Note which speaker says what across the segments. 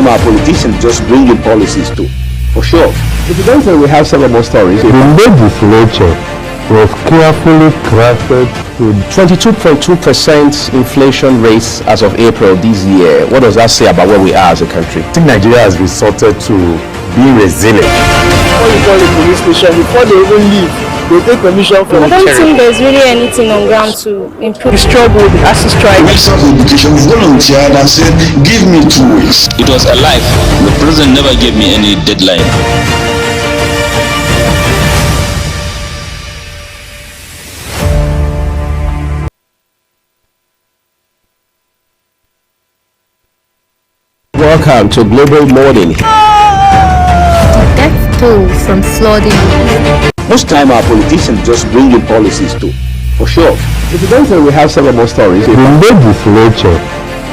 Speaker 1: time our politicians just bring in policies too, for sure.
Speaker 2: If you don't say we have several more stories.
Speaker 3: The legislature was carefully crafted to
Speaker 2: 22.2% inflation rates as of April this year. What does that say about where we are as a country?
Speaker 3: I think Nigeria has resorted to be resilient.
Speaker 4: Before you call the police station, before they even leave, they take permission from
Speaker 5: I don't think there's really anything on ground to improve.
Speaker 4: The struggle, the ASU strike.
Speaker 6: Minister of Education volunteered and said, give me 2 weeks.
Speaker 7: It was a life. The president never gave me any deadline.
Speaker 2: Welcome to Global Morning.
Speaker 8: Death toll from flooding.
Speaker 1: Most time our politicians just bring in policies too, for sure.
Speaker 2: If you don't say we have several more stories.
Speaker 3: The legislature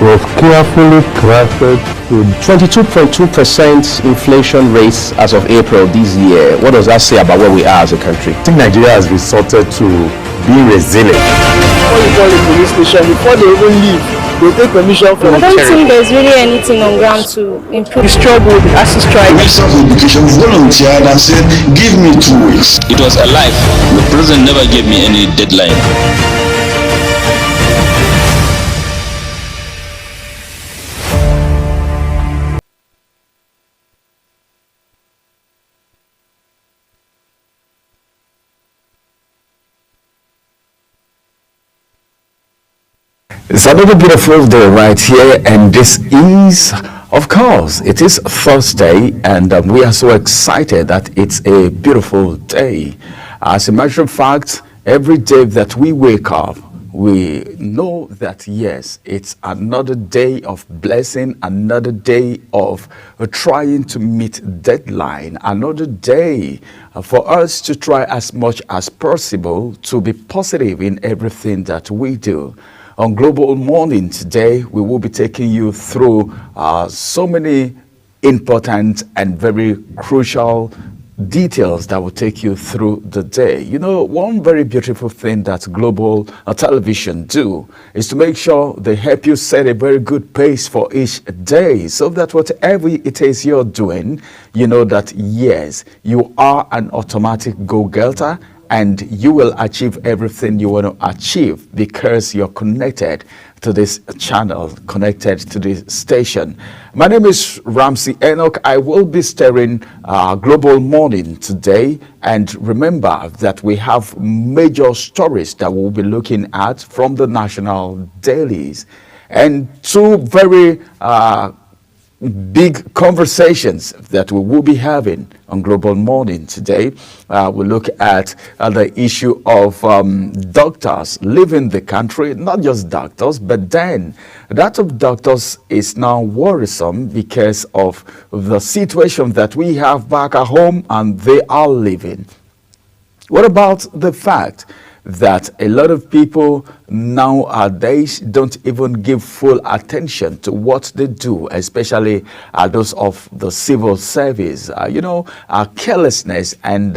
Speaker 3: was carefully crafted to
Speaker 2: 22.2% inflation rates as of April this year. What does that say about where we are as a country?
Speaker 3: I think Nigeria has resorted to be resilient.
Speaker 4: Before you call the police station, before they even leave, they take permission from
Speaker 5: I don't think there's really anything on ground to improve.
Speaker 4: The struggle, the ASU strike.
Speaker 6: Minister of Education volunteered and said, give me 2 weeks.
Speaker 7: It was a life. The president never gave me any deadline.
Speaker 9: It's another beautiful day right here, and this is, of course, it is Thursday, and we are so excited that it's a beautiful day. As a matter of fact, every day that we wake up, we know that yes, it's another day of blessing, another day of trying to meet deadline, another day for us to try as much as possible to be positive in everything that we do. On Global Morning today, we will be taking you through so many important and very crucial details that will take you through the day. You know, one very beautiful thing that Global Television do is to make sure they help you set a very good pace for each day, so that whatever it is you're doing, you know that yes, you are an automatic go-getter, and you will achieve everything you want to achieve because you're connected to this channel, connected to this station. My name is Ramsey Enoch. I will be steering Global Morning today. And remember that we have major stories that we'll be looking at from the national dailies. And two very big conversations that we will be having on Global Morning today. We'll look at the issue of doctors leaving the country, not just doctors, but then that of doctors is now worrisome because of the situation that we have back at home and they are leaving. What about the fact that a lot of people nowadays don't even give full attention to what they do, especially those of the civil service? Carelessness and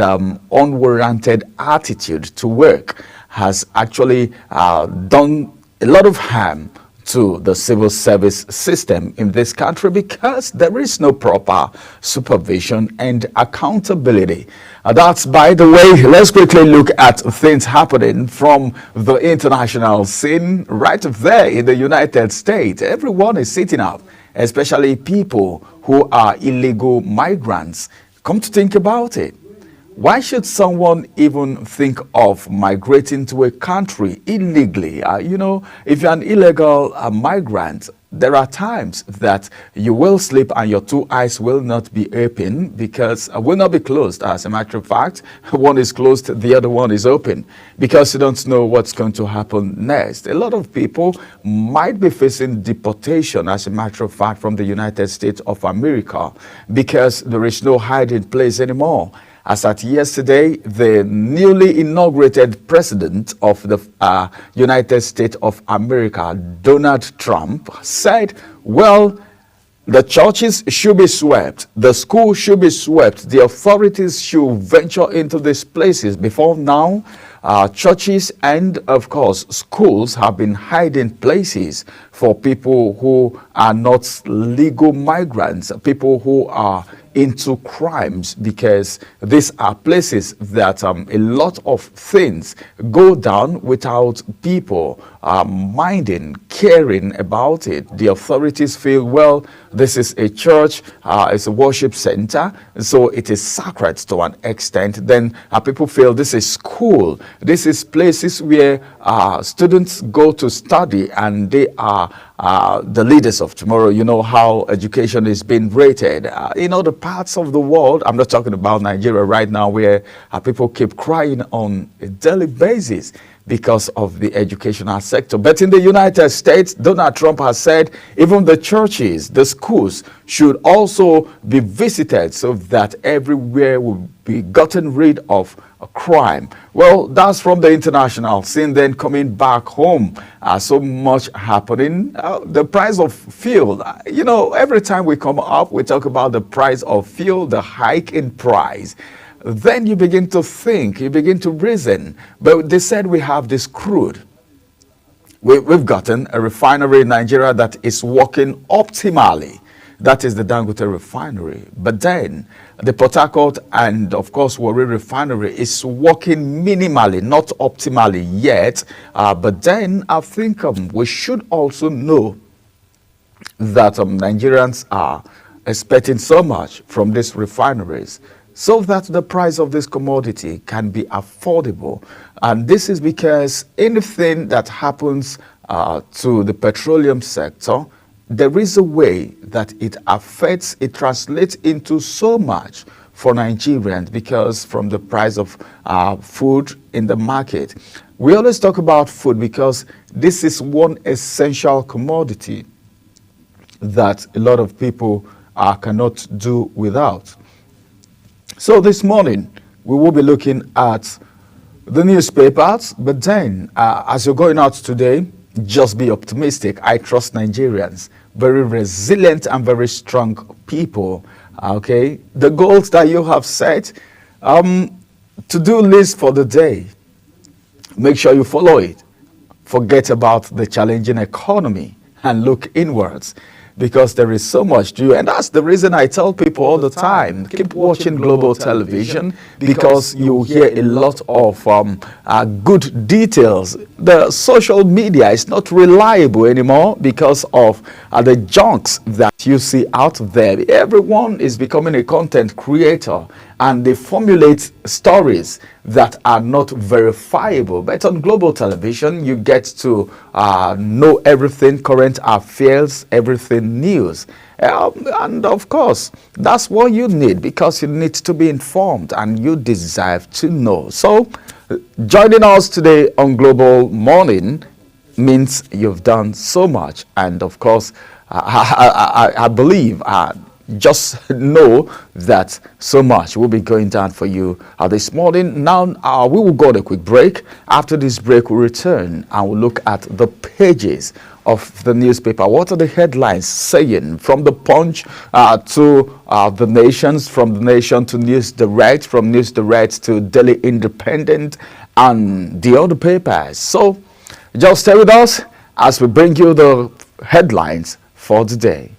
Speaker 9: unwarranted attitude to work has actually done a lot of harm to the civil service system in this country because there is no proper supervision and accountability. That's by the way. Let's quickly look at things happening from the international scene right there in the United States. Everyone is sitting up, especially people who are illegal migrants. Come to think about it. Why should someone even think of migrating to a country illegally? If you're an illegal migrant, there are times that you will sleep and your two eyes will not be open because will not be closed. As a matter of fact, one is closed, the other one is open because you don't know what's going to happen next. A lot of people might be facing deportation, as a matter of fact, from the United States of America because there is no hiding place anymore. As at yesterday, the newly inaugurated president of the United States of America, Donald Trump, said, well, the churches should be swept, the schools should be swept, the authorities should venture into these places. Before now, churches and, of course, schools have been hiding places for people who are not legal migrants, people who are into crimes, because these are places that a lot of things go down without people minding, caring about it. The authorities feel, well, this is a church, it's a worship center, so it is sacred to an extent. Then people feel this is school, this is places where students go to study, and they are the leaders of tomorrow. You know how education is being rated in other parts of the world. I'm not talking about Nigeria right now, where people keep crying on a daily basis because of the educational sector. But in the United States, Donald Trump has said even the churches, the schools should also be visited so that everywhere will be gotten rid of a crime. Well, that's from the international scene. Then coming back home, so much happening. The price of fuel, you know, every time we come up, we talk about the price of fuel, the hike in price. Then you begin to think, you begin to reason. But they said we have this crude. We've gotten a refinery in Nigeria that is working optimally. That is the Dangote refinery. But then the Port Harcourt and, of course, Warri refinery is working minimally, not optimally yet. But then I think we should also know that Nigerians are expecting so much from these refineries, so that the price of this commodity can be affordable. And this is because anything that happens to the petroleum sector, there is a way that it affects, it translates into so much for Nigerians, because from the price of food in the market. We always talk about food because this is one essential commodity that a lot of people cannot do without. So this morning, we will be looking at the newspapers, but then as you're going out today, just be optimistic. I trust Nigerians, very resilient and very strong people, okay? The goals that you have set, to-do list for the day, make sure you follow it. Forget about the challenging economy and look inwards, because there is so much to do. And that's the reason I tell people all the time, keep watching global television, because you hear a lot of good details. The social media is not reliable anymore because of the junks that you see out there. Everyone is becoming a content creator, and they formulate stories that are not verifiable. But on global television, you get to know everything, current affairs, everything news. And of course, that's what you need, because you need to be informed and you deserve to know. So joining us today on Global Morning means you've done so much. And of course, I believe, just know that so much will be going down for you this morning. Now, we will go on a quick break. After this break, we'll return and we'll look at the pages of the newspaper. What are the headlines saying? From the Punch to the Nations, from the Nation to News Direct, from News Direct to Daily Independent, and the other papers. So just stay with us as we bring you the headlines for the day.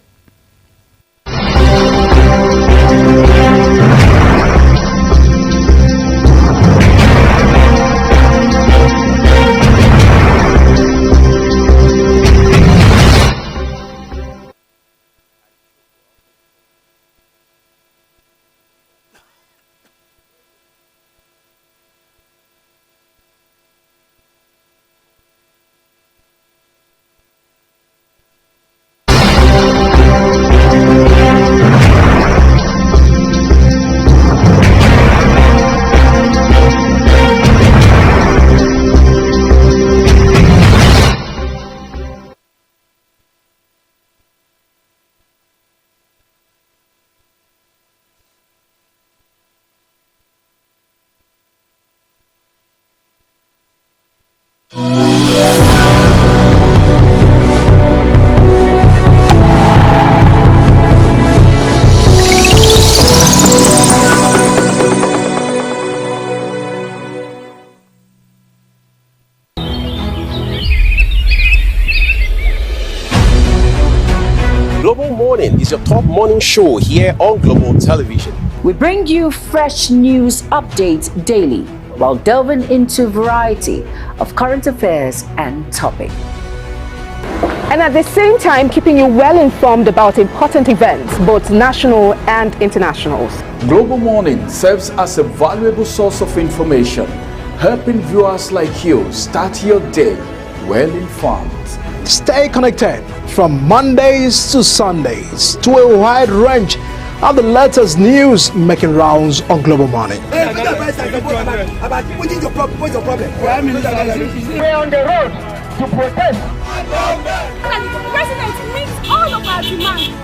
Speaker 8: your top morning show here on Global Television.
Speaker 10: We bring you fresh news updates daily while delving into a variety of current affairs and topics.
Speaker 11: And at the same time, keeping you well informed about important events, both national and internationals.
Speaker 9: Global Morning serves as a valuable source of information, helping viewers like you start your day well informed.
Speaker 12: Stay connected from Mondays to Sundays to a wide range of the latest news making rounds on Global Morning.
Speaker 13: We're on the road to protest.
Speaker 14: The president meets all of our demands.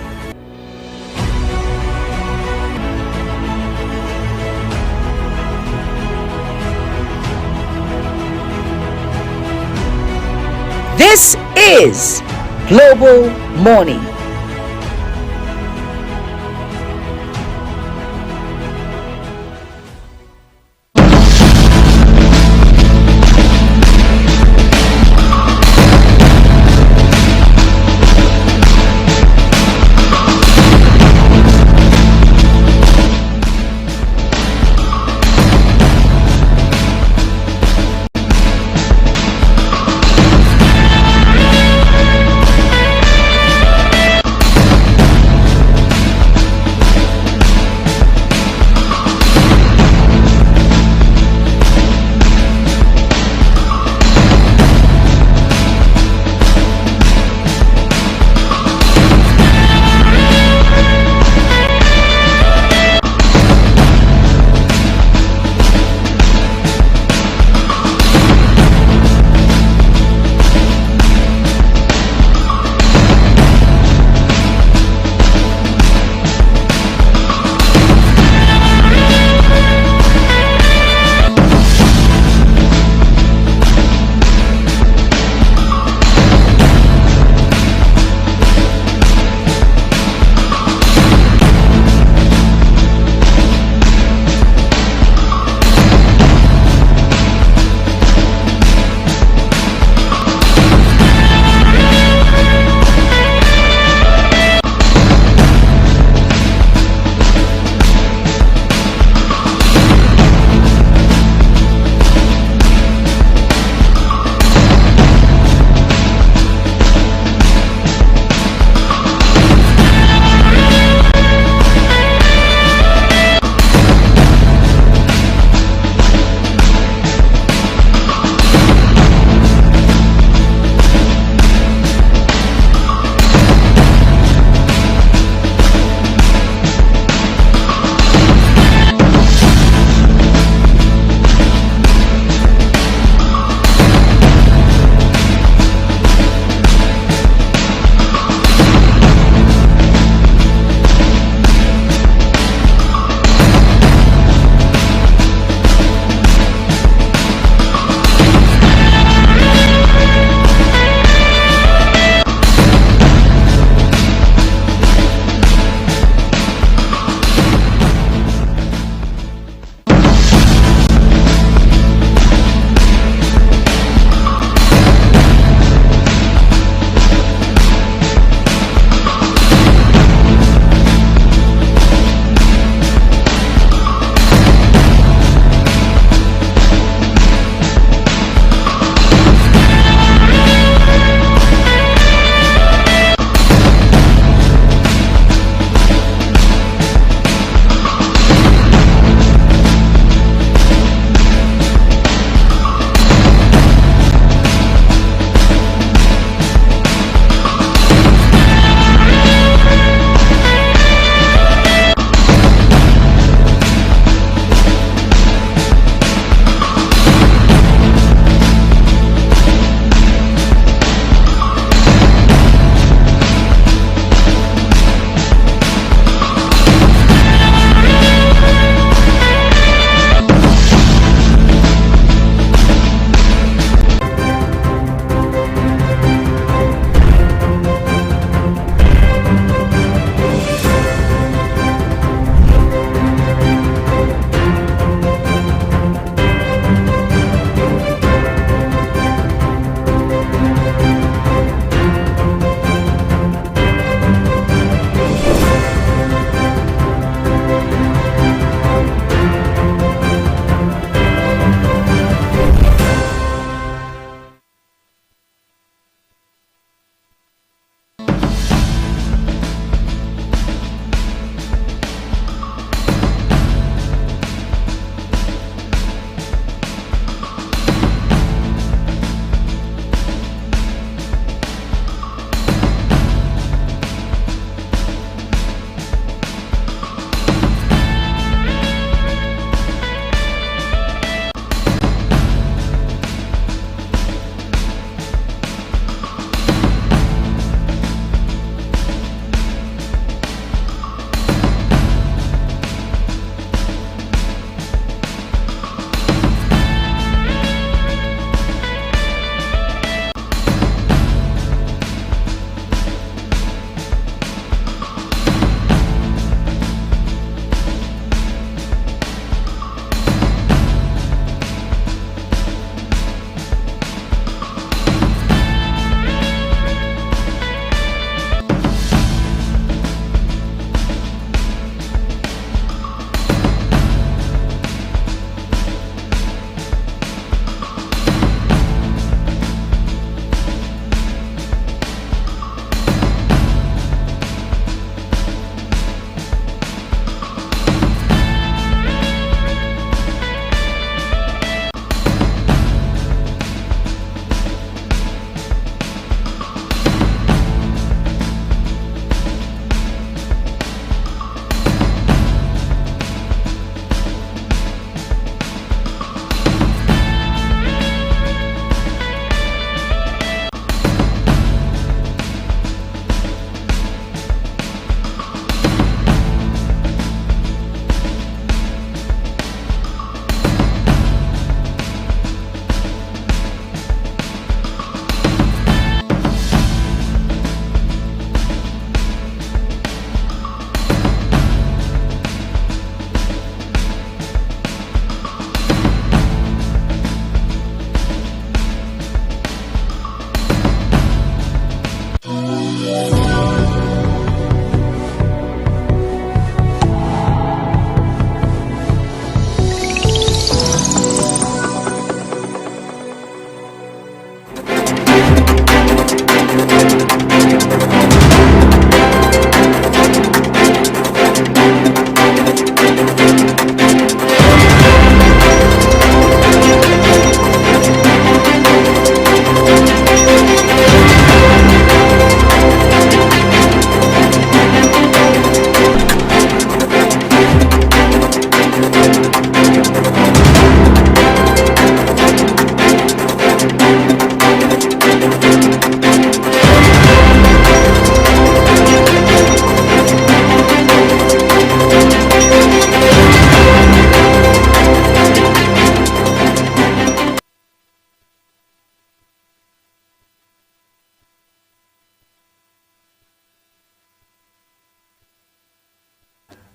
Speaker 10: This is Global Morning.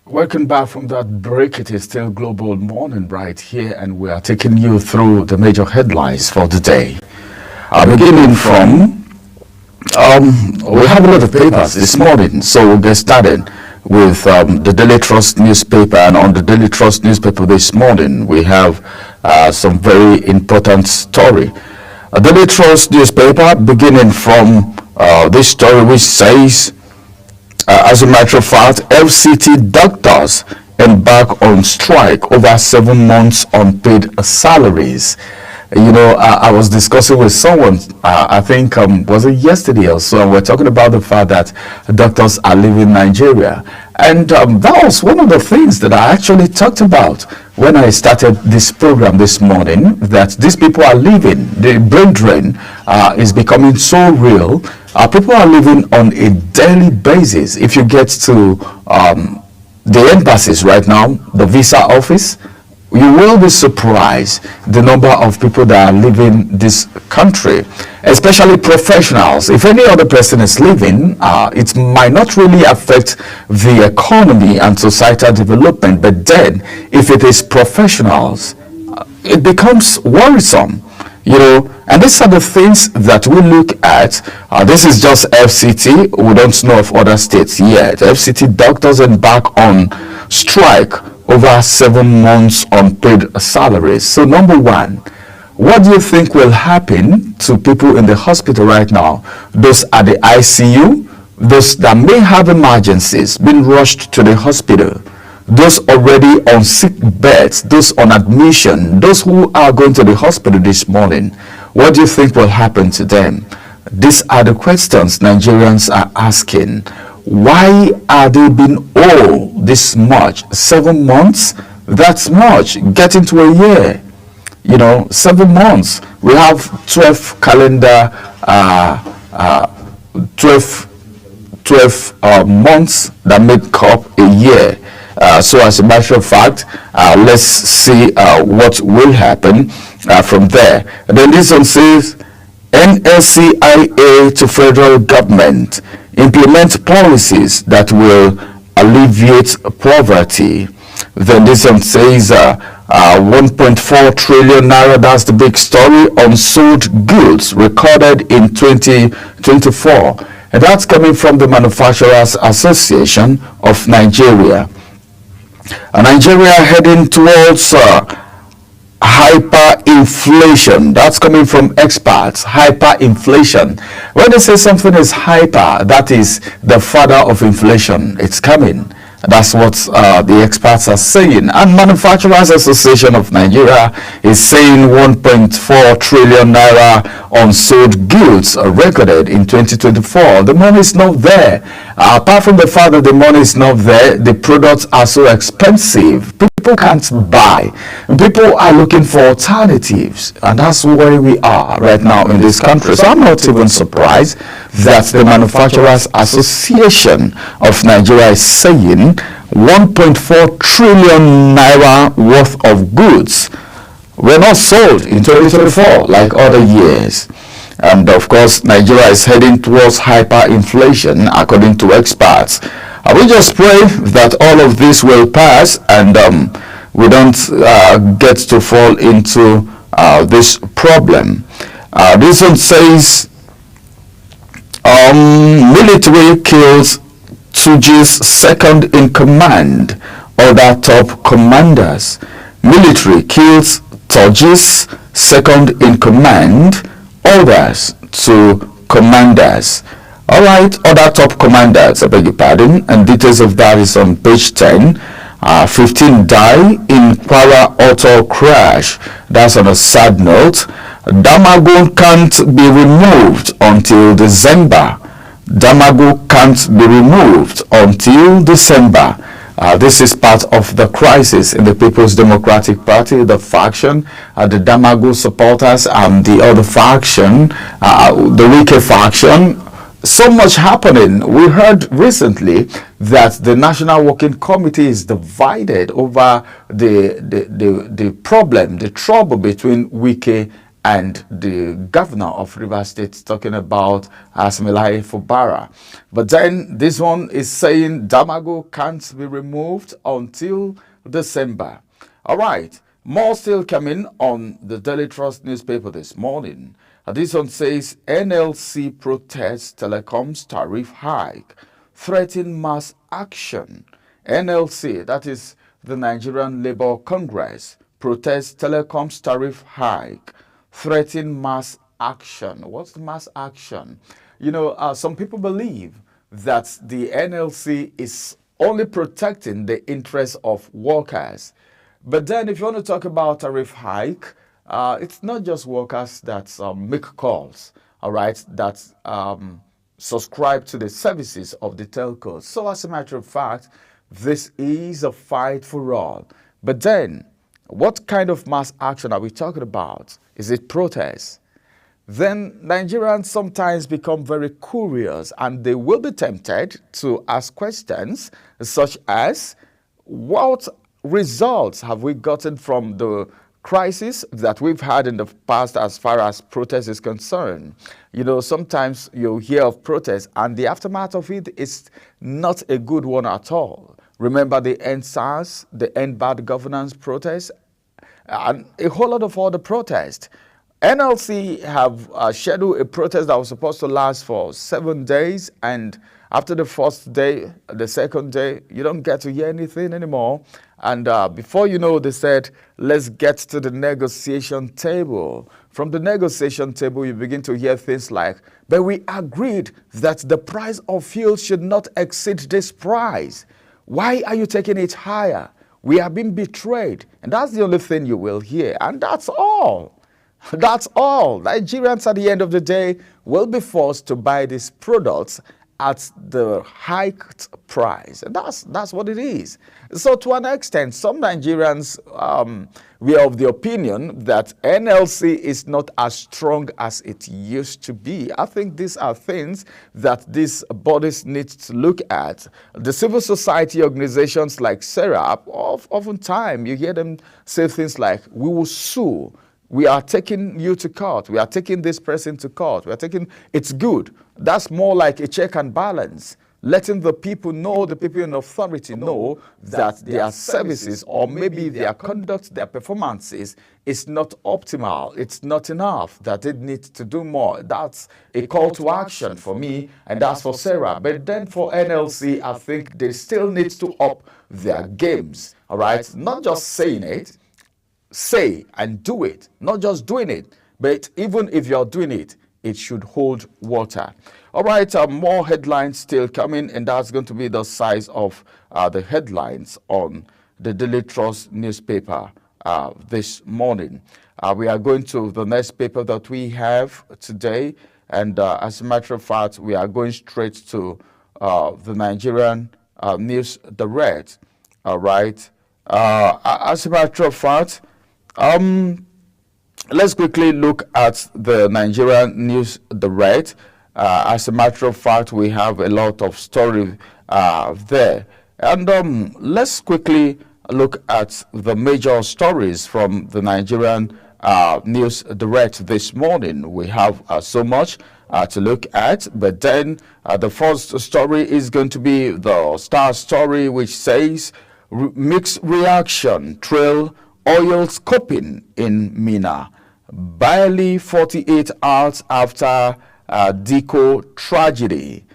Speaker 9: Welcome back from that break. It is still Global Morning right here, and we are taking you through the major headlines for the day. Beginning from, we have a lot of papers this morning, so we'll get started with the Daily Trust newspaper. And on the Daily Trust newspaper this morning, we have some very important story. A Daily Trust newspaper beginning from this story, which says, as a matter of fact, FCT doctors embark on strike over 7 months unpaid salaries. You know, I was discussing with someone, I think, was it yesterday or so, and we're talking about the fact that doctors are leaving Nigeria. And that was one of the things that I actually talked about when I started this program this morning, that these people are leaving. The brain drain is becoming so real. People are living on a daily basis. If you get to the embassies right now, the visa office, you will be surprised the number of people that are leaving this country, especially professionals. If any other person is leaving, it might not really affect the economy and societal development, but then if it is professionals, it becomes worrisome. You know, and these are the things that we look at. This is just FCT. We don't know of other states yet. FCT doctors embark on strike over 7 months unpaid salaries. So number one, what do you think will happen to people in the hospital right now? Those at the ICU, those that may have emergencies, being rushed to the hospital, those already on sick beds, those on admission, those who are going to the hospital this morning. What do you think will happen to them? These are the questions Nigerians are asking. Why are they being owed this much? 7 months? That's much. Getting to a year. You know, 7 months. We have 12 calendar, 12 months that make up a year. So as a matter of fact, let's see what will happen from there. And then this one says, NSCIA to federal government implement policies that will alleviate poverty. Then this one says 1.4 trillion naira, that's the big story, unsold goods recorded in 2024. And that's coming from the Manufacturers Association of Nigeria. Nigeria heading towards hyperinflation. That's coming from experts. Hyperinflation. When they say something is hyper, that is the father of inflation. It's coming. That's what the experts are saying. And Manufacturers Association of Nigeria is saying 1.4 trillion naira unsold goods recorded in 2024. The money is not there. Apart from the fact that the money is not there, the products are so expensive. People can't buy. People are looking for alternatives. And that's where we are right now in this country. So I'm not even surprised that the Manufacturers Association of Nigeria is saying 1.4 trillion naira worth of goods were not sold in 2024 like other years. And of course, Nigeria is heading towards hyperinflation, according to experts. We just pray that all of this will pass and we don't get to fall into this problem. This one says, military kills Tuji's second in command, other top commanders. Military kills Tuji's second in command, others to commanders. All right, other top commanders, I beg your pardon, and details of that is on page 10. 15 die in Kwara auto crash. That's on a sad note. Damagu can't be removed until December. Damagu can't be removed until December. This is part of the crisis in the People's Democratic Party, the faction, the Damagu supporters, and the other faction, the Wike faction. So much happening. We heard recently that the National Working Committee is divided over the problem, the trouble between Wike and the governor of Rivers State talking about Asmilai Fubara. But then this one is saying Damago can't be removed until December. All right, more still coming on the Daily Trust newspaper this morning. This one says NLC protests telecoms tariff hike, threaten mass action. NLC, that is the Nigerian Labour Congress, protests telecoms tariff hike, threaten mass action. What's the mass action? You know, some people believe that the NLC is only protecting the interests of workers. But then if you want to talk about tariff hike, it's not just workers that make calls, all right, that subscribe to the services of the telcos. So as a matter of fact, this is a fight for all. But then, what kind of mass action are we talking about? Is it protest? Then Nigerians sometimes become very curious and they will be tempted to ask questions such as, what results have we gotten from the crisis that we've had in the past as far as protest is concerned? You know, sometimes you hear of protest and the aftermath of it is not a good one at all. Remember the End SARS, the End Bad Governance protest, and a whole lot of other protests. NLC have scheduled a protest that was supposed to last for 7 days, and after the first day, the second day, you don't get to hear anything anymore. And before you know, they said, let's get to the negotiation table. From the negotiation table, you begin to hear things like, but we agreed that the price of fuel should not exceed this price. Why are you taking it higher? We have been betrayed. And that's the only thing you will hear. And that's all. That's all. Nigerians at the end of the day will be forced to buy these products at the hiked price. And that's what it is. So to an extent, some Nigerians we are of the opinion that NLC is not as strong as it used to be. I think these are things that these bodies need to look at. The civil society organizations like SERAP, oftentimes you hear them say things like, we will sue. We are taking you to court. We are taking this person to court. We are taking, it's good. That's more like a check and balance. Letting the people know, the people in authority know that their services or maybe their conduct, their performances is not optimal. It's not enough, that they need to do more. That's a call to action for me, and that's for Sarah. But then for NLC, I think they still need to up their games, all right? Not just saying it, say and do it, not just doing it, but even if you're doing it, it should hold water. All right, more headlines still coming, and that's going to be the size of the headlines on the Daily Trust newspaper this morning. We are going to the next paper that we have today, and as a matter of fact, we are going straight to the Nigerian News Direct. All right, as a matter of fact, let's quickly look at the Nigerian News Direct. As a matter of fact, we have a lot of story there. And let's quickly look at the major stories from the Nigerian News Direct this morning. We have so much to look at, but then the first story is going to be the Star story, which says, mixed reaction, trail oil scoping in Mina. Barely 48 hours after Diko tragedy,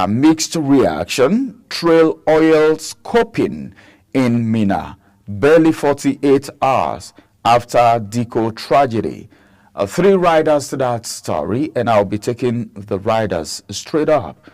Speaker 9: mixed reaction, trail oil scoping in Mina. Barely 48 hours after Diko tragedy. 3 riders to that story, and I'll be taking the riders straight up.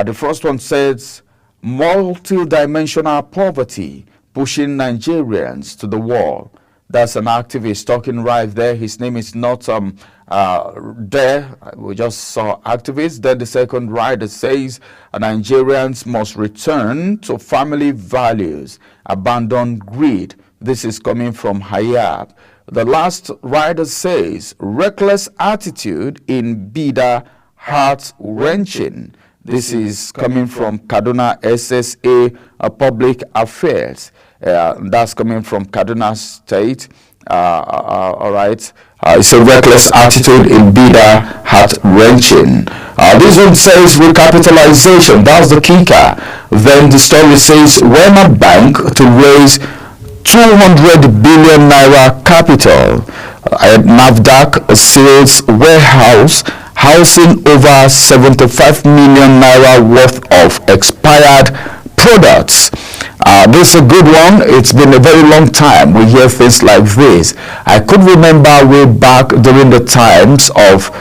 Speaker 9: The first one says, multi-dimensional poverty pushing Nigerians to the wall. That's an activist talking right there. His name is not there. We just saw activists. Then the second rider says Nigerians must return to family values, abandon greed. This is coming from Hayab. The last rider says reckless attitude in Bida, heart-wrenching. This is coming from Kaduna SSA Public Affairs. That's coming from Kaduna State. All right. It's a reckless attitude in bidder, heart-wrenching. This one says recapitalization, that's the kicker. Then the story says Wema Bank to raise 200 billion naira capital. NAFDAC sales warehouse housing over 75 million naira worth of expired products. This is a good one. It's been a very long time we hear things like this. I could remember way back during the times of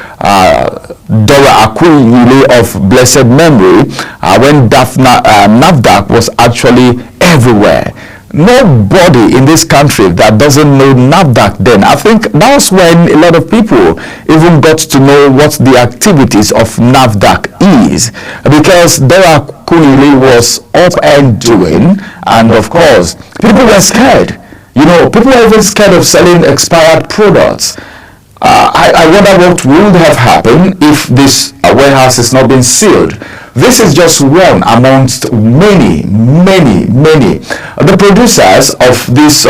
Speaker 9: Dora Akunyili of blessed memory, when NAFDAC was actually everywhere. Nobody in this country that doesn't know NAFDAC then. I think that's when a lot of people even got to know what the activities of NAFDAC is, because Dora Akunyili was up and doing, and of course people were scared. You know, people were even scared of selling expired products. I wonder what would have happened if this warehouse is not been sealed. This is just one amongst many. The producers of these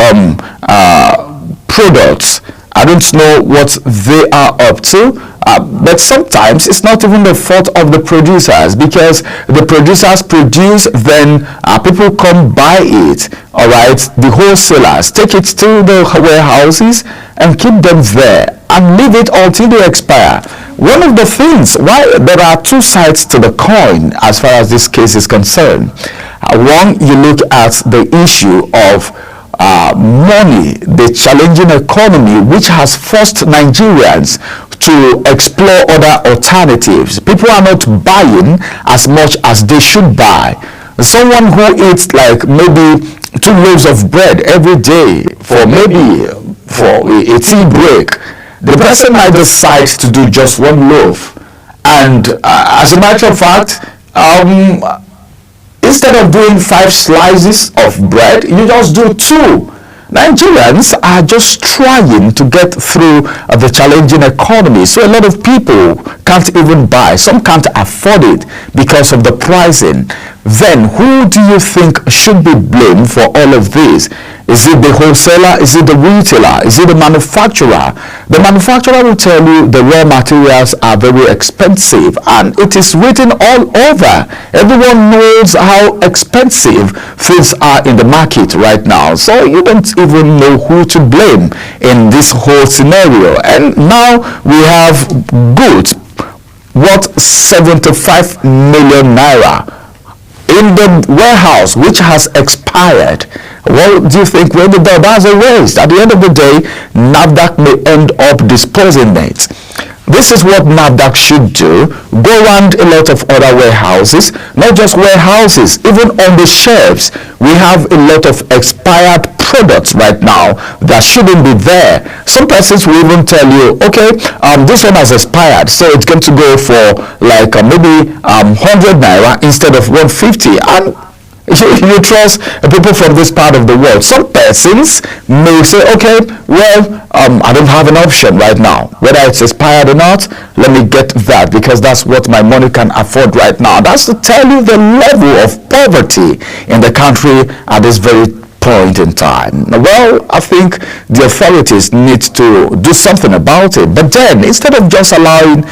Speaker 9: products, I don't know what they are up to, but sometimes it's not even the fault of the producers, because the producers produce, then people come buy it. All right, the wholesalers take it to the warehouses and keep them there and leave it until they expire. One of the things, why there are two sides to the coin as far as this case is concerned. One, you look at the issue of money, the challenging economy, which has forced Nigerians to explore other alternatives. People are not buying as much as they should buy. Someone who eats like maybe 2 loaves of bread every day for a tea break, the person might decide to do just 1 loaf. And as a matter of fact, instead of doing 5 slices of bread, you just do 2. Nigerians are just trying to get through the challenging economy. So a lot of people can't even buy. Some can't afford it because of the pricing. Then who do you think should be blamed for all of this? Is it the wholesaler? Is it the retailer? Is it the manufacturer? The manufacturer will tell you the raw materials are very expensive, and it is written all over. Everyone knows how expensive things are in the market right now. So you don't even know who to blame in this whole scenario. And now we have goods worth 75 million naira in the warehouse which has expired. What do you think when the dollars are raised? At the end of the day, NAFDAC may end up disposing it. This is what NAFDAC should do. Go around a lot of other warehouses, not just warehouses, even on the shelves. We have a lot of expired products right now that shouldn't be there. Some persons will even tell you, okay, this one has expired, so it's going to go for like maybe 100 naira instead of 150. And you trust people from this part of the world. Some persons may say, okay, well, I don't have an option right now. Whether it's expired or not, let me get that because that's what my money can afford right now. That's to tell you the level of poverty in the country at this very point in time. Well, I think the authorities need to do something about it. But then, instead of just allowing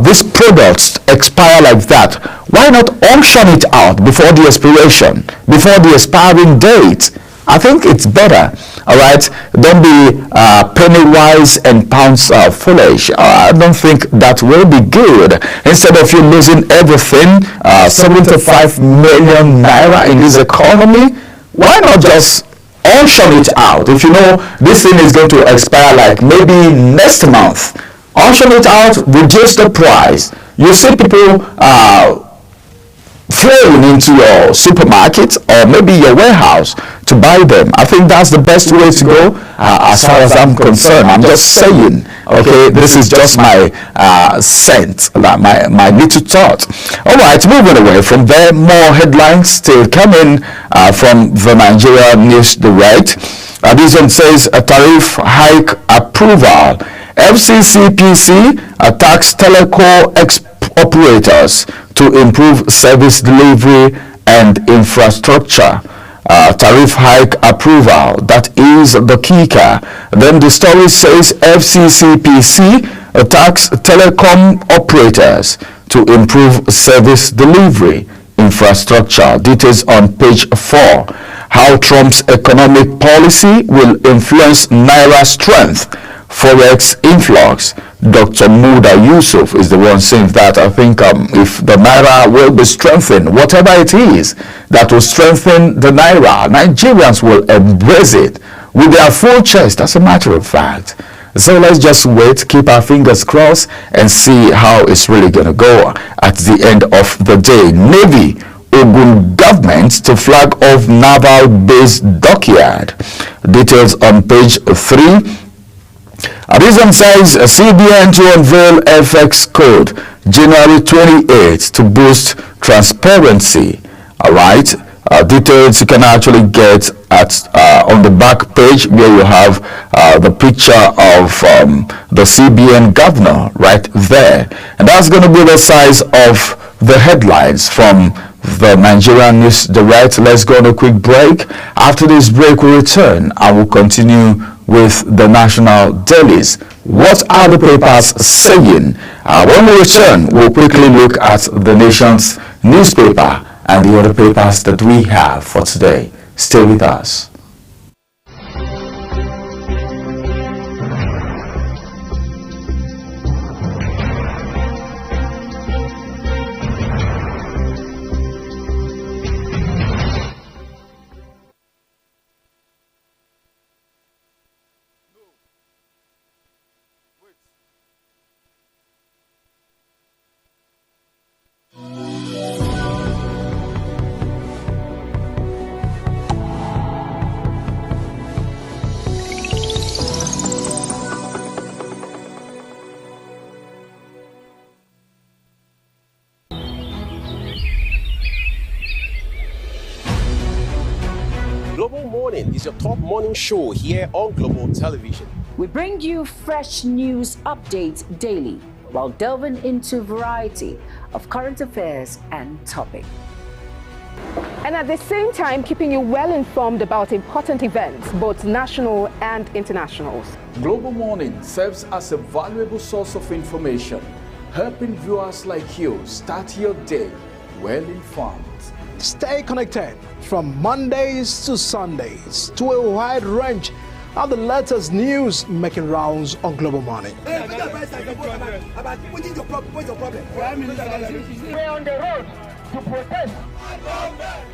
Speaker 9: these products to expire like that, why not auction it out before the expiration, before the expiring date? I think it's better. All right, don't be penny wise and pounds foolish. I don't think that will be good. Instead of you losing everything, 75 million naira in this economy, why not just auction it out? If you know this thing is going to expire like maybe next month, auction it out, reduce the price. You see people flowing into your supermarket or maybe your warehouse to buy them. I think that's the best way to go as far as I'm concerned. I'm just saying, okay, this is just my sense, my little thought. All right, moving away from there, more headlines still coming from the Nigeria News Direct. This one says a tariff hike approval. FCCPC attacks telecom operators to improve service delivery and infrastructure. tariff hike approval. That is the kicker. Then the story says FCCPC attacks telecom operators to improve service delivery infrastructure. Details on page 4. How Trump's economic policy will influence Naira strength, forex influx. Dr. Muda Yusuf is the one saying that. I think if the Naira will be strengthened, whatever it is that will strengthen the Naira, Nigerians will embrace it with their full chest, as a matter of fact. So let's just wait, keep our fingers crossed, and see how it's really going to go at the end of the day. Navy, Ogun government to flag off naval-based dockyard. Details on page 3. Reason says CBN to unveil FX code January 28 to boost transparency. All right. Details you can actually get at on the back page, where you have the picture of the CBN governor right there, and that's going to be the size of the headlines from the Nigerian News Direct. Let's go on a quick break. After this break, we'll return and we'll continue with the national dailies. What are the papers saying? When we return, we'll quickly look at the nation's newspaper and the other papers that we have for today. Stay with us.
Speaker 8: Global Morning is your top morning show here on Global Television.
Speaker 10: We bring you fresh news updates daily while delving into a variety of current affairs and topics.
Speaker 11: And at the same time, keeping you well informed about important events, both national and internationals.
Speaker 9: Global Morning serves as a valuable source of information, helping viewers like you start your day well informed.
Speaker 12: Stay connected from Mondays to Sundays to a wide range of the latest news making rounds on Global Morning.
Speaker 13: We're on the road to protest.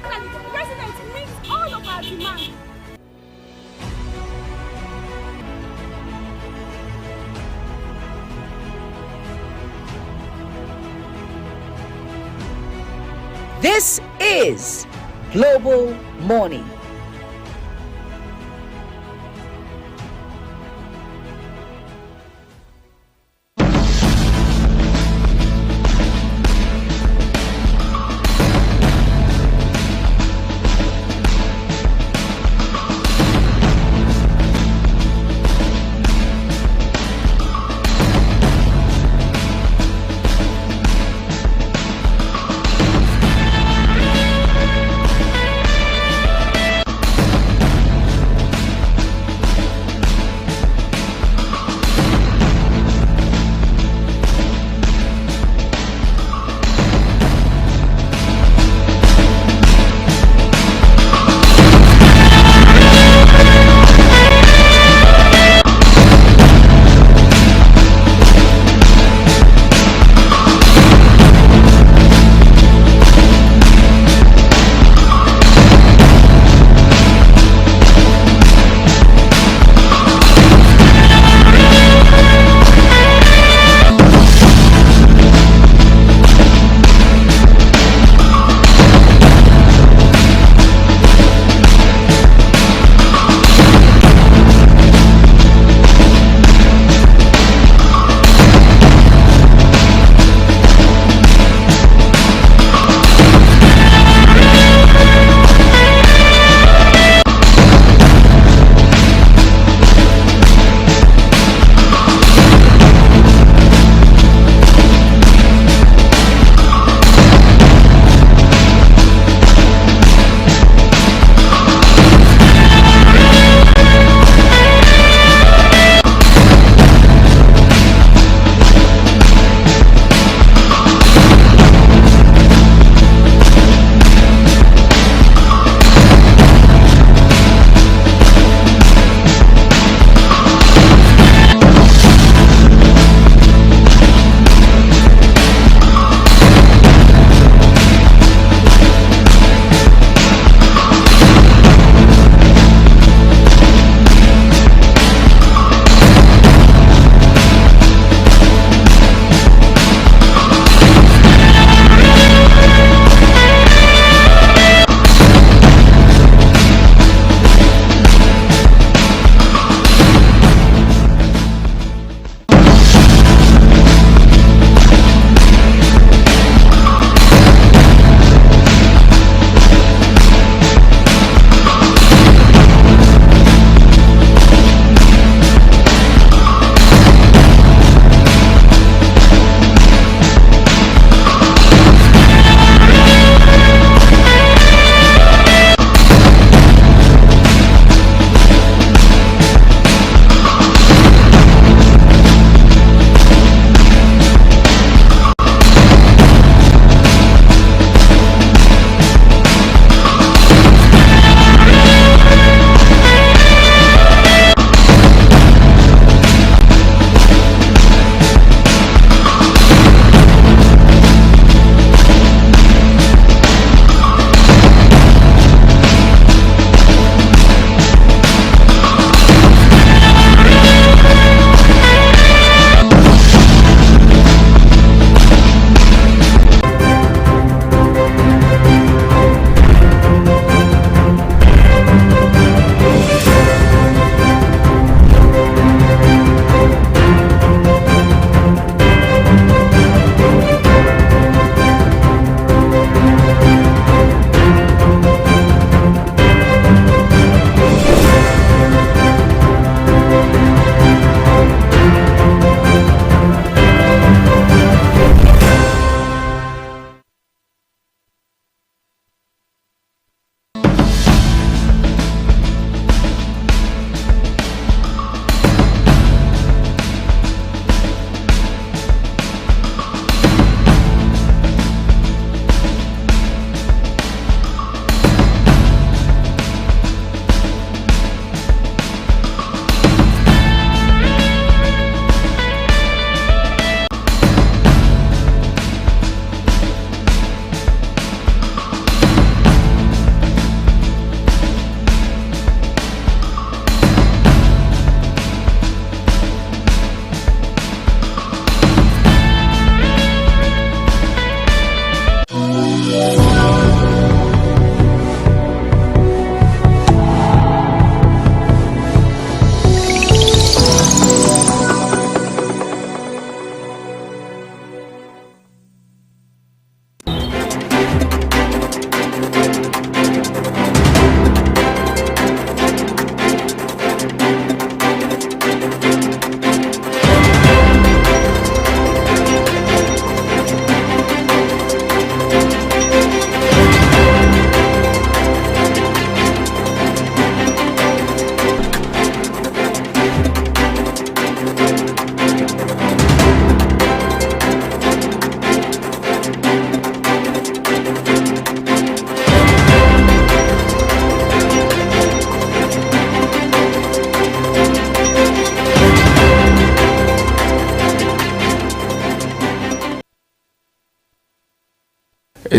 Speaker 14: The president meets all of our demands.
Speaker 10: This is Global Morning.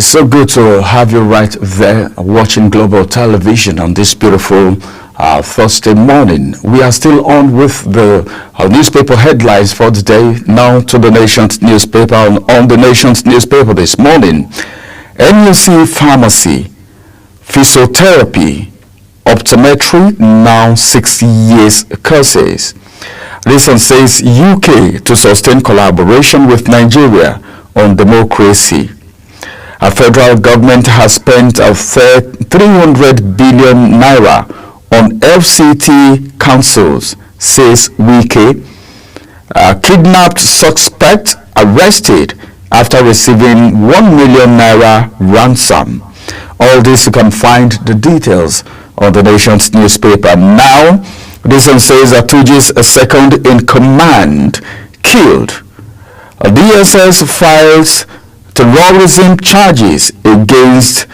Speaker 9: It's so good to have you right there watching Global Television on this beautiful Thursday morning. We are still on with the newspaper headlines for today. Now to the Nation's newspaper. On the Nation's newspaper this morning, NUC Pharmacy, Physiotherapy, Optometry, now 6 years courses. This one says UK to sustain collaboration with Nigeria on democracy. Our federal government has spent 300 billion naira on FCT councils, says Wike. Kidnapped suspect arrested after receiving 1 million naira ransom. All this, you can find the details on the Nation's newspaper. Now, this one says Atuji's second in command killed. DSS files terrorism charges against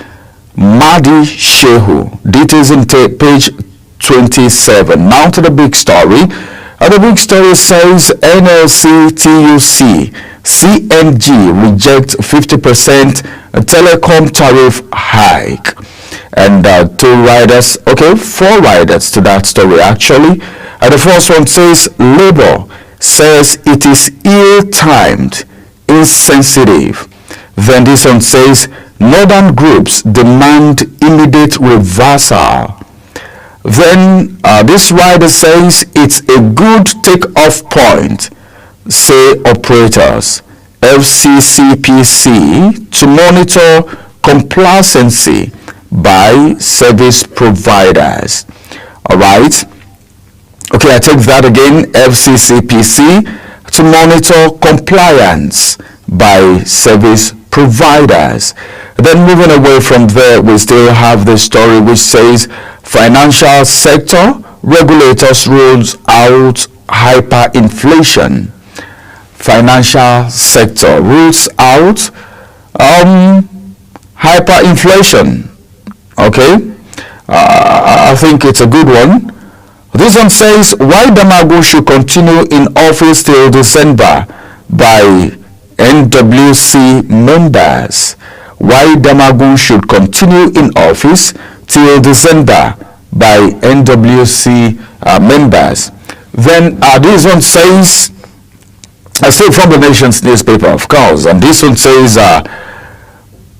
Speaker 9: Mahdi Shehu. Details in page 27. Now to the big story. The big story says NLC TUC CNG reject 50% telecom tariff hike. And four riders to that story actually. The first one says Labour says it is ill-timed, insensitive. Then this one says northern groups demand immediate reversal. Then this rider says it's a good take-off point, say operators. FCCPC to monitor complacency by service providers. All right. Okay, I take that again. FCCPC to monitor compliance by service providers. Then moving away from there, we still have the story which says financial sector regulators rules out hyperinflation. Financial sector rules out hyperinflation. Okay, I think it's a good one. This one says why Damagu should continue in office till December by NWC members. Why Damagu should continue in office till December by NWC members. Then this one says, still from the Nation's newspaper, of course, and this one says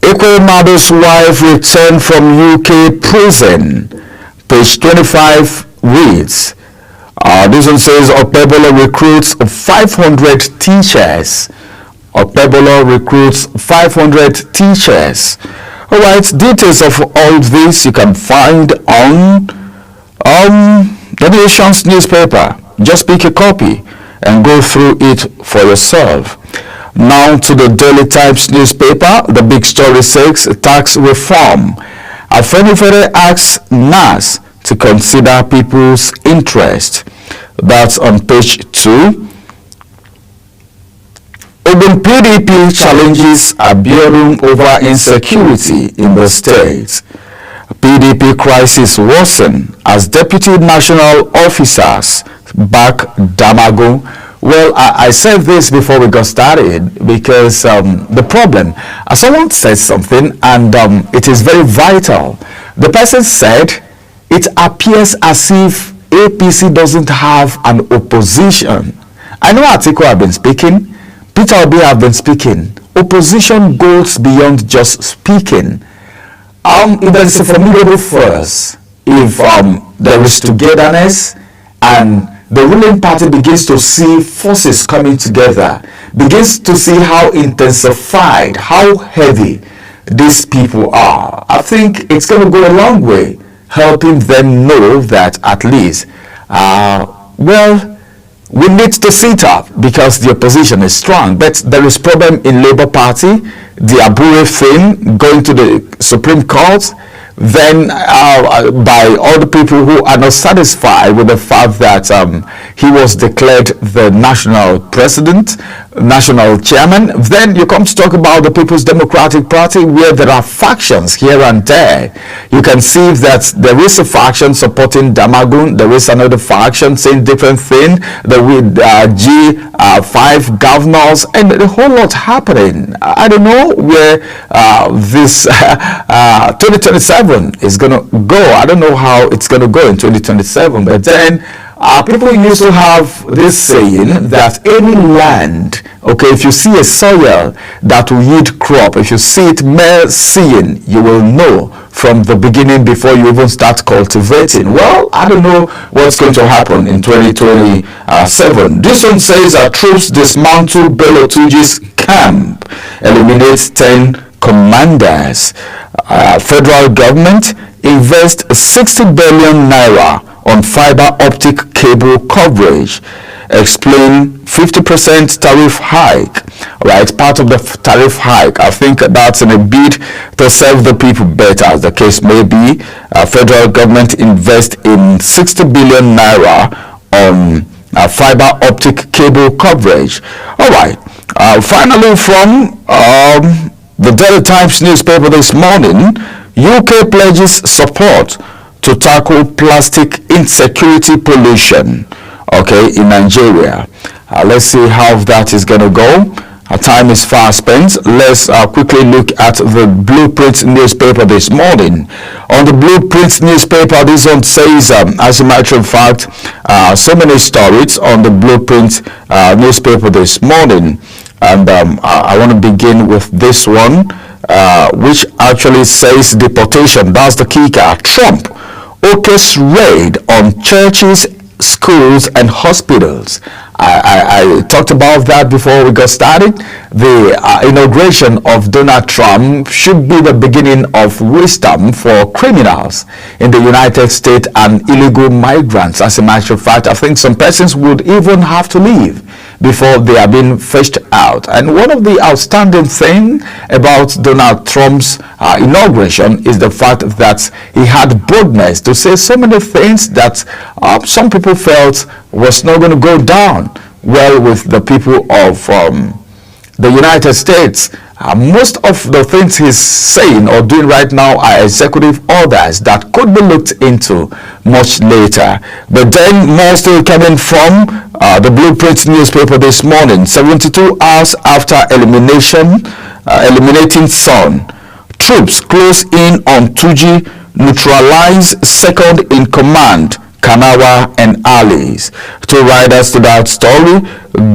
Speaker 9: Ekwemado's wife returned from UK prison. Page 25 reads, this one says Okpebolo recruits 500 teachers. Okpebolo recruits 500 teachers. All right, details of all this you can find on the Nation's newspaper. Just pick a copy and go through it for yourself. Now to the Daily Times newspaper. The big story says tax reform. Afenifere asks NAS to consider people's interest. That's on page 2. Ogun PDP challenges Abiodun over insecurity in the state. PDP crisis worsen as deputy national officers back Damagu. Well, I said this before we got started because the problem, someone said something and it is very vital. The person said it appears as if APC doesn't have an opposition. I know Atiku have been speaking, Peter Obi have been speaking. Opposition goes beyond just speaking. It is a formidable force if there is togetherness and the ruling party begins to see forces coming together, begins to see how intensified, how heavy these people are. I think it's going to go a long way, helping them know that at least, we need to sit up because the opposition is strong. But there is problem in Labour Party, the Abure thing going to the Supreme Court, then by all the people who are not satisfied with the fact that he was declared the national president, national chairman. Then you come to talk about the People's Democratic Party, where there are factions here and there. You can see that there is a faction supporting Damagun, there is another faction saying different thing, with G5 governors, and a whole lot happening. I don't know where this 2027 is going to go. I don't know how it's going to go in 2027, but then people used to have this saying that any land, okay, if you see a soil that will yield crop, if you see it mere seeing, you will know from the beginning before you even start cultivating. Well, I don't know what's going to happen in 2027. This one says troops dismantle Bello Tuji's camp, eliminates 10 commanders. Federal government invests 60 billion naira on fiber optic cable coverage. Explain 50% tariff hike. Right, part of the tariff hike. I think that's in a bid to serve the people better, as the case may be. Federal government invest in 60 billion naira on fiber optic cable coverage. All right. Finally, from the Daily Times newspaper this morning, UK pledges support to tackle plastic insecurity pollution, okay, in Nigeria. Let's see how that is going to go. Our time is fast spent. Let's quickly look at the Blueprint newspaper this morning. On the Blueprint newspaper, this one says, as a matter of fact, so many stories on the Blueprint newspaper this morning. And I want to begin with this one, which actually says deportation. That's the kicker. Trump OK's raid on churches, schools, and hospitals. I talked about that before we got started. The inauguration of Donald Trump should be the beginning of wisdom for criminals in the United States and illegal migrants. As a matter of fact, I think some persons would even have to leave before they are being fished out. And one of the outstanding things about Donald Trump's inauguration is the fact that he had boldness to say so many things that some people felt was not going to go down well with the people of the United States. Most of the things he's saying or doing right now are executive orders that could be looked into much later. But then more still coming from the Blueprint newspaper this morning. 72 hours after eliminating Sun, troops close in on Tuji, neutralize second in command Kanawa and allies. Two riders to that story.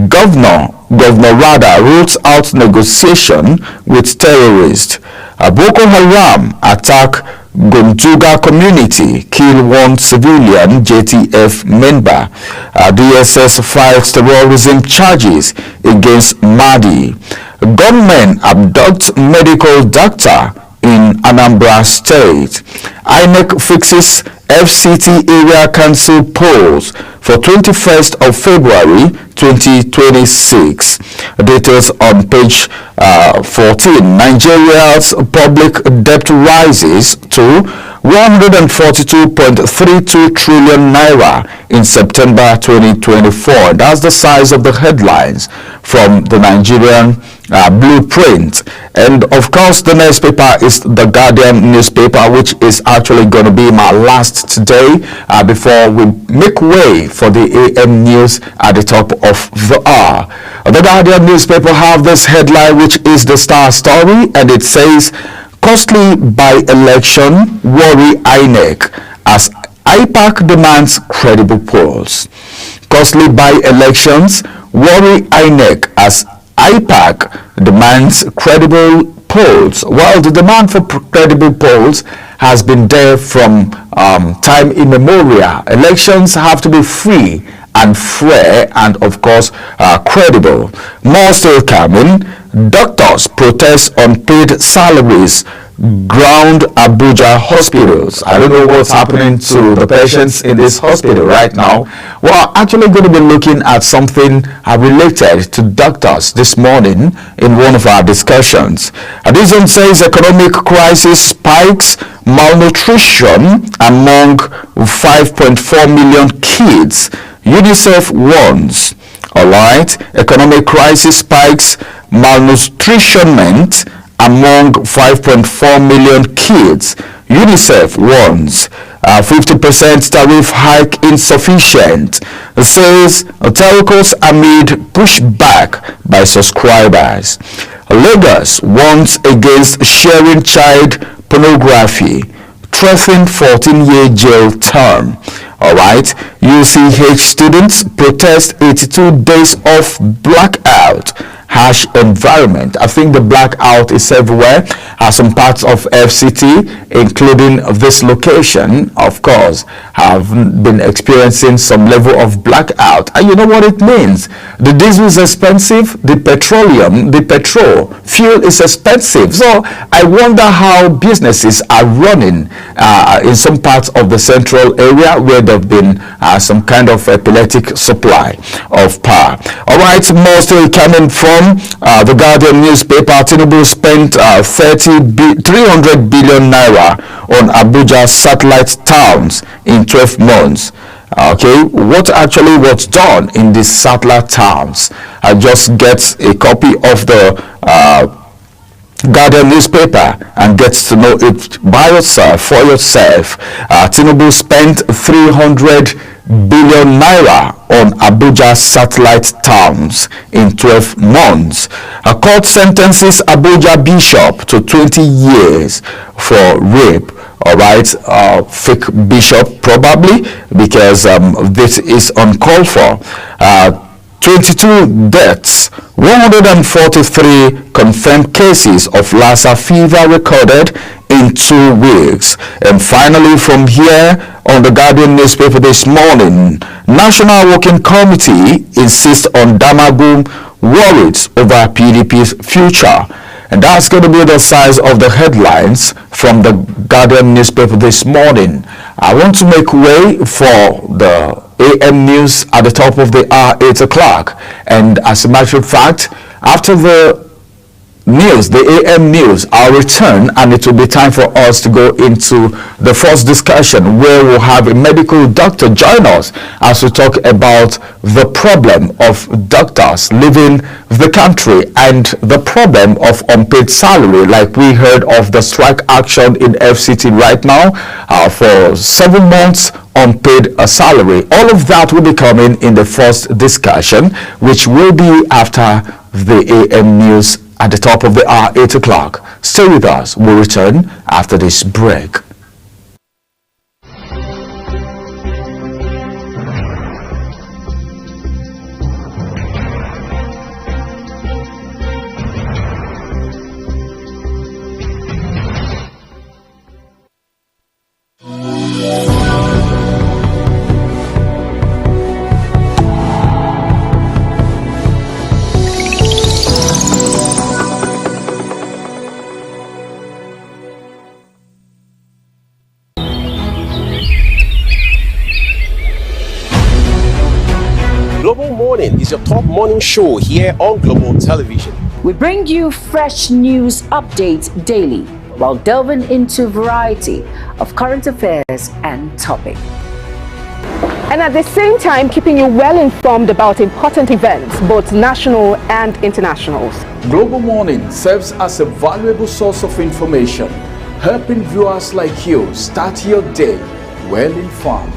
Speaker 9: Governor Rada roots out negotiation with terrorists. Boko Haram attack Gonjuga community, kill one civilian JTF member. DSS files terrorism charges against Mahdi. Gunmen abduct medical doctor in Anambra State. INEC fixes FCT area council polls for 21st of February 2026. Details on page 14. Nigeria's public debt rises to 142.32 trillion naira in September 2024. That's the size of the headlines from the Nigerian Blueprint. And of course, the next paper is the Guardian newspaper, which is actually going to be my last today before we make way for the AM news at the top of the hour. The Guardian newspaper have this headline, which is the star story, and it says, costly by-election worry INEC as IPAC demands credible polls. Costly by-elections worry INEC as IPAC demands credible polls. Well, the demand for credible polls has been there from time immemorial. Elections have to be free and fair and, of course, credible. More still coming. Doctors protest unpaid salaries ground Abuja hospitals. I don't know what's happening to the patients in this hospital right now. We're actually going to be looking at something related to doctors this morning in one of our discussions. This one says economic crisis spikes malnutrition among 5.4 million kids. UNICEF warns. All right, economic crisis spikes malnutritionment among 5.4 million kids. UNICEF warns 50% tariff hike insufficient. Says telcos amid pushback by subscribers. Lagos warns against sharing child pornography. Threatened 14-year jail term. All right, UCH students protest 82 days of blackout. Harsh environment. I think the blackout is everywhere. Some parts of FCT, including this location, of course, have been experiencing some level of blackout. And you know what it means? The diesel is expensive, the petrol, fuel is expensive. So I wonder how businesses are running in some parts of the central area where there have been some kind of epileptic supply of power. All right, more still coming from the Guardian newspaper. Tinubu spent 300 billion naira on Abuja satellite towns in 12 months. Okay, what actually was done in these satellite towns? I just get a copy of the Guardian newspaper and gets to know it by yourself, for yourself. Tinubu spent 300 billion naira on Abuja satellite towns in 12 months. A court sentences Abuja bishop to 20 years for rape. All right, fake bishop probably, because this is uncalled for. 22 deaths, 143 confirmed cases of Lassa fever recorded in 2 weeks. And finally, from here on the Guardian newspaper this morning, National Working Committee insists on Damagum worries over PDP's future. And that's going to be the size of the headlines from the Guardian newspaper this morning. I want to make way for the AM news at the top of the hour, 8 o'clock. And as a matter of fact, after the news, the AM news, I'll return, and it will be time for us to go into the first discussion, where we'll have a medical doctor join us as we talk about the problem of doctors leaving the country and the problem of unpaid salary, like we heard of the strike action in FCT right now for 7 months unpaid salary. All of that will be coming in the first discussion, which will be after the AM news at the top of the hour, 8 o'clock. Stay with us. We'll return after this break.
Speaker 8: Global Morning is your top morning show here on Global Television.
Speaker 10: We bring you fresh news updates daily while delving into a variety of current affairs and topics.
Speaker 11: And at the same time, keeping you well informed about important events, both national and internationals.
Speaker 9: Global Morning serves as a valuable source of information, helping viewers like you start your day well informed.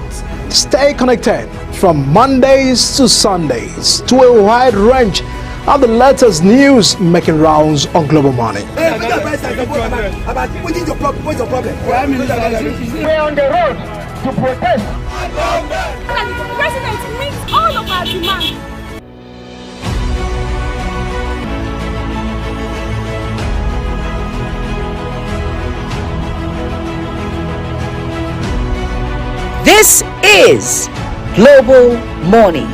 Speaker 12: Stay connected from Mondays to Sundays to a wide range of the latest news making rounds on Global Morning.
Speaker 13: We're on the road to protest.
Speaker 14: The president meets all of our demands.
Speaker 10: This is Global Morning.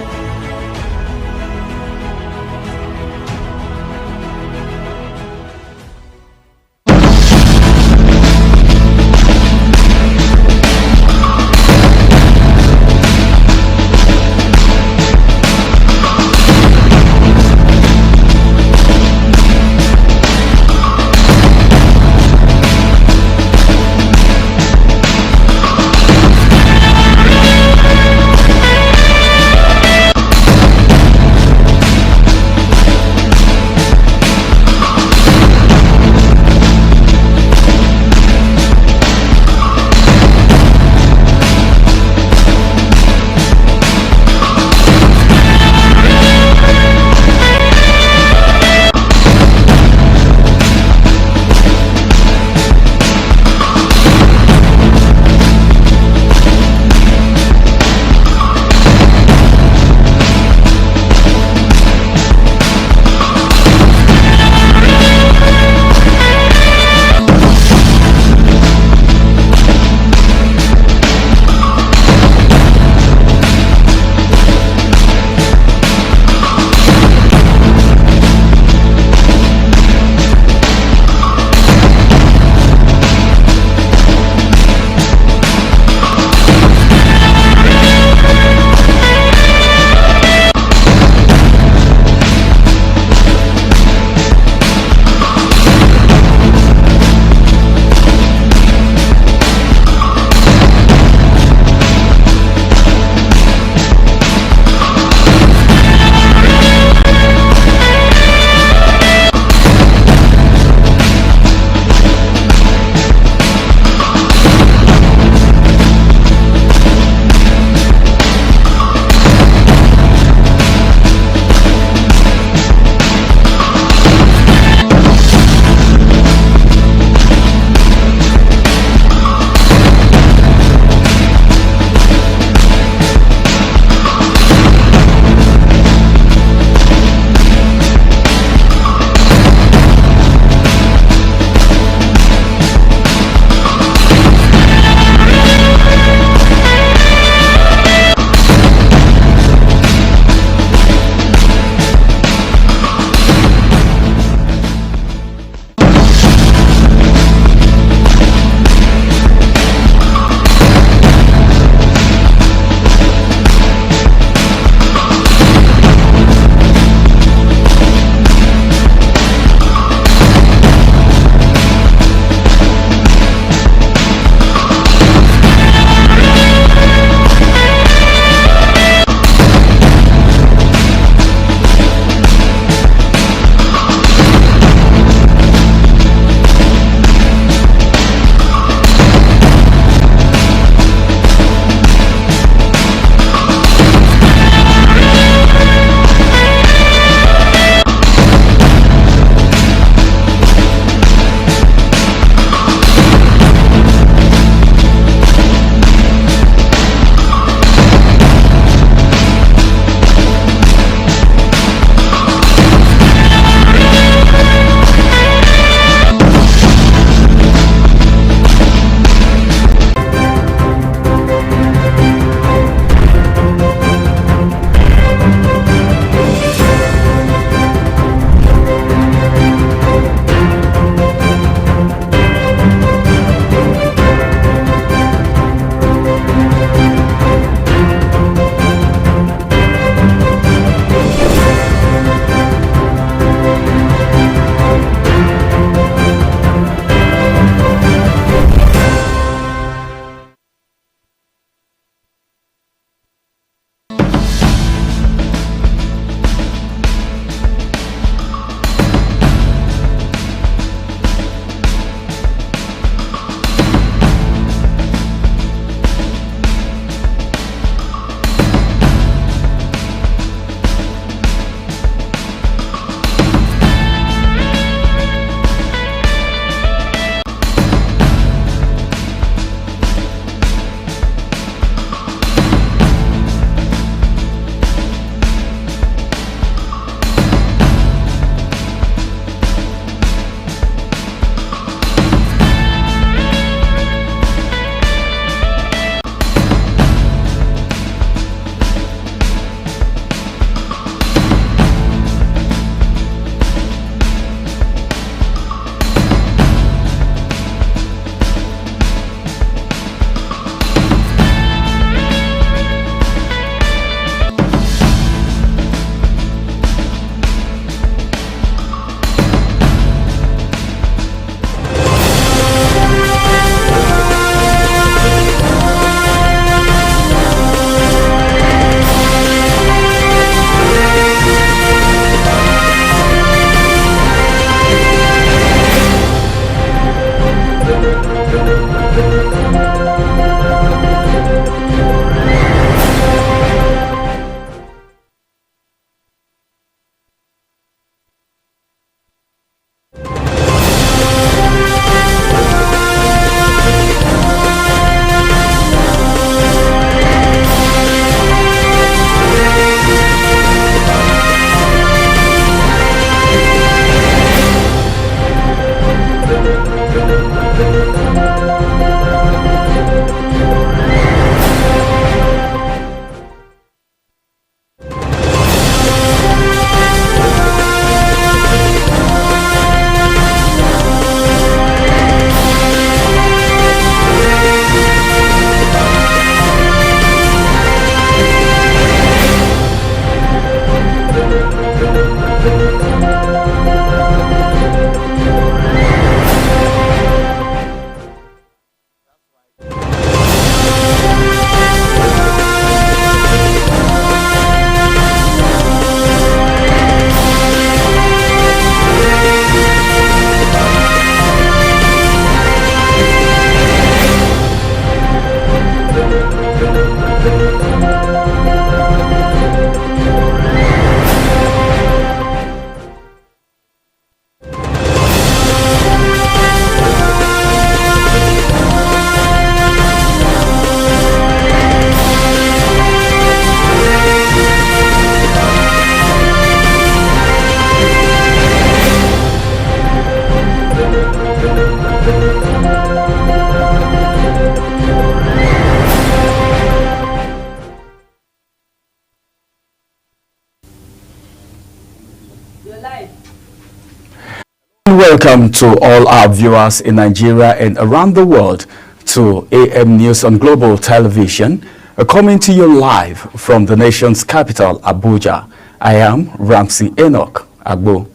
Speaker 9: Welcome to all our viewers in Nigeria and around the world to AM News on Global Television, coming to you live from the nation's capital, Abuja. I am Ramsey Enoch Agbo.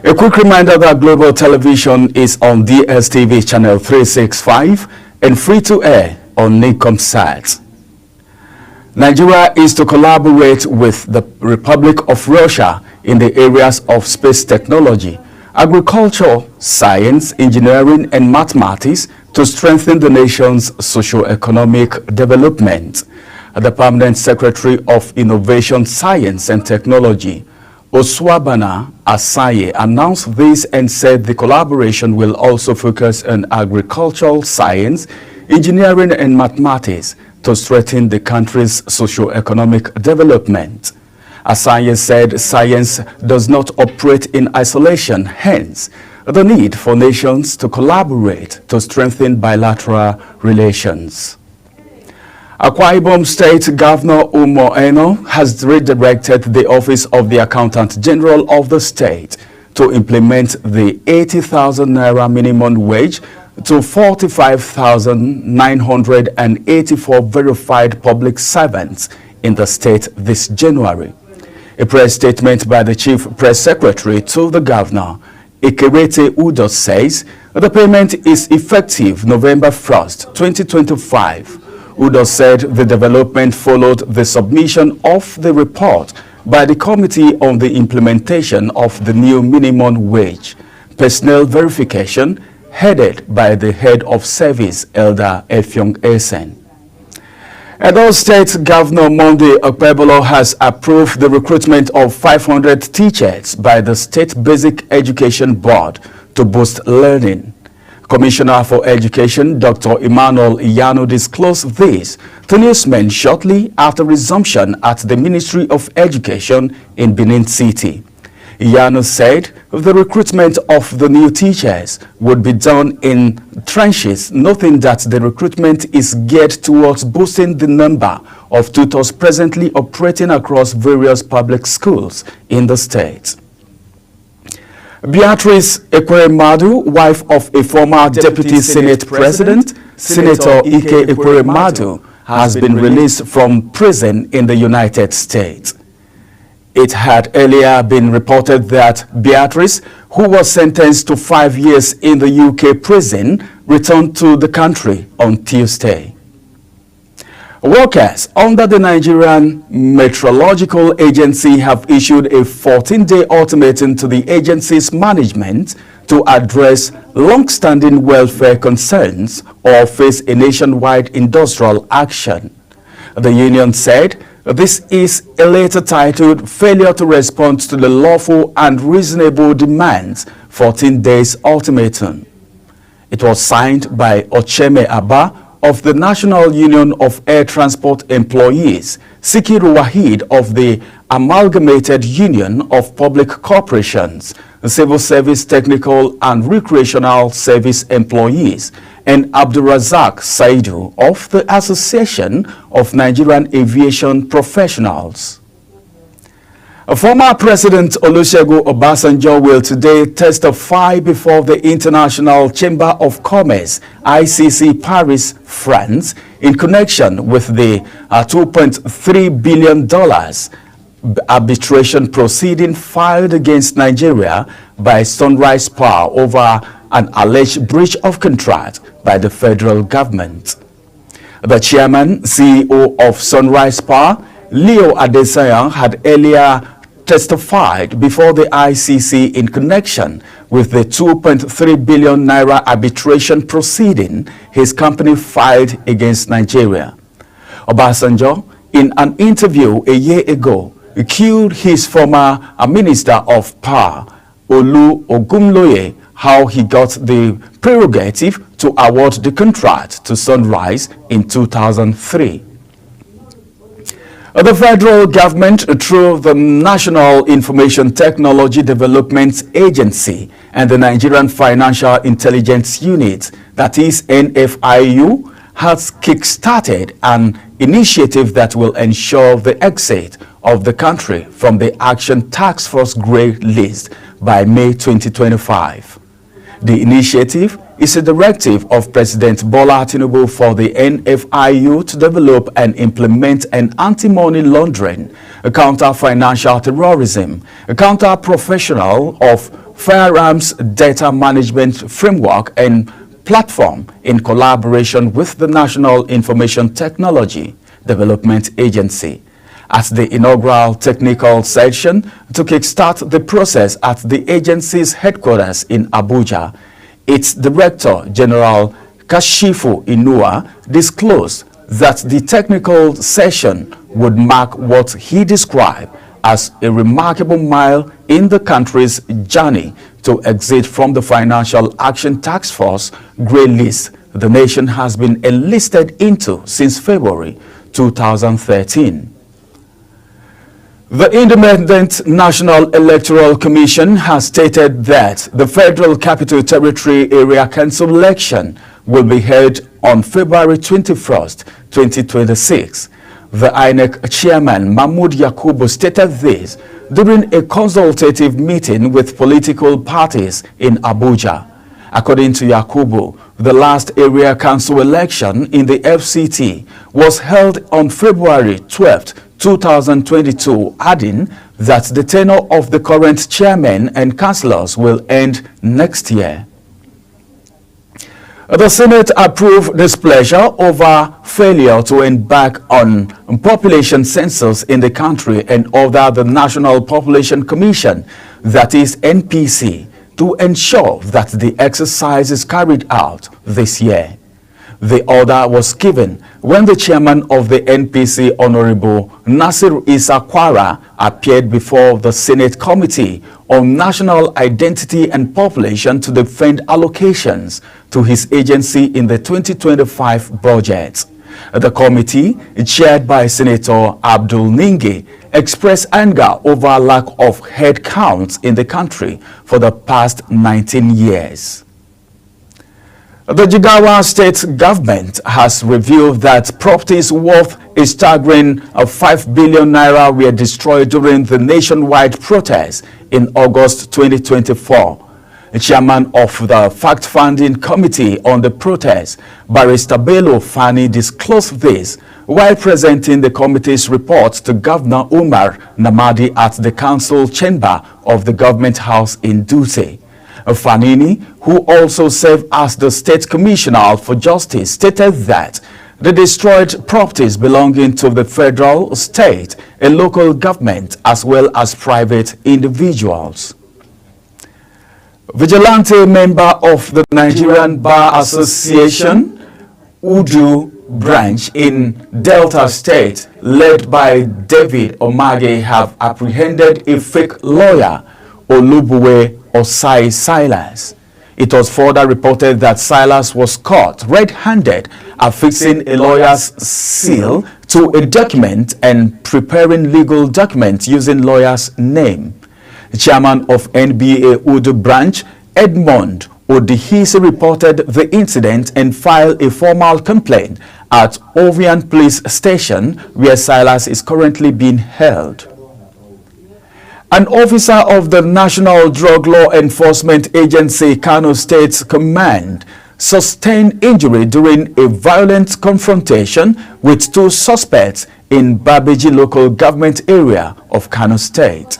Speaker 9: A quick reminder that Global Television is on DSTV channel 365 and free to air on Nicomsat. Nigeria is to collaborate with the Republic of Russia in the areas of space technology, agriculture, science, engineering, and mathematics to strengthen the nation's socio-economic development. The Permanent Secretary of Innovation, Science and Technology, Oswabana Asaye, announced this and said the collaboration will also focus on agricultural science, engineering, and mathematics to strengthen the country's socio-economic development. Asaye said science does not operate in isolation, hence the need for nations to collaborate to strengthen bilateral relations. Akwa Ibom State Governor Umo Eno has redirected the Office of the Accountant General of the state to implement the 80,000 naira minimum wage to 45,984 verified public servants in the state this January. A press statement by the Chief Press Secretary to the Governor, Ikerete Udo, says the payment is effective November 1st, 2025. Udo said the development followed the submission of the report by the Committee on the Implementation of the New Minimum Wage, personnel verification, headed by the Head of Service, Elder Efyong Esen. Edo State Governor Monday Okpebolo has approved the recruitment of 500 teachers by the State Basic Education Board to boost learning. Commissioner for Education, Dr. Emmanuel Iyanu, disclosed this to newsmen shortly after resumption at the Ministry of Education in Benin City. Iyanu said the recruitment of the new teachers would be done in trenches, noting that the recruitment is geared towards boosting the number of tutors presently operating across various public schools in the state. Beatrice Ekweremadu, wife of a former Deputy Senate President, Senator Ike Ekweremadu, has been released from prison in the United States. It had earlier been reported that Beatrice, who was sentenced to 5 years in the UK prison, returned to the country on Tuesday. Workers under the Nigerian Meteorological Agency have issued a 14-day ultimatum to the agency's management to address long-standing welfare concerns or face a nationwide industrial action. The union said this is a letter titled Failure to Respond to the Lawful and Reasonable Demands 14 Days Ultimatum. It was signed by Ocheme Abba of the National Union of Air Transport Employees, Sikiru Wahid of the Amalgamated Union of Public Corporations, Civil Service Technical and Recreational Service Employees, and Abdurazak Saidu of the Association of Nigerian Aviation Professionals. Former President Olusegun Obasanjo will today testify before the International Chamber of Commerce, ICC, Paris, France, in connection with the $2.3 billion arbitration proceeding filed against Nigeria by Sunrise Power over an alleged breach of contract by the federal government. The chairman, CEO of Sunrise Power, Leo Adesanya, had earlier testified before the ICC in connection with the 2.3 billion naira arbitration proceeding his company filed against Nigeria. Obasanjo, in an interview a year ago, accused his former Minister of Power, Olu Ogumloye, how he got the prerogative to award the contract to Sunrise in 2003. The federal government, through the National Information Technology Development Agency and the Nigerian Financial Intelligence Unit, that is NFIU, has kick-started an initiative that will ensure the exit of the country from the Action Task Force Grey List by May 2025. The initiative is a directive of President Bola Tinubu for the NFIU to develop and implement an anti-money laundering, a counter-financial terrorism, a counter-professional of firearms data management framework and platform in collaboration with the National Information Technology Development Agency. At the inaugural technical session to kickstart the process at the agency's headquarters in Abuja, its Director General Kashifu Inua disclosed that the technical session would mark what he described as a remarkable mile in the country's journey to exit from the Financial Action Task Force Grey List the nation has been enlisted into since February 2013. The Independent National Electoral Commission has stated that the Federal Capital Territory Area Council election will be held on February 21st, 2026. The INEC chairman Mahmood Yakubu stated this during a consultative meeting with political parties in Abuja. According to Yakubu, the last area council election in the FCT was held on February 12th, 2022, adding that the tenure of the current chairman and councillors will end next year. The Senate approved displeasure over failure to embark on population census in the country and ordered the National Population Commission, that is NPC, to ensure that the exercise is carried out this year. The order was given when the chairman of the NPC, Honorable Nasir Isa Kwara, appeared before the Senate Committee on National Identity and Population to defend allocations to his agency in the 2025 budget. The committee, chaired by Senator Abdul Ningi, expressed anger over lack of head counts in the country for the past 19 years. The Jigawa state government has revealed that properties worth a staggering 5 billion naira were destroyed during the nationwide protest in August 2024. The chairman of the fact-finding committee on the protest, Barrister Bello Fani, disclosed this while presenting the committee's report to Governor Umar Namadi at the council chamber of the government house in Dutse. Fanini, who also served as the State Commissioner for Justice, stated that the destroyed properties belonging to the federal, state, and local government as well as private individuals. Vigilante member of the Nigerian Bar Association, Udu branch in Delta State, led by David Omage, have apprehended a fake lawyer, Olubuwe Osai Silas. It was further reported that Silas was caught red-handed affixing a lawyer's seal to a document and preparing legal documents using lawyer's name. The chairman of NBA Udu branch, Edmond Odihisi, reported the incident and filed a formal complaint at Ovian Police Station, where Silas is currently being held. An officer of the National Drug Law Enforcement Agency, Kano State Command, sustained injury during a violent confrontation with two suspects in Babeji local government area of Kano State.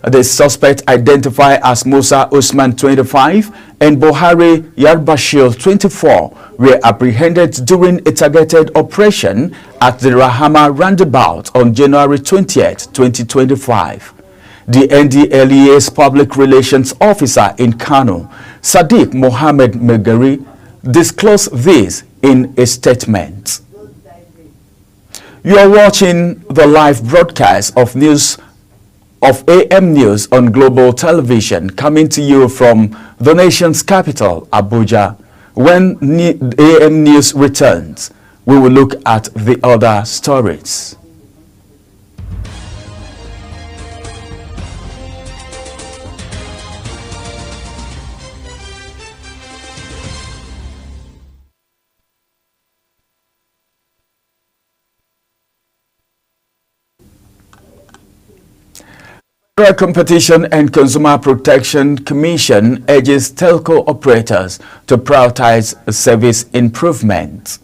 Speaker 9: The suspects, identified as Musa Usman 25 and Bohari Yarbashir 24, were apprehended during a targeted operation at the Rahama roundabout on January 20th, 2025. The NDLEA's public relations officer in Kano, Sadiq Mohammed Megari, disclosed this in a statement. You are watching the live broadcast of AM News on Global Television, coming to you from the nation's capital, Abuja. When AM News returns, we will look at the other stories. The Competition and Consumer Protection Commission urges telco operators to prioritize service improvement.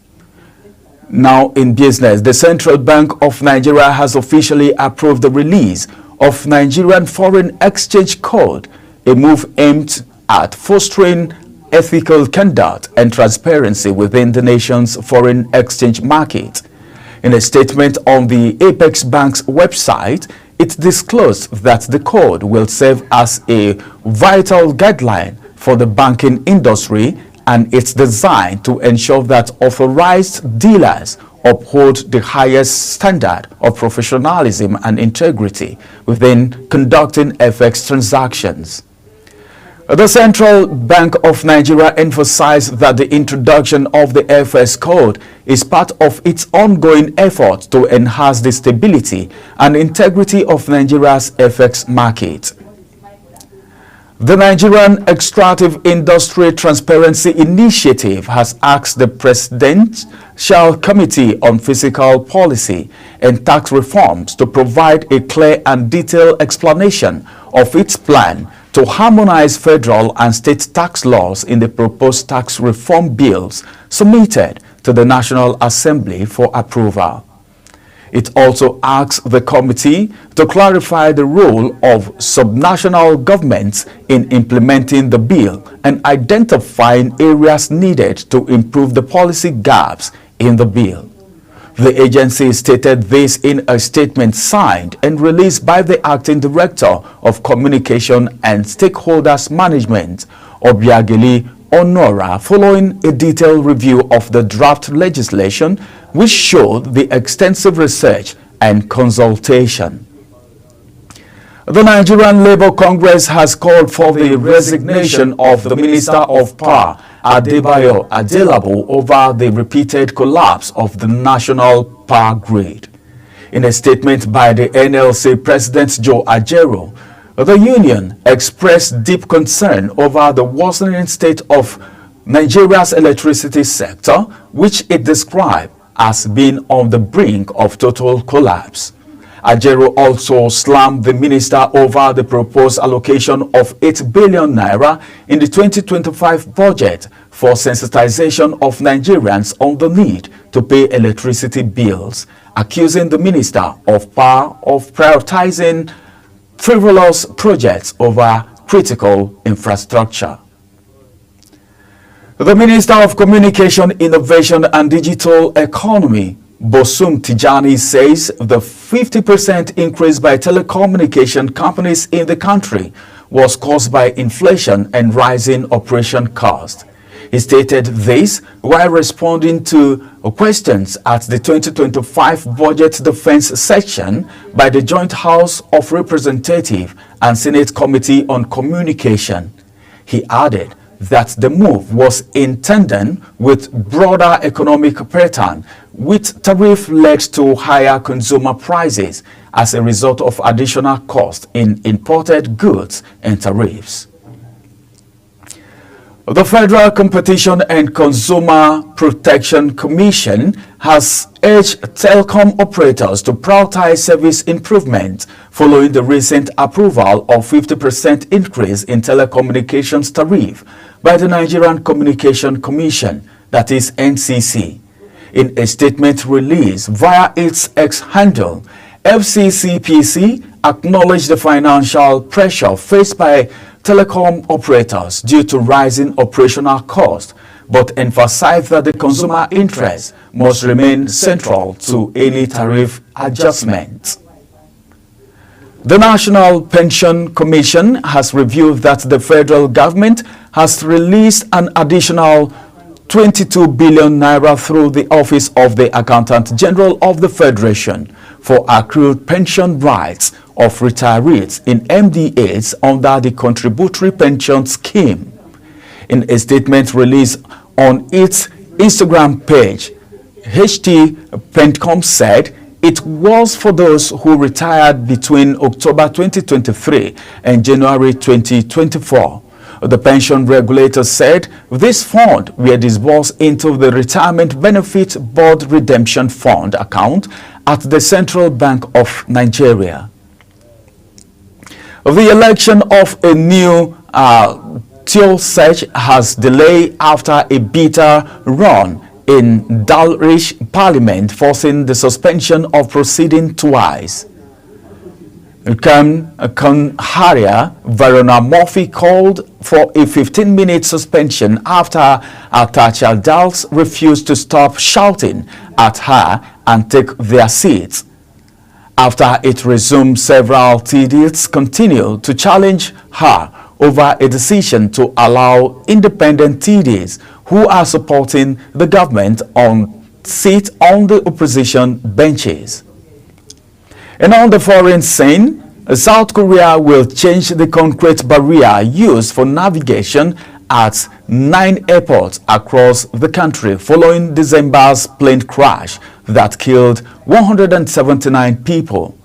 Speaker 9: Now in business, the Central Bank of Nigeria has officially approved the release of Nigerian Foreign Exchange Code, a move aimed at fostering ethical conduct and transparency within the nation's foreign exchange market. In a statement on the Apex Bank's website, it disclosed that the code will serve as a vital guideline for the banking industry, and it's designed to ensure that authorized dealers uphold the highest standard of professionalism and integrity within conducting FX transactions. The Central Bank of Nigeria emphasized that the introduction of the FX code is part of its ongoing effort to enhance the stability and integrity of Nigeria's FX market. The Nigerian Extractive Industry Transparency Initiative has asked the Presidential Committee on Fiscal Policy and Tax Reforms to provide a clear and detailed explanation of its plan to harmonize federal and state tax laws in the proposed tax reform bills submitted to the National Assembly for approval. It also asks the committee to clarify the role of subnational governments in implementing the bill and identifying areas needed to improve the policy gaps in the bill. The agency stated this in a statement signed and released by the Acting Director of Communication and Stakeholders Management, Obiageli Onora, following a detailed review of the draft legislation, which showed the extensive research and consultation. The Nigerian Labour Congress has called for the resignation of the Minister of Power, Adebayo Adelabu, over the repeated collapse of the national power grid. In a statement by the NLC President Joe Ajaero, the union expressed deep concern over the worsening state of Nigeria's electricity sector, which it described as being on the brink of total collapse. Ajaero also slammed the minister over the proposed allocation of 8 billion naira in the 2025 budget for sensitization of Nigerians on the need to pay electricity bills, accusing the Minister of Power of prioritizing frivolous projects over critical infrastructure. The Minister of Communication, Innovation and Digital Economy, Bosun Tijani, says the 50% increase by telecommunication companies in the country was caused by inflation and rising operation costs. He stated this while responding to questions at the 2025 Budget Defense section by the Joint House of Representatives and Senate Committee on Communication. He added that the move was in tandem with broader economic pattern, with tariff led to higher consumer prices as a result of additional costs in imported goods and tariffs. The Federal Competition and Consumer Protection Commission has urged telecom operators to prioritize service improvement following the recent approval of 50% increase in telecommunications tariff by the Nigerian Communication Commission, that is NCC. In a statement released via its X handle, FCCPC acknowledged the financial pressure faced by telecom operators due to rising operational costs, but emphasized that the consumer interest must remain central to any tariff adjustment. The National Pension Commission has revealed that the federal government has released an additional 22 billion naira through the Office of the Accountant General of the Federation for accrued pension rights of retirees in MDAs under the Contributory Pension Scheme. In a statement released on its Instagram page, HT Pentcom said it was for those who retired between October 2023 and January 2024. The pension regulator said this fund were disbursed into the Retirement Benefit Board Redemption Fund account at the Central Bank of Nigeria. The election of a new Teo Sech has delayed after a bitter run in Dalrich Parliament, forcing the suspension of proceeding twice. Conharia Verona Murphy called for a 15-minute suspension after Atacha Dals refused to stop shouting at her and take their seats. After it resumed, several TDs continued to challenge her over a decision to allow independent TDs who are supporting the government on sit on the opposition benches. And on the foreign scene, South Korea will change the concrete barrier used for navigation at 9 airports across the country following December's plane crash that killed 179 people.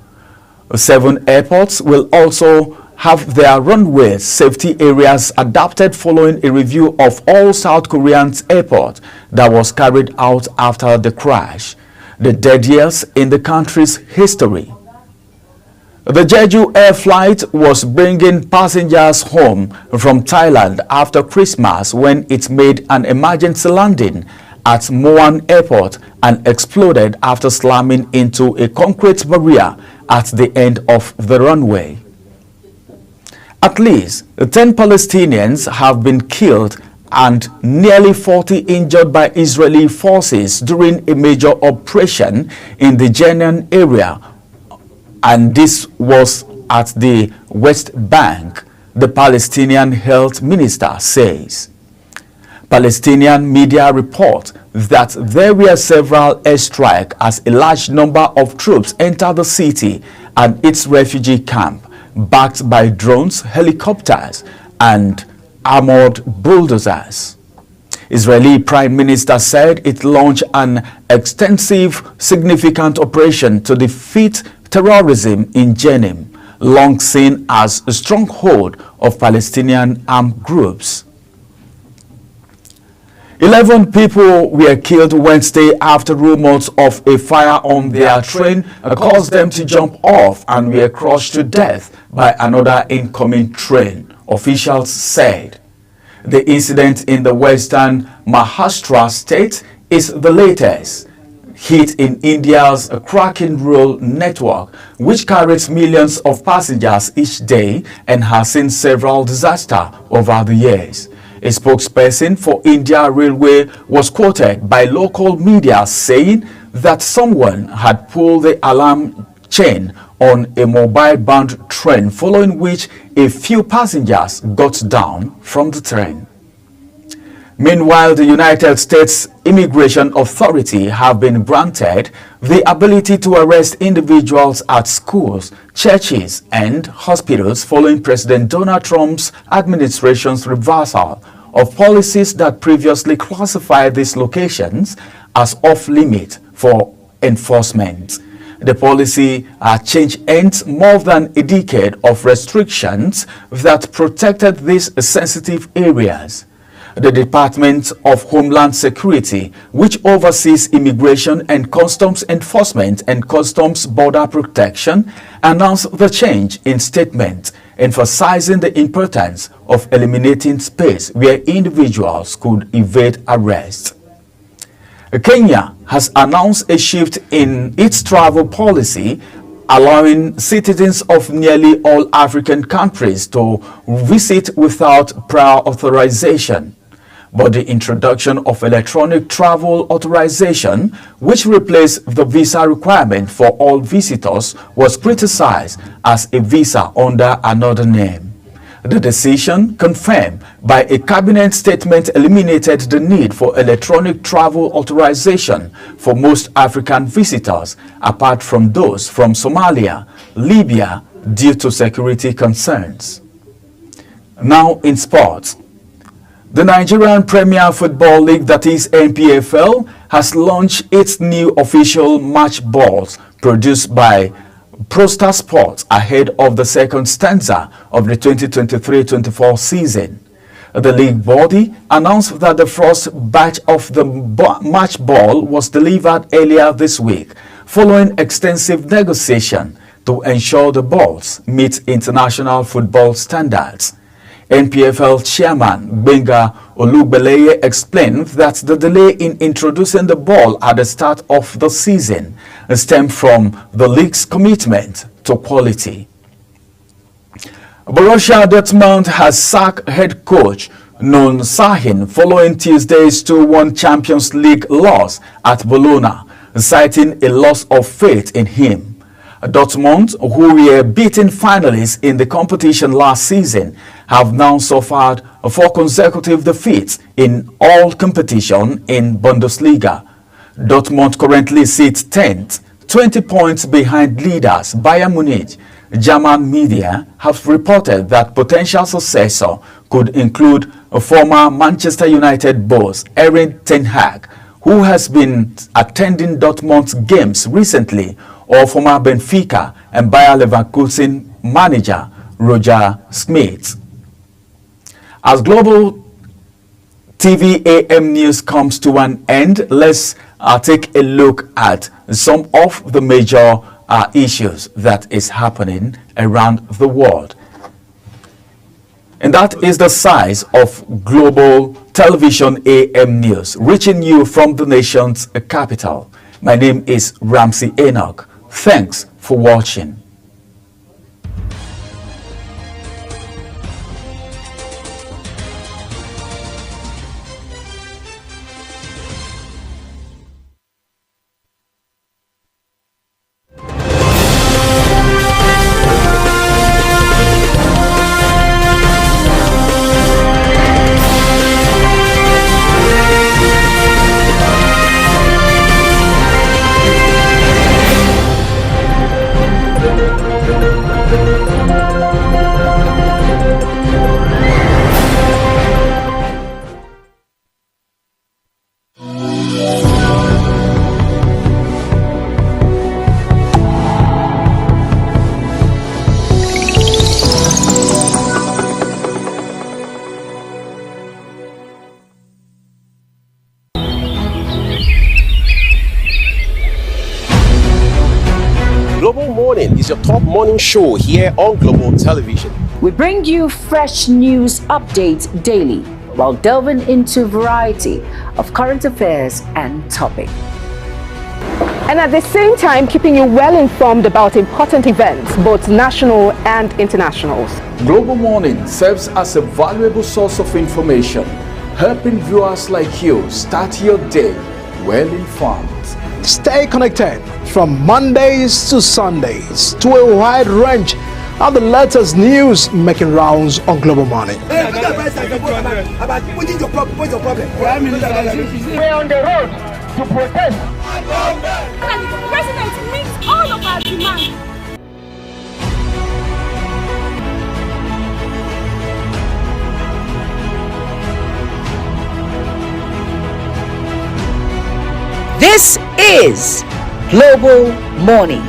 Speaker 9: 7 airports will also have their runway safety areas adapted following a review of all South Korean airports that was carried out after the crash, the deadliest in the country's history. The Jeju Air flight was bringing passengers home from Thailand after Christmas when it made an emergency landing at Muan Airport and exploded after slamming into a concrete barrier at the end of the runway. At least 10 Palestinians have been killed and nearly 40 injured by Israeli forces during a major operation in the Jenin area, and this was at the West Bank, the Palestinian health minister says. Palestinian media report that there were several airstrikes as a large number of troops entered the city and its refugee camp, backed by drones, helicopters, and armored bulldozers. Israeli Prime Minister said it launched an extensive, significant operation to defeat terrorism in Jenin, long seen as a stronghold of Palestinian armed groups. 11 people were killed Wednesday after rumors of a fire on their train caused them to jump off and were crushed to death by another incoming train, officials said. The incident in the western Maharashtra state is the latest hit in India's cracking rail network, which carries millions of passengers each day and has seen several disasters over the years. A spokesperson for India Railway was quoted by local media saying that someone had pulled the alarm chain on a mobile-bound train, following which a few passengers got down from the train. Meanwhile, the United States Immigration Authority have been granted the ability to arrest individuals at schools, churches, and hospitals following President Donald Trump's administration's reversal of policies that previously classified these locations as off-limit for enforcement. The policy change ends more than a decade of restrictions that protected these sensitive areas. The Department of Homeland Security, which oversees immigration and customs enforcement and customs border protection, announced the change in statement, emphasizing the importance of eliminating space where individuals could evade arrest. Kenya has announced a shift in its travel policy, allowing citizens of nearly all African countries to visit without prior authorization. But the introduction of electronic travel authorization, which replaced the visa requirement for all visitors, was criticized as a visa under another name. The decision, confirmed by a cabinet statement, eliminated the need for electronic travel authorization for most African visitors, apart from those from Somalia, Libya, due to security concerns. Now in sports. The Nigerian Premier Football League, that is NPFL, has launched its new official match balls produced by Prostar Sports ahead of the second stanza of the 2023-24 season. The league body announced that the first batch of the match ball was delivered earlier this week, following extensive negotiation, to ensure the balls meet international football standards. NPFL chairman Benga Olugbeleye explained that the delay in introducing the ball at the start of the season stemmed from the league's commitment to quality. Borussia Dortmund has sacked head coach Nun Sahin following Tuesday's 2-1 Champions League loss at Bologna, citing a loss of faith in him. Dortmund, who were beaten finalists in the competition last season, have now suffered 4 consecutive defeats in all competition in Bundesliga. Dortmund currently sits 10th, 20 points behind leaders Bayern Munich. German media have reported that potential successor could include a former Manchester United boss Erik ten Hag, who has been attending Dortmund's games recently, or former Benfica and Bayer Leverkusen manager Roger Schmidt. As Global TV AM News comes to an end, let's take a look at some of the major issues that is happening around the world. And that is the size of Global Television AM News, reaching you from the nation's capital. My name is Ramsey Enoch. Thanks for watching.
Speaker 8: Global Morning is your top morning show here on Global Television.
Speaker 10: We bring you fresh news updates daily while delving into a variety of current affairs and topics.
Speaker 11: And at the same time, keeping you well informed about important events, both national and international.
Speaker 9: Global Morning serves as a valuable source of information, helping viewers like you start your day well informed.
Speaker 12: Stay connected from Mondays to Sundays to a wide range of the latest news making rounds on Global Morning.
Speaker 13: We're on the road to protest.
Speaker 14: The president meets all of our demands.
Speaker 10: This is Global Morning.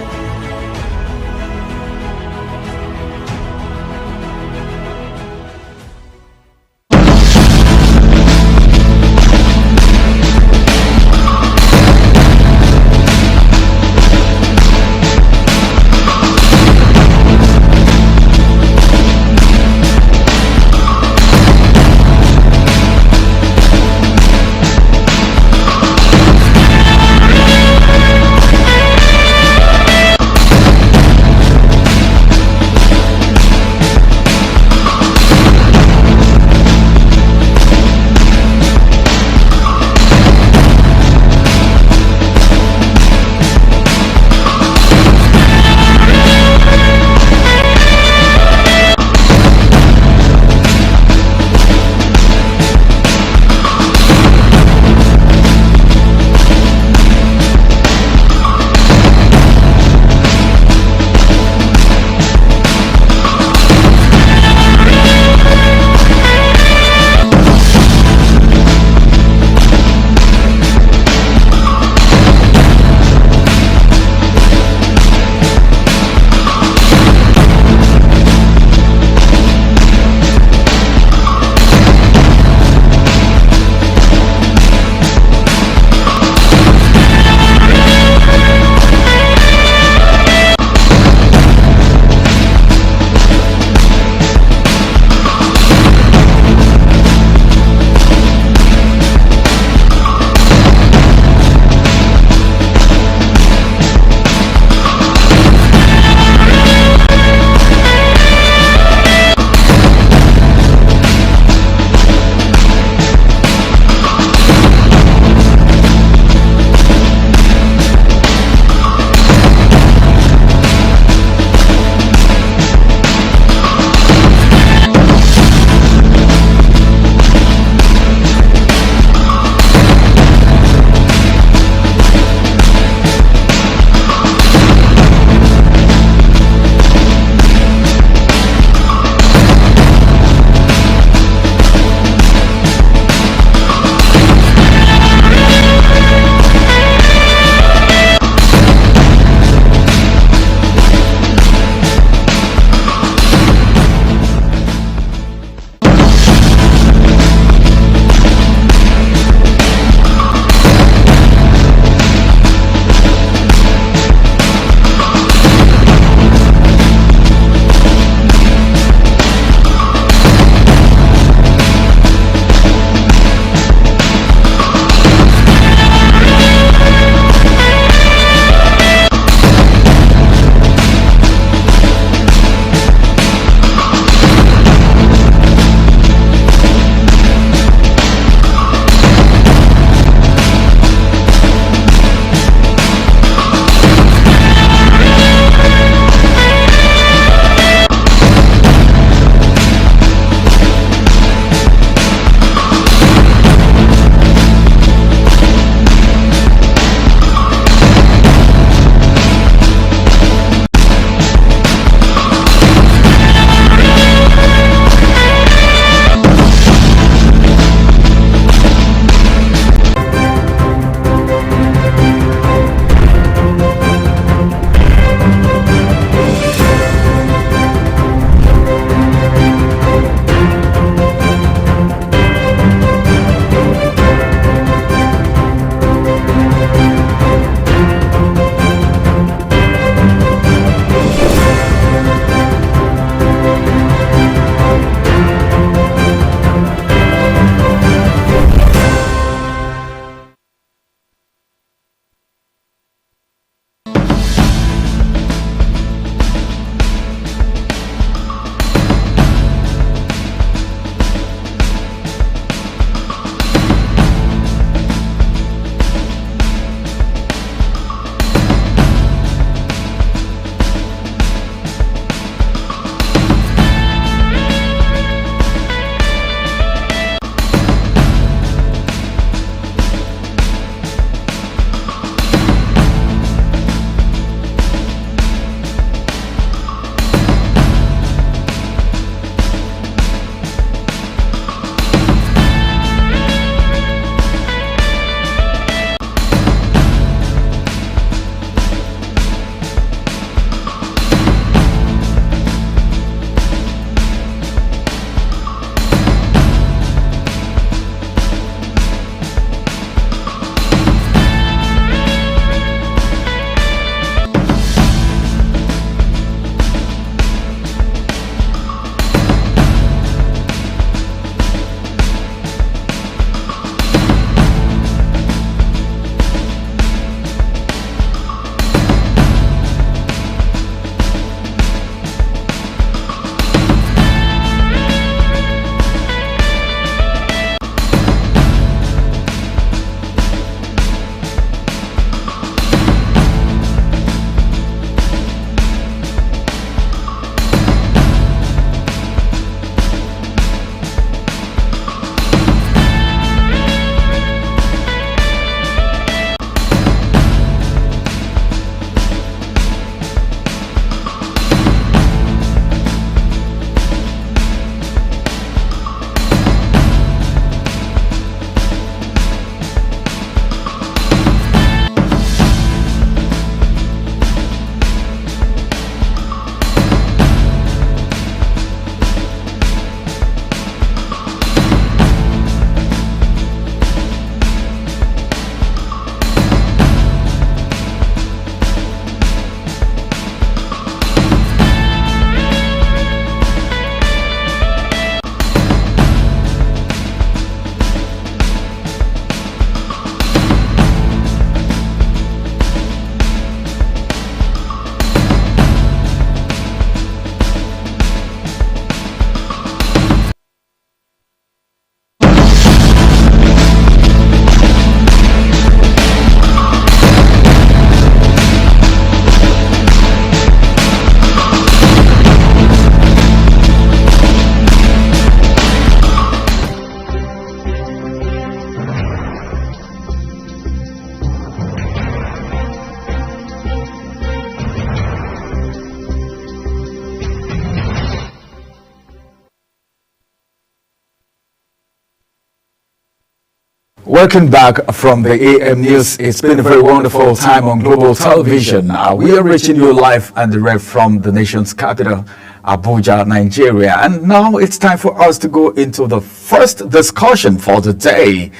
Speaker 9: Welcome back from the AM News. It's been a very wonderful time on Global Television. We are reaching you live and direct from the nation's capital, Abuja, Nigeria. And now it's time for us to go into the first discussion for the day.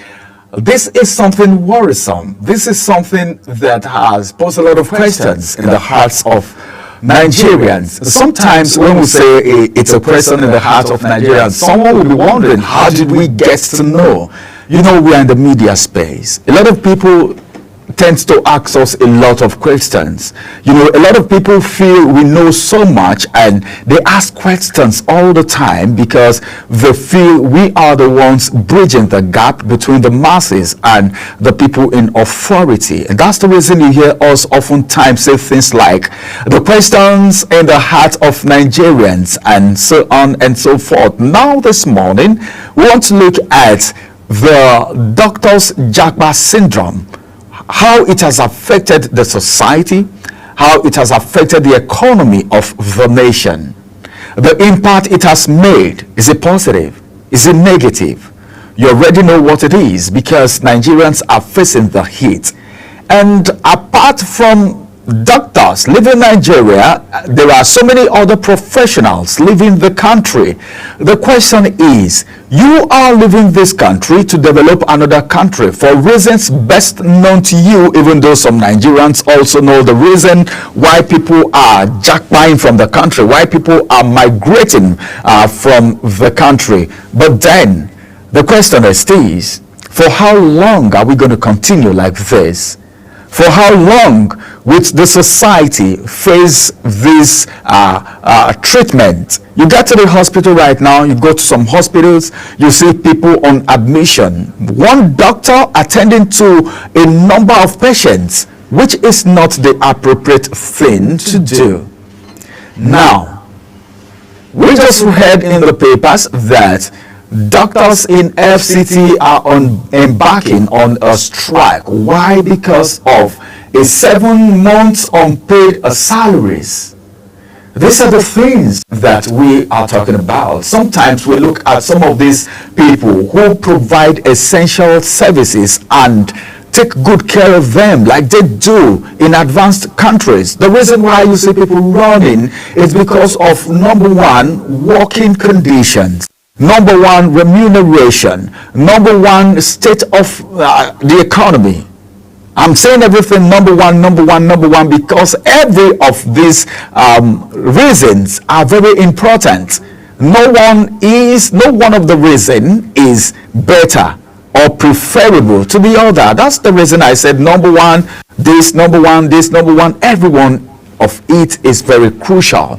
Speaker 9: This is something worrisome. This is something that has posed a lot of questions in the hearts of Nigerians. Sometimes when we say it's a question in the heart of Nigerians, someone will be wondering, how did we get to know? You know, we are in the media space. A lot of people tend to ask us a lot of questions. You know, a lot of people feel we know so much and they ask questions all the time because they feel we are the ones bridging the gap between the masses and the people in authority. And that's the reason you hear us oftentimes say things like the questions in the heart of Nigerians and so on and so forth. Now this morning, we want to look at the doctor's Japa syndrome, how it has affected the society, how it has affected the economy of the nation. The impact it has made, is it positive? Is it negative? You already know what it is because Nigerians are facing the heat. And apart from doctors living in Nigeria, there are so many other professionals living the country. The question is, you are leaving this country to develop another country for reasons best known to you, even though some Nigerians also know the reason why people are jackpying from the country, why people are migrating from the country. But then the question is this: for how long are we going to continue like this? For how long will the society face this treatment? You get to the hospital right now, you go to some hospitals, you see people on admission. One doctor attending to a number of patients, which is not the appropriate thing to do. Now, we just read in the papers that doctors in FCT are embarking on a strike. Why? Because of a 7 months unpaid salaries. These are the things that we are talking about. Sometimes we look at some of these people who provide essential services and take good care of them like they do in advanced countries. The reason why you see people running is because of, number one, working conditions. Number one, remuneration. Number one, state of the economy. I'm saying everything number one, because every of these reasons are very important. No one of the reason is better or preferable to the other. That's the reason I said number one, this, number one, this, number one. Every one of it is very crucial.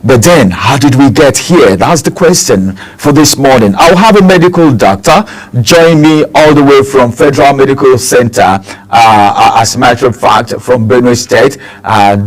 Speaker 9: But then, how did we get here? That's the question for this morning. I'll have a medical doctor join me all the way from Federal Medical Center, as a matter of fact, from Benue State.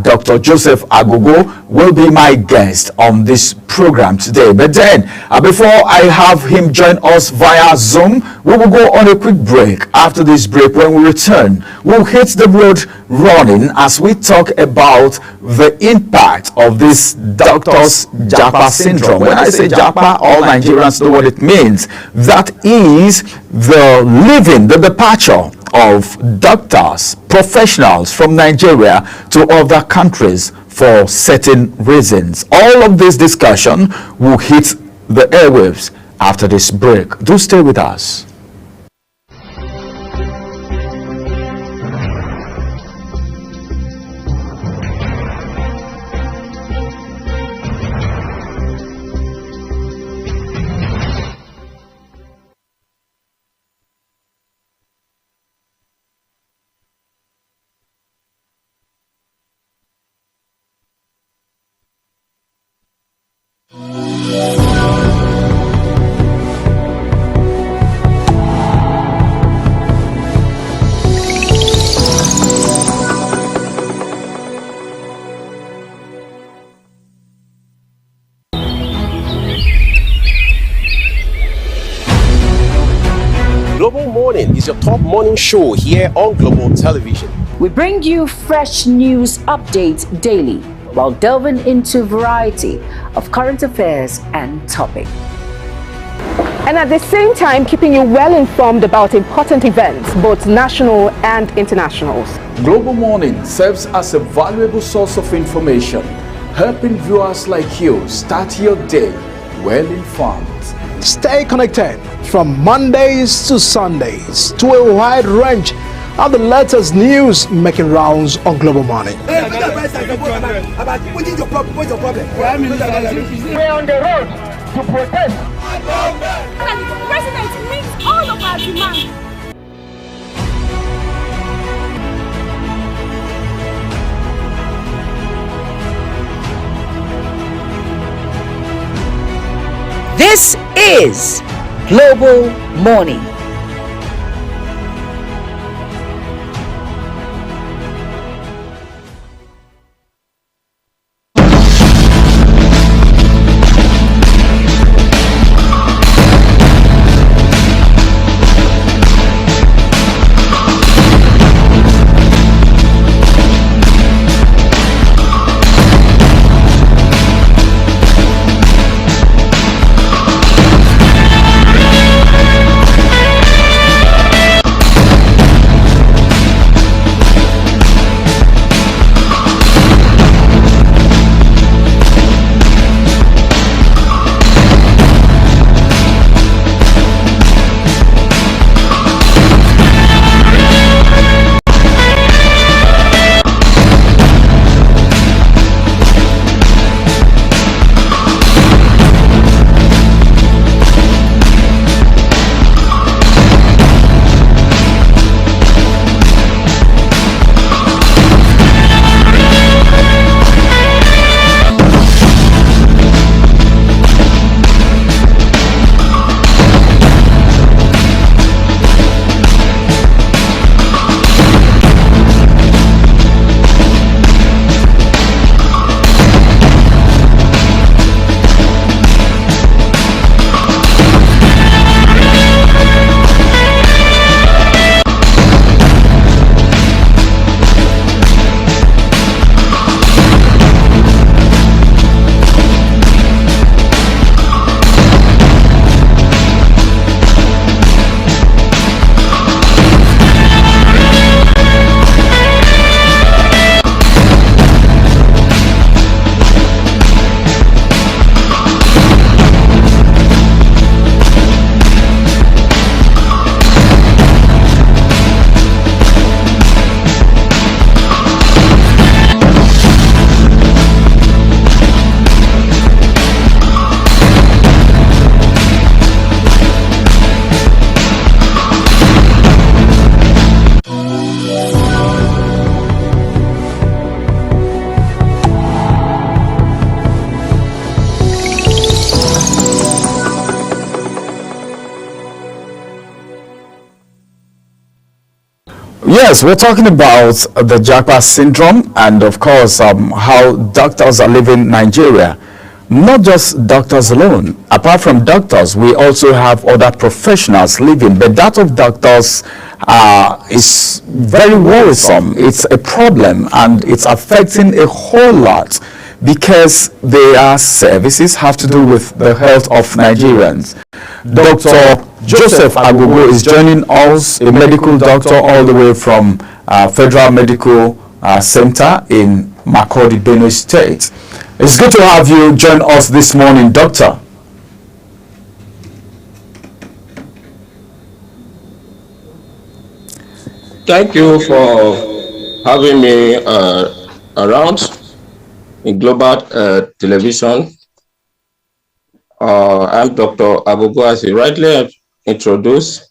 Speaker 9: Dr. Joseph Agogo will be my guest on this program today. But then, before I have him join us via Zoom, we will go on a quick break. After this break, when we return, we'll hit the road running as we talk about the impact of this doctor's Japa syndrome. When I say Japa, all Nigerians know what it means. That is the departure of doctors, professionals from Nigeria to other countries for certain reasons. All of this discussion will hit the airwaves after this break. Do stay with us.
Speaker 8: Global Morning is your top morning show here on Global Television.
Speaker 10: We bring you fresh news updates daily while delving into a variety of current affairs and topics.
Speaker 11: And at the same time, keeping you well informed about important events, both national and international.
Speaker 9: Global Morning serves as a valuable source of information, helping viewers like you start your day well informed.
Speaker 12: Stay connected from Mondays to Sundays to a wide range of the latest news making rounds on Global Morning.
Speaker 13: We're on the road to protest.
Speaker 14: The president meets all of our demands.
Speaker 10: This is Global Morning.
Speaker 9: Yes, we're talking about the Japa syndrome and of course how doctors are leaving Nigeria. Not just doctors alone. Apart from doctors, we also have other professionals leaving, but that of doctors is very worrisome. It's a problem and it's affecting a whole lot because their services have to do with the health of Nigerians. Dr. Joseph Agogo is joining us, a medical doctor all the way from Federal Medical Center in Makurdi, Benue State. It's good to have you join us this morning, Doctor.
Speaker 15: Thank you for having me around in Global Television. I'm Dr. Agogo, as you rightly introduced.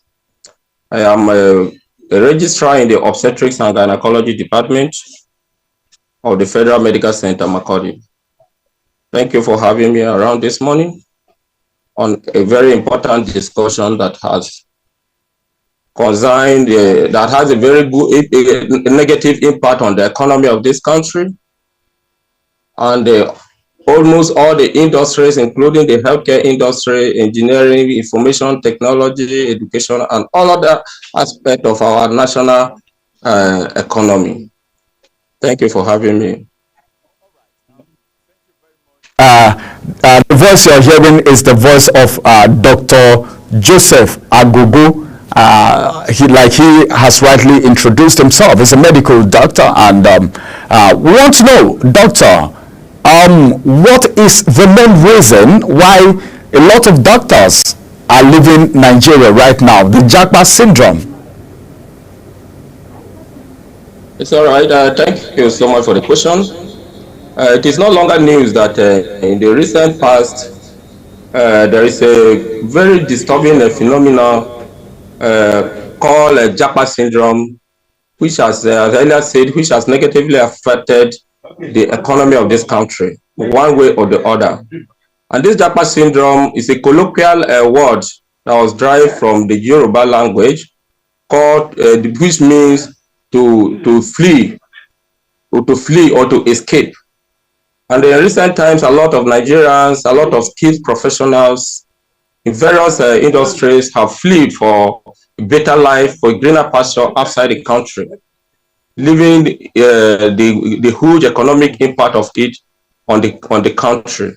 Speaker 15: I am a registrar in the Obstetrics and Gynecology Department of the Federal Medical Center, Makurdi. Thank you for having me around this morning on a very important discussion that has concerned, that has a very good, a negative impact on the economy of this country and almost all the industries, including the healthcare industry, engineering, information technology, education, and all other aspects of our national economy. Thank you for having me.
Speaker 9: The voice you're hearing is the voice of Dr. Joseph Agogo. He has rightly introduced himself. He's a medical doctor, and we want to know, doctor, what is the main reason why a lot of doctors are leaving Nigeria right now, the Japa syndrome?
Speaker 15: It's all right. Thank you so much for the question. It is no longer news that in the recent past, there is a very disturbing phenomenon called Japa syndrome, which has, as earlier said, which has negatively affected the economy of this country, one way or the other. And this Japa syndrome is a colloquial word that was derived from the Yoruba language, called, which means to flee, or to escape. And in recent times, a lot of Nigerians, a lot of skilled professionals in various industries have fled for a better life, for a greener pasture outside the country, leaving the huge economic impact of it on the country.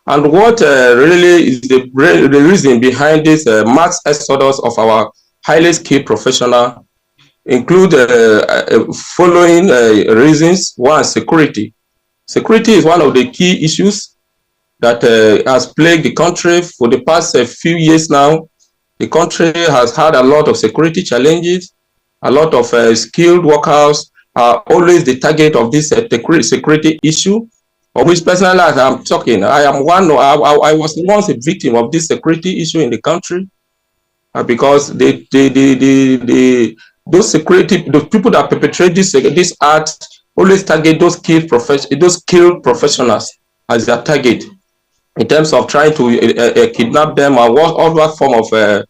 Speaker 15: And what really is the reason behind this mass exodus of our highly skilled professional include following reasons. One, security. Security is one of the key issues that has plagued the country for the past few years now. The country has had a lot of security challenges. A lot of skilled workers are always the target of this security issue, of which personally, as I'm talking, I was once a victim of this security issue in the country, because those people that perpetrate this act always target those skilled professionals as their target, in terms of trying to kidnap them or other form of a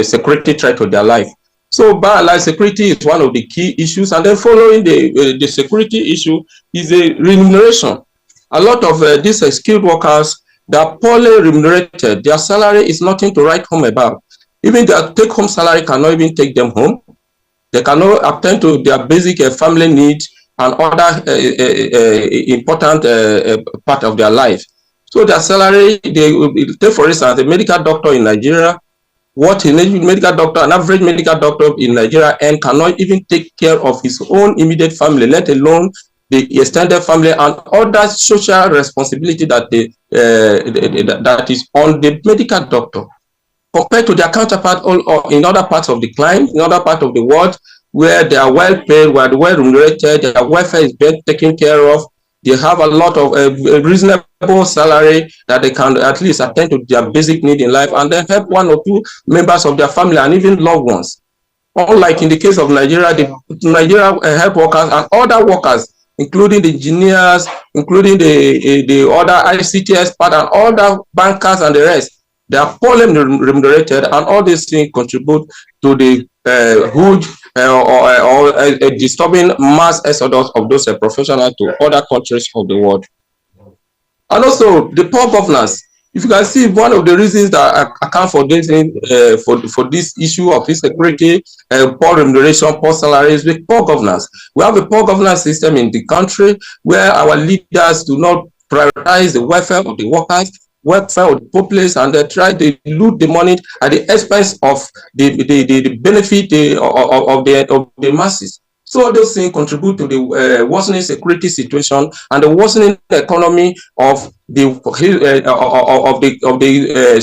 Speaker 15: security threat to their life. So, by and large, security is one of the key issues. And then following the security issue is a remuneration. A lot of these skilled workers, they are poorly remunerated. Their salary is nothing to write home about. Even their take-home salary cannot even take them home. They cannot attend to their basic family needs and other important part of their life. So their salary, take for instance, a medical doctor in Nigeria, what an average medical doctor in Nigeria cannot even take care of his own immediate family, let alone the extended family and other social responsibility that that is on the medical doctor, compared to their counterpart in other parts of the climate, in other parts of the world, where they are well paid, where they are well remunerated, their welfare is being taken care of. They have a lot of reasonable salary that they can at least attend to their basic need in life, and then help one or two members of their family and even loved ones. Unlike in the case of Nigeria, the Nigeria health workers and other workers, including the engineers, including the other ICT experts and other bankers and the rest, they are poorly remunerated, and all these things contribute to the huge or a disturbing mass exodus of those professionals to other countries of the world. And also the poor governance. If you can see, one of the reasons that account for this for this issue of insecurity, poor remuneration, poor salaries, with poor governance. We have a poor governance system in the country where our leaders do not prioritize the welfare of the workers, welfare of the populace, and they try to loot the money at the expense of the benefit of the masses. So all those things contribute to the worsening security situation and the worsening economy of the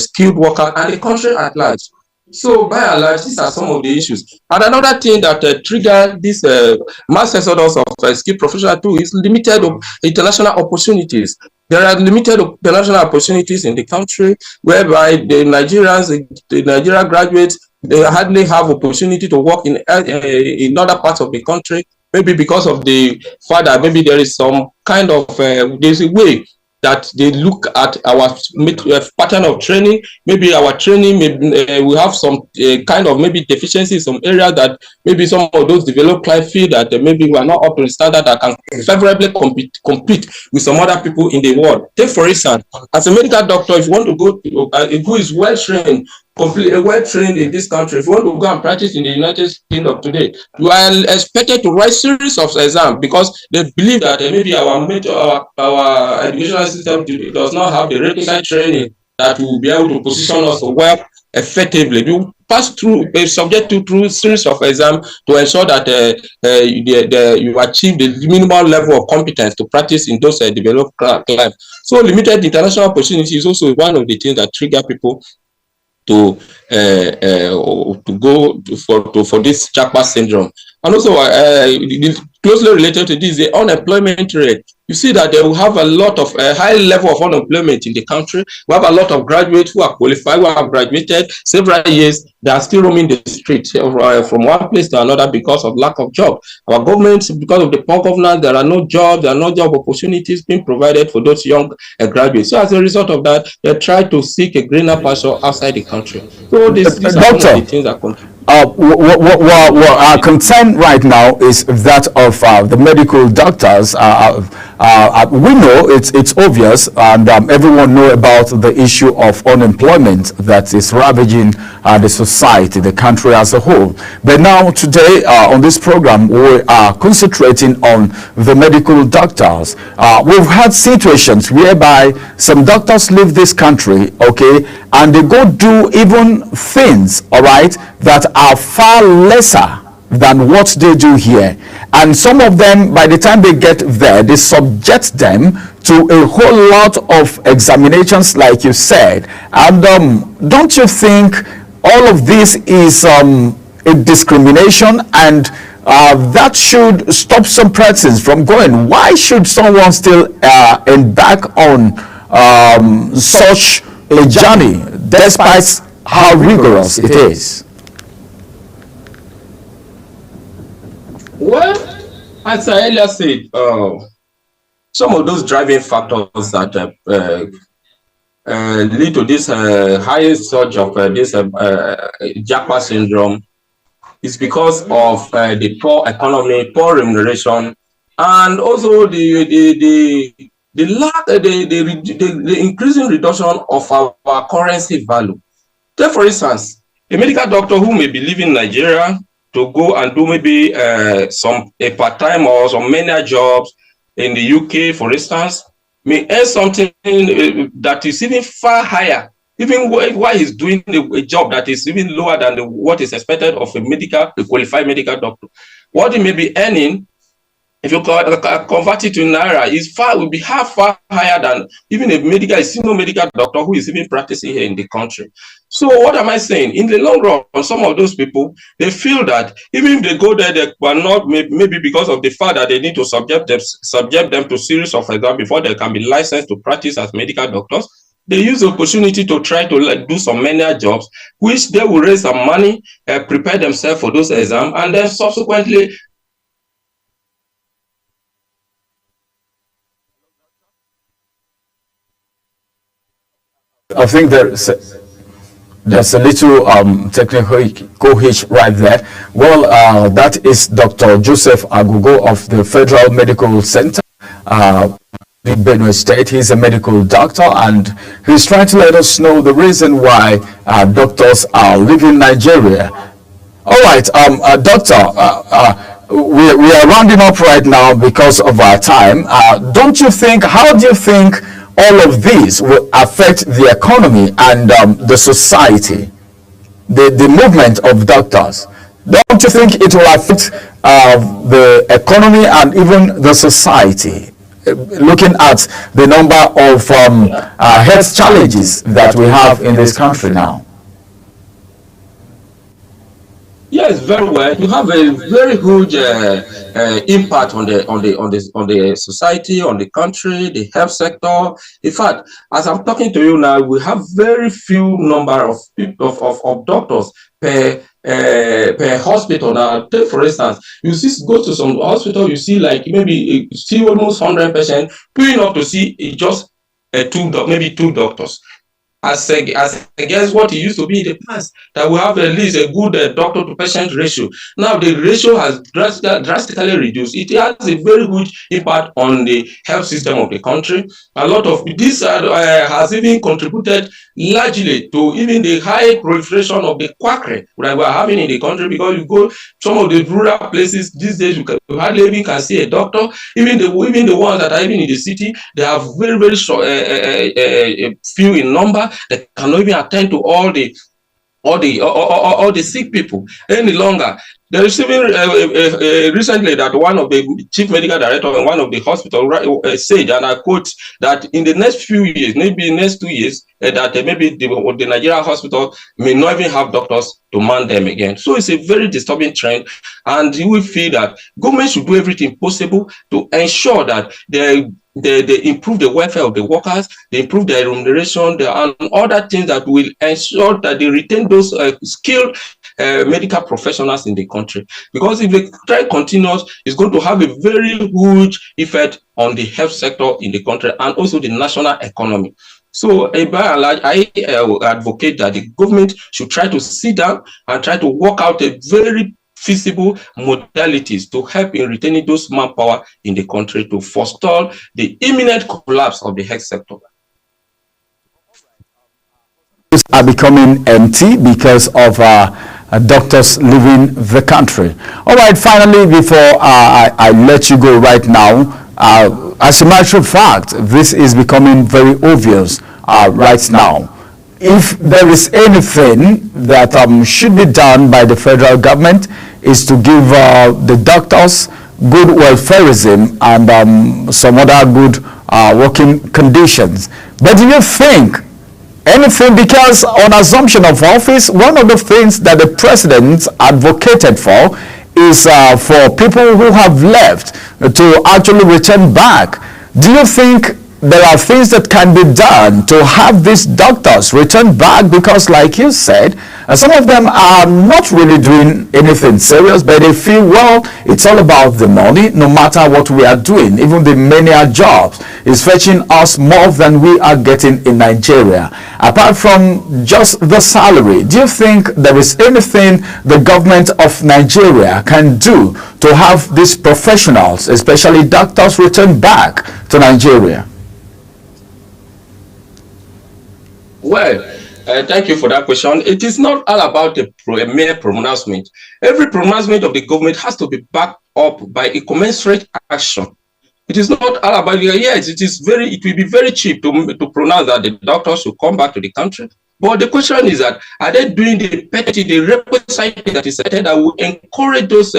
Speaker 15: skilled worker and the country at large. So by and large, these are some of the issues. And another thing that triggered this mass exodus of skilled professionals too is limited international opportunities. There are limited international opportunities in the country, whereby the Nigerian graduates, they hardly have opportunity to work in other parts of the country, maybe because of the fact that maybe there is some kind of there's a way that they look at our pattern of training. Maybe our training, we have some kind of maybe deficiency in some areas that maybe some of those developed clients feel that maybe we are not up to the standard that can favorably compete with some other people in the world. Take for instance, as a medical doctor, if you want to go to, who is well trained, completely well trained in this country, if you want to go and practice in the United Kingdom today, you are expected to write series of exams because they believe that maybe our educational system does not have the requisite training that will be able to position us well effectively. You pass through, subject to through series of exams to ensure that you achieve the minimal level of competence to practice in those developed climes. So limited international opportunity is also one of the things that trigger people to go for this Japa syndrome. And also closely related to this, the unemployment rate. You see that they will have a lot of high level of unemployment in the country. We have a lot of graduates who are qualified, who have graduated several years. They are still roaming the streets from one place to another because of lack of job. Our government, because of the poor governance, there are no jobs, there are no job opportunities being provided for those young graduates. So as a result of that, they try to seek a greener pasture outside the country. So these are one of the things that contribute.
Speaker 9: What our concern right now is that of the medical doctors. We know it's obvious, and everyone know about the issue of unemployment that is ravaging the society, the country as a whole. But now today on this program, we are concentrating on the medical doctors. We've had situations whereby some doctors leave this country, okay, and they go do even things, all right, that are far lesser than what they do here. And some of them, by the time they get there, they subject them to a whole lot of examinations, like you said. And don't you think all of this is a discrimination, and that should stop some persons from going? Why should someone still embark on such a journey, despite how rigorous it is?
Speaker 15: Well, as I earlier said, some of those driving factors that lead to this highest surge of this Japa syndrome is because of the poor economy, poor remuneration, and also the increasing reduction of our currency value. Take for instance, a medical doctor who may be living in Nigeria to go and do maybe a part-time or some menial jobs in the UK, for instance, may earn something that is even far higher, even while he's doing a job that is even lower than what is expected of a qualified medical doctor. What he may be earning, if you convert it to Naira, will be far higher than even a senior medical doctor who is even practicing here in the country. So what am I saying? In the long run, some of those people, they feel that even if they go there, they are not, maybe because of the fact that they need to subject them to series of exams before they can be licensed to practice as medical doctors. They use the opportunity to try to do some menial jobs, which they will raise some money, prepare themselves for those exams, and then subsequently
Speaker 9: I think there's a little technical hitch right there. Well, that is Dr. Joseph Agugo of the Federal Medical Center in Benue State. He's a medical doctor, and he's trying to let us know the reason why doctors are leaving Nigeria. All right, doctor, we are rounding up right now because of our time. How do you think all of these will affect the economy and the society, the movement of doctors? Don't you think it will affect the economy and even the society, looking at the number of health challenges that we have in this country now?
Speaker 15: Yes, very well. You have a very huge impact on the society, on the country, the health sector. In fact, as I'm talking to you now, we have very few number of people of doctors per hospital. Now, take for instance, you go to some hospital, you see like maybe almost 100 patients, queuing up to see just maybe two doctors. As against what it used to be in the past, that we have at least a good doctor to patient ratio. Now the ratio has drastically reduced. It has a very huge impact on the health system of the country. A lot of this has even contributed largely to even the high proliferation of the quackery that we are having in the country, because you go some of the rural places these days, you hardly even can see a doctor. Even the ones that are even in the city, they are very short, few in number. They cannot even attend to all the all the sick people any longer. There is even recently that one of the chief medical director in one of the hospitals said, and I quote, that in the next few years, maybe next 2 years, that maybe the Nigeria hospital may not even have doctors to man them again. So it's a very disturbing trend, and you will feel that government should do everything possible to ensure that they improve the welfare of the workers, they improve their remuneration, and other things that will ensure that they retain those skilled medical professionals in the country. Because if the trend continues, it's going to have a very huge effect on the health sector in the country and also the national economy. So by and large, I advocate that the government should try to sit down and try to work out a very feasible modalities to help in retaining those manpower in the country to forestall the imminent collapse of the health sector.
Speaker 9: Are becoming empty because of doctors leaving the country. All right, finally, before I let you go right now, as a matter of fact, this is becoming very obvious right now. If there is anything that should be done by the federal government, is to give the doctors good welfareism and some other good working conditions. But do you think anything, because on assumption of office, one of the things that the president advocated for is for people who have left to actually return back. Do you think there are things that can be done to have these doctors return back? Because like you said, some of them are not really doing anything serious, but they feel, well, it's all about the money, no matter what we are doing. Even the menial jobs is fetching us more than we are getting in Nigeria. Apart from just the salary, do you think there is anything the government of Nigeria can do to have these professionals, especially doctors, return back to Nigeria?
Speaker 15: Well, thank you for that question. It is not all about a mere pronouncement. Every pronouncement of the government has to be backed up by a commensurate action. It is not all about, yes, it will be very cheap to pronounce that the doctors should come back to the country. But the question is that, are they doing the requisite that is stated that will encourage those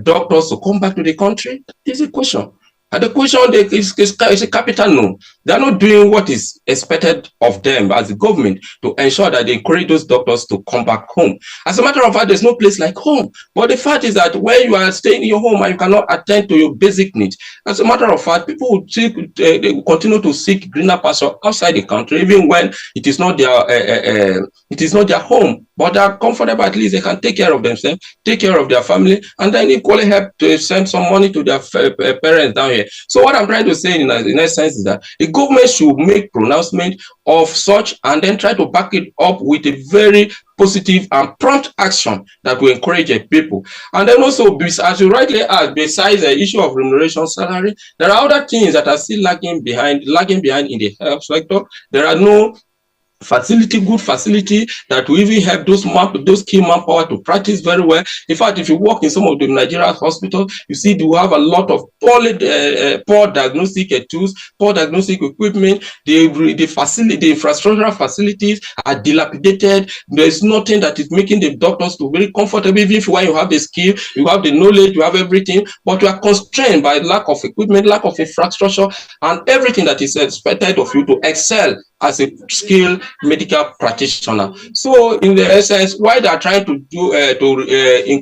Speaker 15: doctors to come back to the country? That is a question. And the question is a capital no. They are not doing what is expected of them as the government to ensure that they encourage those doctors to come back home. As a matter of fact, there's no place like home. But the fact is that when you are staying in your home and you cannot attend to your basic needs, as a matter of fact, people will they will continue to seek greener pasture outside the country, even when it is not their home. But they are comfortable, at least they can take care of themselves, take care of their family, and then equally help to send some money to their parents down here. So what I'm trying to say in essence is that the government should make pronouncement of such and then try to back it up with a very positive and prompt action that will encourage people. And then also, as you rightly asked, besides the issue of remuneration salary, there are other things that are still lagging behind in the health sector. There are no good facility that will even help those key manpower to practice very well. In fact, if you walk in some of the Nigerian hospitals, you see they have a lot of poor diagnostic tools, poor diagnostic equipment. The infrastructural facilities are dilapidated. There is nothing that is making the doctors to very comfortable. Even if when you have the skill, you have the knowledge, you have everything, but you are constrained by lack of equipment, lack of infrastructure, and everything that is expected of you to excel as a skilled medical practitioner. So in the essence, why they are trying to do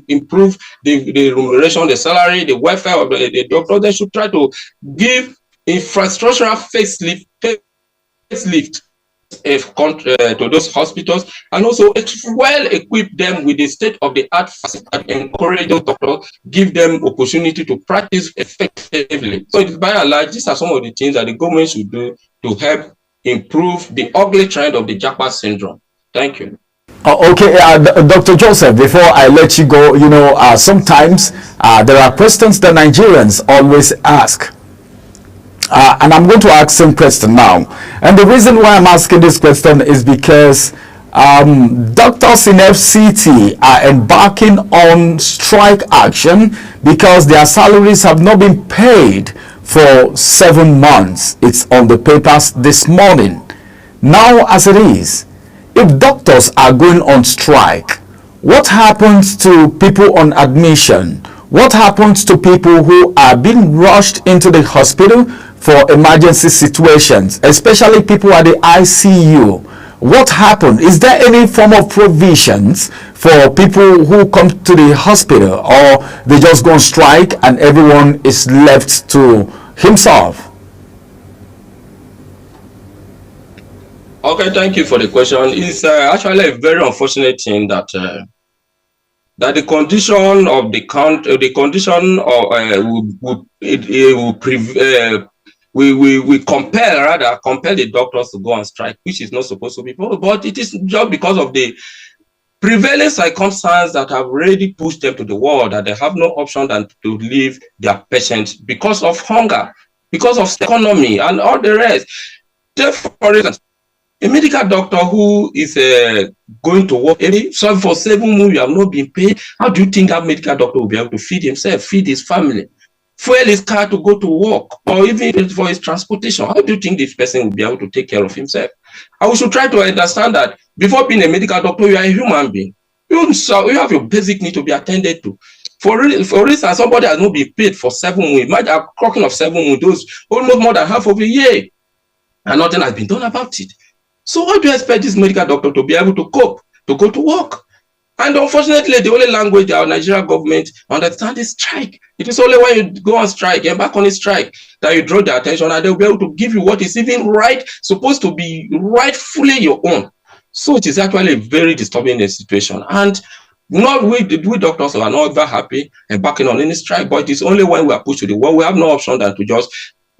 Speaker 15: improve the remuneration, the salary, the welfare of the doctor, they should try to give infrastructural facelift to those hospitals, and also well equip them with the state-of-the-art facility and encourage those doctors, give them opportunity to practice effectively. So by and large, these are some of the things that the government should do to help improve the ugly trend of the Japa syndrome. Thank you.
Speaker 9: Okay, Dr. Joseph, before I let you go, sometimes there are questions that Nigerians always ask. And I'm going to ask some question now. And the reason why I'm asking this question is because doctors in FCT are embarking on strike action because their salaries have not been paid for 7 months. It's on the papers this morning. Now, as it is, if doctors are going on strike, what happens to people on admission? What happens to people who are being rushed into the hospital for emergency situations, especially people at the ICU? What happened? Is there any form of provisions for people who come to the hospital, or they just go on strike and everyone is left to himself?
Speaker 15: Okay, thank you for the question. It's actually a very unfortunate thing that that the condition of the country, the condition of we compel the doctors to go on strike, which is not supposed to be, but it is just because of the prevailing circumstances that have already pushed them to the wall, that they have no option than to leave their patients because of hunger, because of economy and all the rest. For instance, a medical doctor who is going to work for 7 months, you have not been paid. How do you think that medical doctor will be able to feed himself, feed his family, fuel his car to go to work, or even for his transportation? How do you think this person will be able to take care of himself? And we should try to understand that before being a medical doctor, you are a human being. You have your basic need to be attended to. For instance, somebody has not been paid for 7 months. Imagine a clocking of 7 months, those almost more than half of a year, and nothing has been done about it. So how do you expect this medical doctor to be able to cope, to go to work? And unfortunately, the only language our Nigerian government understands is strike. It is only when you go on strike, embark on a strike, that you draw their attention, and they'll be able to give you what is even right, supposed to be rightfully your own. So it is actually a very disturbing situation. And not we doctors are not ever happy embarking on any strike, but it is only when we are pushed to the wall, we have no option than to just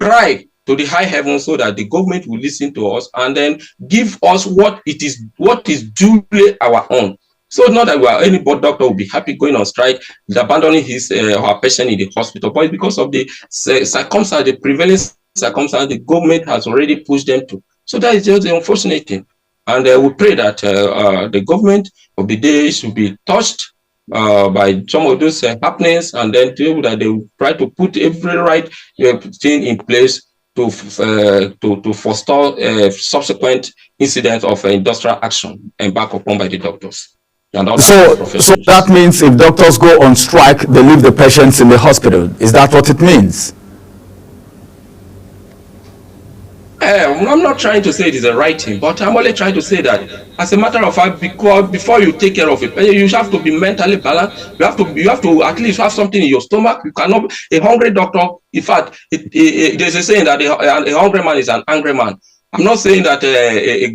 Speaker 15: cry to the high heavens so that the government will listen to us and then give us what is duly our own. So not that any doctor will be happy going on strike, abandoning his or patient in the hospital, but because of the circumstance, the prevailing circumstance, the government has already pushed them to. So that is just the unfortunate thing. And we pray that the government of the day should be touched by some of those happenings, and then that they will try to put every right thing in place to forestall subsequent incidents of industrial action embarked upon by the doctors.
Speaker 9: So that means if doctors go on strike, they leave the patients in the hospital. Is that what it means?
Speaker 15: I'm not trying to say it is the right thing, but I'm only trying to say that as a matter of fact, because before you take care of a patient, you have to be mentally balanced. You have to at least have something in your stomach. You cannot, a hungry doctor, in fact, there's a saying that a hungry man is an angry man. I'm not saying that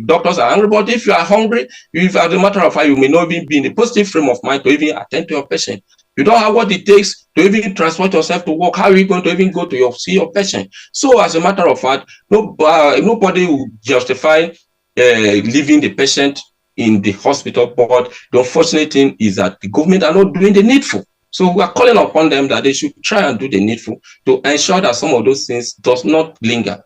Speaker 15: doctors are angry, but if you are hungry, if as a matter of fact, you may not even be in a positive frame of mind to even attend to your patient. You don't have what it takes to even transport yourself to work. How are you going to even go to see your patient? So as a matter of fact, nobody will justify leaving the patient in the hospital. But the unfortunate thing is that the government are not doing the needful. So we are calling upon them that they should try and do the needful to ensure that some of those things does not linger.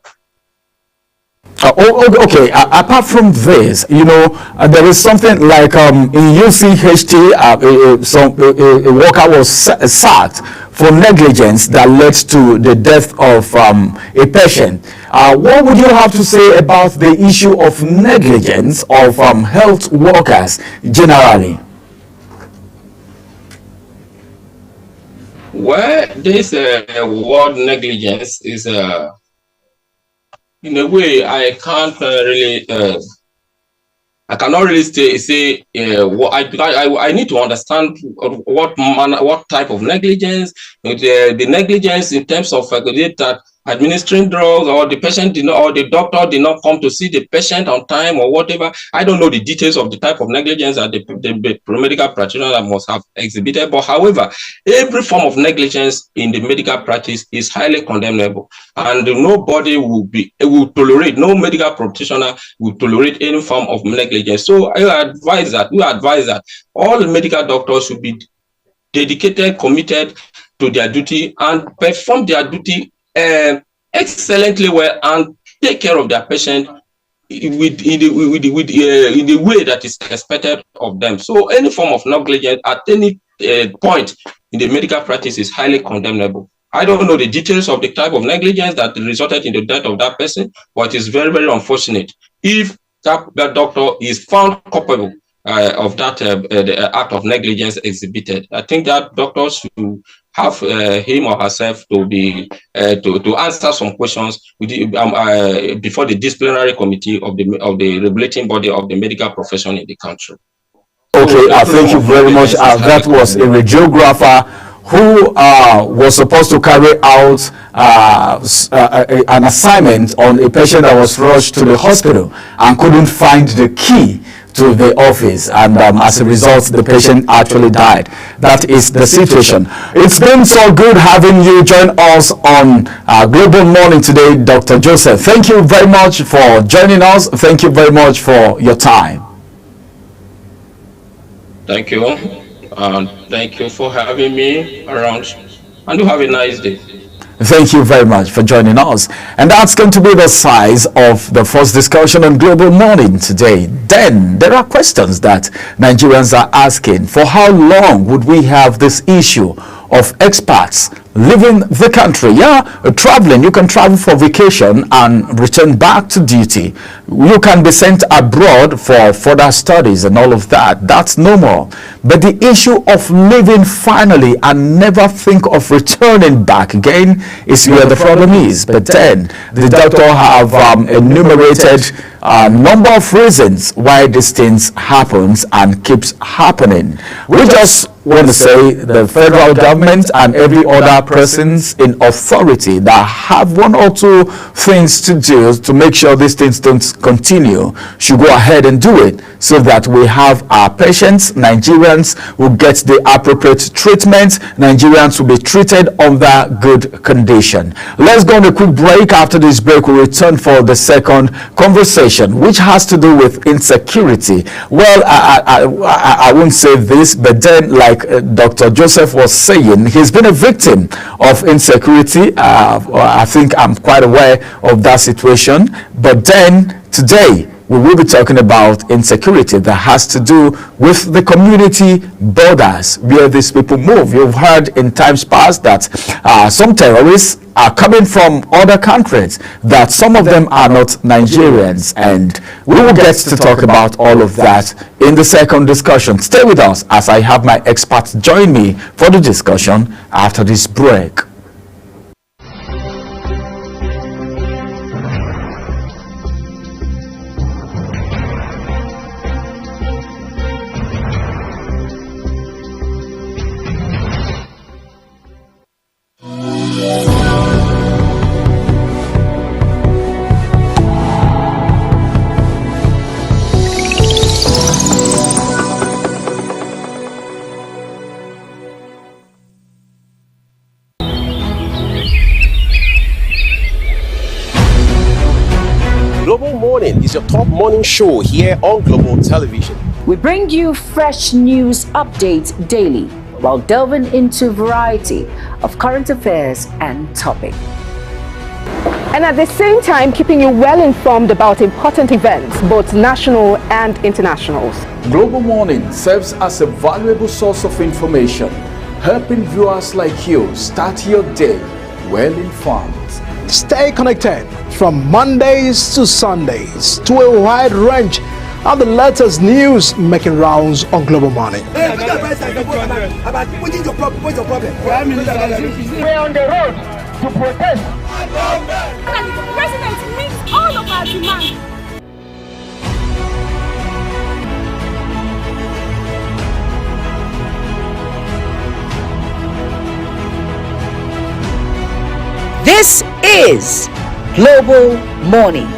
Speaker 9: Okay, apart from this, there is something like in UCHT, a worker was sacked for negligence that led to the death of a patient. What would you have to say about the issue of negligence of health workers generally?
Speaker 15: Well, this word negligence is in a way, I can't really, I cannot really say I need to understand what type of negligence, the negligence in terms of that administering drugs, or the patient did not, or the doctor did not come to see the patient on time, or whatever. I don't know the details of the type of negligence that the medical practitioner must have exhibited. But however, every form of negligence in the medical practice is highly condemnable, and nobody will tolerate, no medical practitioner will tolerate any form of negligence. So we advise that all the medical doctors should be dedicated, committed to their duty, and perform their duty excellently well, and take care of their patient in the way that is expected of them. So any form of negligence at any point in the medical practice is highly condemnable. I don't know the details of the type of negligence that resulted in the death of that person, but it's very, very unfortunate. If that doctor is found culpable of that the act of negligence exhibited, I think that doctor should have him or herself to be to answer some questions with the, before the disciplinary committee of the regulating body of the medical profession in the country.
Speaker 9: Okay, thank you very much. That was a radiographer who was supposed to carry out an assignment on a patient that was rushed to the hospital and couldn't find the key to the office, and as a result the patient actually died. That is the situation. It's been so good having you join us on Global Morning today, Dr. Joseph. Thank you very much for joining us. Thank you very much for your time.
Speaker 15: Thank you, and thank you for having me around, and do have a nice day.
Speaker 9: Thank you very much for joining us. And that's going to be the size of the first discussion on Global Morning today. Then there are questions that Nigerians are asking. For how long would we have this issue of expats leaving the country? Traveling. You can travel for vacation and return back to duty. You can be sent abroad for further studies and all of that. That's normal. But the issue of leaving finally and never think of returning back again is where the problem is. But then the doctor have enumerated a number of reasons why these things happens and keeps happening. We just want to say the federal government and every other persons in authority that have one or two things to do to make sure these things don't continue should go ahead and do it, so that we have our patients, Nigerians, will get the appropriate treatment. Nigerians will be treated under good condition. Let's go on a quick break. After this break, we'll return for the second conversation, which has to do with insecurity. Well, I won't say this, but then like Dr. Joseph was saying, he's been a victim of insecurity. I think I'm quite aware of that situation. But then today, we will be talking about insecurity that has to do with the community borders where these people move. You've heard in times past that some terrorists are coming from other countries, that some of them are not Nigerians, and we will get to talk about all of that in the second discussion. Stay with us as I have my experts join me for the discussion after this break.
Speaker 8: Global Morning is your top morning show here on Global Television.
Speaker 10: We bring you fresh news updates daily while delving into a variety of current affairs and topics.
Speaker 11: And at the same time, keeping you well informed about important events, both national and internationals.
Speaker 9: Global Morning serves as a valuable source of information, helping viewers like you start your day well informed.
Speaker 12: Stay connected from Mondays to Sundays to a wide range of the latest news making rounds on Global Morning.
Speaker 13: We're on the road to protest.
Speaker 14: The president meets all of our demands.
Speaker 10: This is Global Morning.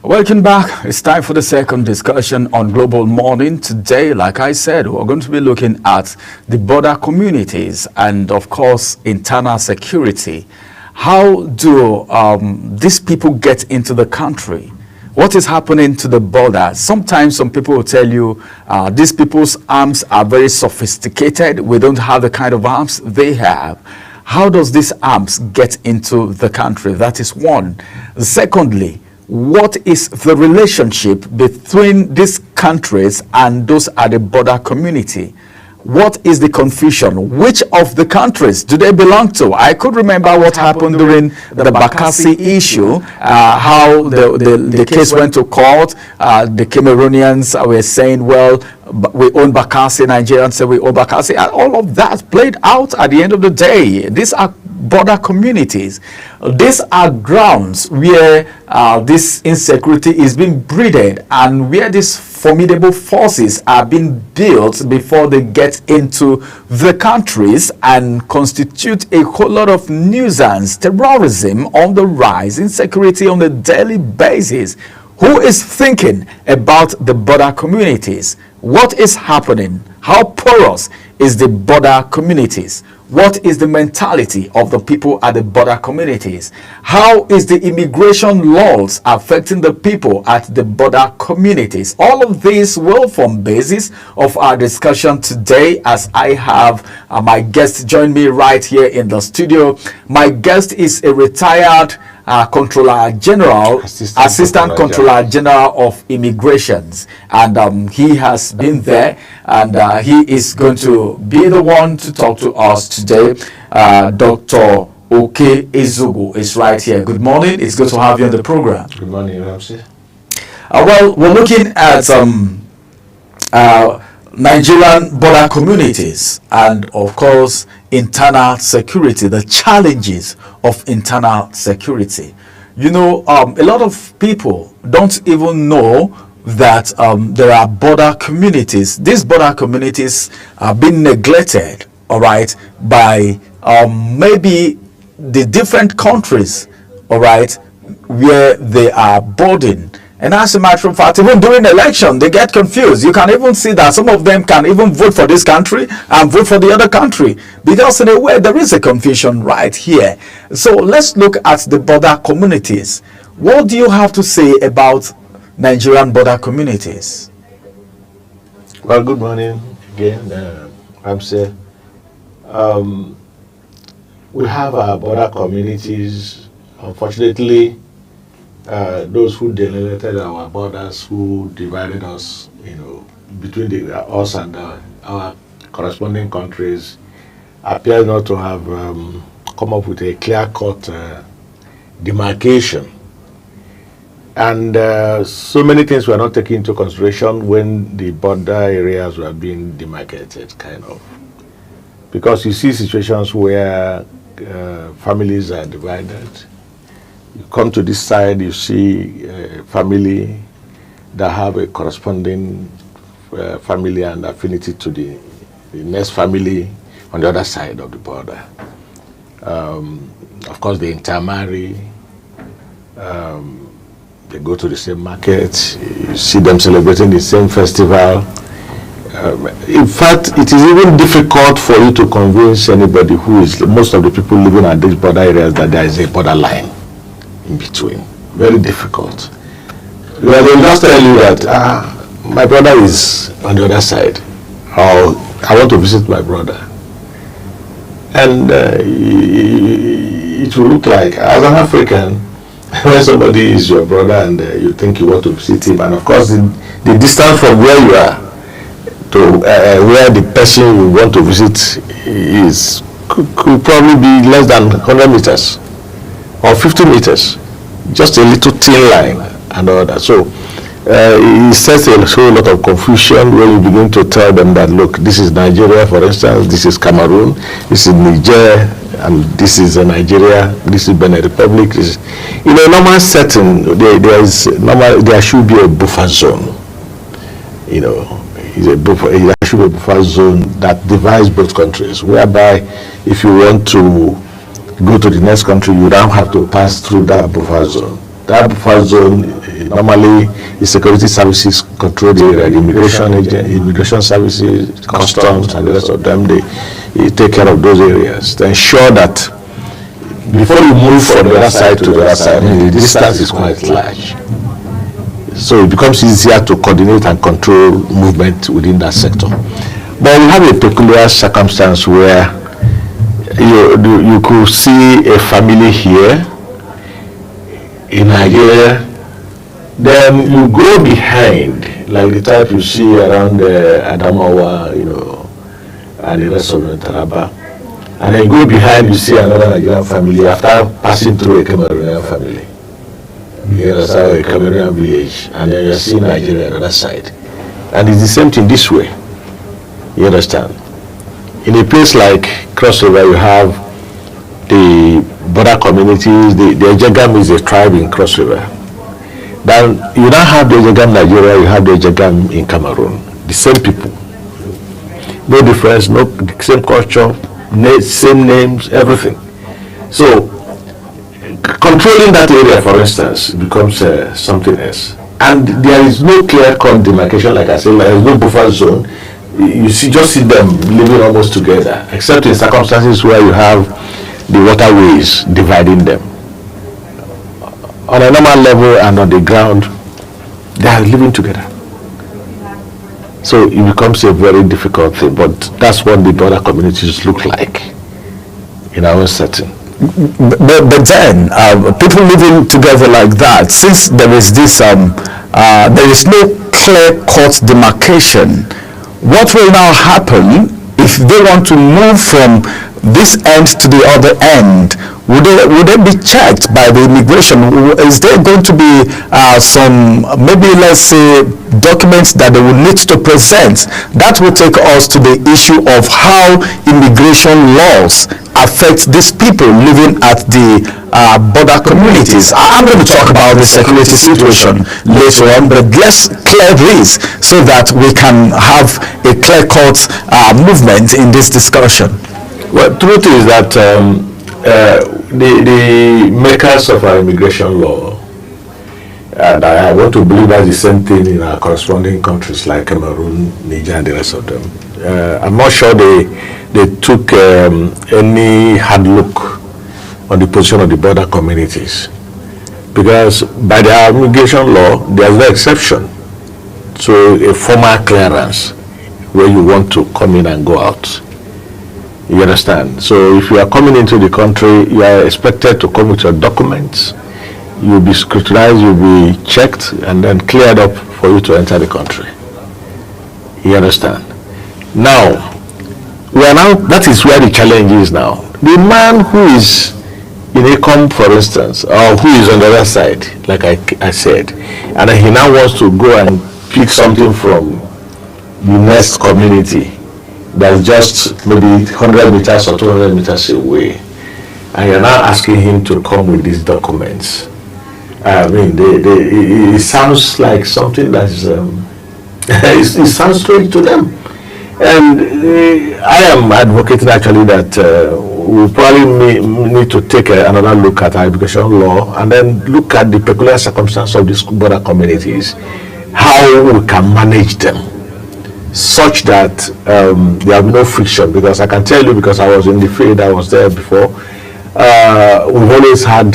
Speaker 9: Welcome back. It's time for the second discussion on Global Morning. Today, like I said, we're going to be looking at the border communities and, of course, internal security. How do these people get into the country? What is happening to the border? Sometimes some people will tell you these people's arms are very sophisticated. We don't have the kind of arms they have. How does these arms get into the country? That is one. Secondly, what is the relationship between these countries and those at the border community? What is the confusion? Which of the countries do they belong to? I could remember what happened during the Bakassi issue, how the case went to court. The Cameroonians were saying, well, we own Bakassi, Nigerians say we own Bakassi, and all of that played out at the end of the day. These are border communities. These are grounds where this insecurity is being breeded and where these formidable forces are being built before they get into the countries and constitute a whole lot of nuisance, terrorism on the rise, insecurity on a daily basis. Who is thinking about the border communities? What is happening? How porous is the border communities? What is the mentality of the people at the border communities? How is the immigration laws affecting the people at the border communities? All of these will form basis of our discussion today as I have my guest join me right here in the studio. My guest is a retired Assistant Controller General of Immigrations, and he has been there, and he is going to be the one to talk to us today. Dr. Oke Ezugu is right here. Good morning. It's good to have you on the program.
Speaker 3: Good morning, Ramsey.
Speaker 9: Well, we're looking at Nigerian border communities and, of course, internal security, the challenges of internal security. You know, a lot of people don't even know that there are border communities. These border communities are being neglected, all right, by maybe the different countries, all right, where they are bordering. And as a matter of fact, even during election, they get confused. You can even see that some of them can even vote for this country and vote for the other country, because in a way there is a confusion right here. So let's look at the border communities. What do you have to say about Nigerian border communities?
Speaker 3: Well, good morning again, Ramsey. We have our border communities. Unfortunately, those who delineated our borders, who divided us, you know, between us and our corresponding countries, appear not to have come up with a clear-cut demarcation. And so many things were not taken into consideration when the border areas were being demarcated, kind of. Because you see situations where families are divided. You come to this side, you see a family that have a corresponding family and affinity to the next family on the other side of the border. Of course, they intermarry. They go to the same market. You see them celebrating the same festival. In fact, it is even difficult for you to convince anybody who is, most of the people living at these border areas, that there is a borderline in between. Very difficult. Well, they'll just tell you that my brother is on the other side, or I want to visit my brother. And it will look like, as an African, when somebody is your brother and you think you want to visit him, and of course the distance from where you are to where the person you want to visit is could probably be less than 100 meters or 50 meters, just a little thin line and all that. So it sets a whole lot of confusion when you begin to tell them that, look, this is Nigeria, for instance, this is Cameroon, this is Niger, and this is Nigeria, this is Benin Republic. This is, in a normal setting, there should be a buffer zone. You know, there should be a buffer zone that divides both countries, whereby if you want to go to the next country, you don't have to pass through that buffer zone. That buffer zone, normally the security services control the area, the immigration services, customs, and the rest of them, they take care of those areas to ensure that before you move from the other side to the other side, the distance is quite large. So it becomes easier to coordinate and control movement within that sector. But we have a peculiar circumstance where you could see a family here in Nigeria, then you go behind, like the type you see around Adamawa, and the rest of the Taraba, and then you go behind, you see another Nigerian family after passing through a Cameroonian family. You understand, a Cameroonian village, and then you're seeing Nigeria on the other side. And it's the same thing this way. You understand? In a place like Cross River, you have the border communities. The Ejegam is a tribe in Cross River. Then you don't have the Ejegam Nigeria, you have the Ejegam in Cameroon. The same people. No difference, no same culture, same names, everything. So controlling that area, for instance, becomes something else. And there is no clear-cut demarcation, like I said, there is no buffer zone. You just see them living almost together, except in circumstances where you have the waterways dividing them. On a normal level and on the ground, they are living together. So it becomes a very difficult thing, but that's what the border communities look like in our setting.
Speaker 9: But then, people living together like that, since there is this, there is no clear-cut demarcation, what will now happen if they want to move from this end to the other end? Would they be checked by the immigration? Is there going to be some, maybe let's say, documents that they will need to present? That will take us to the issue of how immigration laws affect these people living at the border communities. I'm going to talk about the security situation later on, but let's clear this so that we can have a clear-cut movement in this discussion.
Speaker 3: Well, truth is that the makers of our immigration law, and I want to believe that's the same thing in our corresponding countries like Cameroon, Niger, and the rest of them. I'm not sure they took any hard look on the position of the border communities, because by the immigration law, there's no exception to a formal clearance where you want to come in and go out. You understand? So if you are coming into the country, you are expected to come with your documents. You'll be scrutinized, you'll be checked, and then cleared up for you to enter the country. You understand? Now, that is where the challenge is now. The man who is in Ecom, for instance, or who is on the other side, like I said, and then he now wants to go and pick something from the next community that's just maybe 100 meters or 200 meters away, and you're now asking him to come with these documents. I mean, it sounds like something that is, it sounds strange to them. And I am advocating actually that we probably need to take another look at our immigration law and then look at the peculiar circumstances of these border communities, how we can manage them, such that there will be no friction. Because I can tell you, because I was in the field, I was there before, we've always had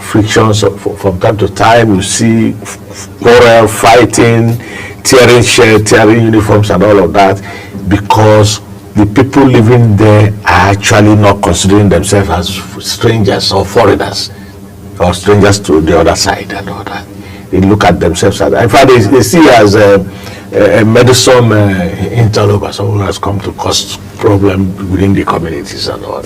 Speaker 3: frictions from time to time. You see quarrel, fighting, tearing shirts, tearing uniforms and all of that, because the people living there are actually not considering themselves as strangers or foreigners or strangers to the other side and all that. They look at themselves as, in fact, they see as a meddlesome interloper, someone who has come to cause problem within the communities and all that.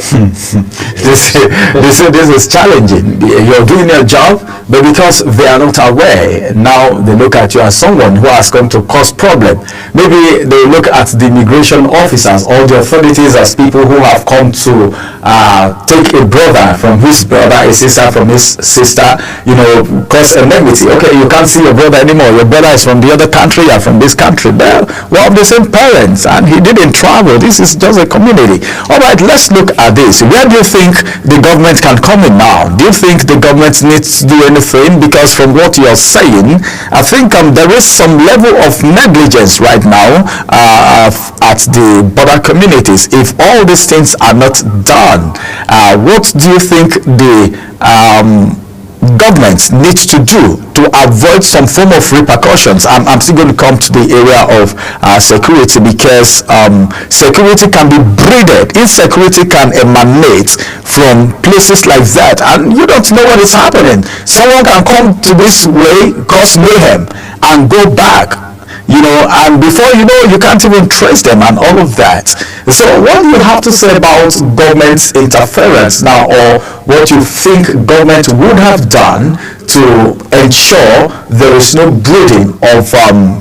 Speaker 9: They say this is challenging. You're doing your job, but because they are not aware, now they look at you as someone who has come to cause problem. Maybe they look at the immigration officers or the authorities as people who have come to take a brother from his brother, a sister from his sister, cause enmity. Okay, you can't see your brother anymore. Your brother is from the other country, you are from this country. Well, we have the same parents, and he didn't travel. This is just a community. All right, let's look at this. Where do you think the government can come in now? Do you think the government needs to do anything? Because from what you're saying, I think there is some level of negligence right now at the border communities. If all these things are not done, what do you think the government needs to do to avoid some form of repercussions? I'm still going to come to the area of security, because security can be breeded. Insecurity can emanate from places like that, and you don't know what is happening. Someone can come to this way, cause mayhem, and go back, and before you know, you can't even trace them and all of that. So what do you have to say about government's interference now, or what you think government would have done to ensure there is no breeding of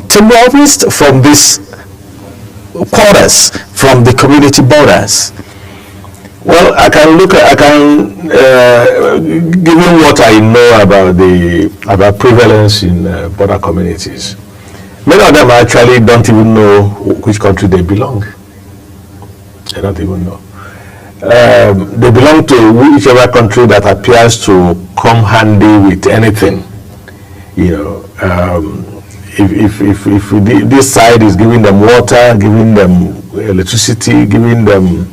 Speaker 9: terrorists from these quarters, from the community borders?
Speaker 3: Well, given what I know about prevalence in border communities, many of them actually don't even know which country they belong. They don't even know. They belong to whichever country that appears to come handy with anything. If this side is giving them water, giving them electricity, giving them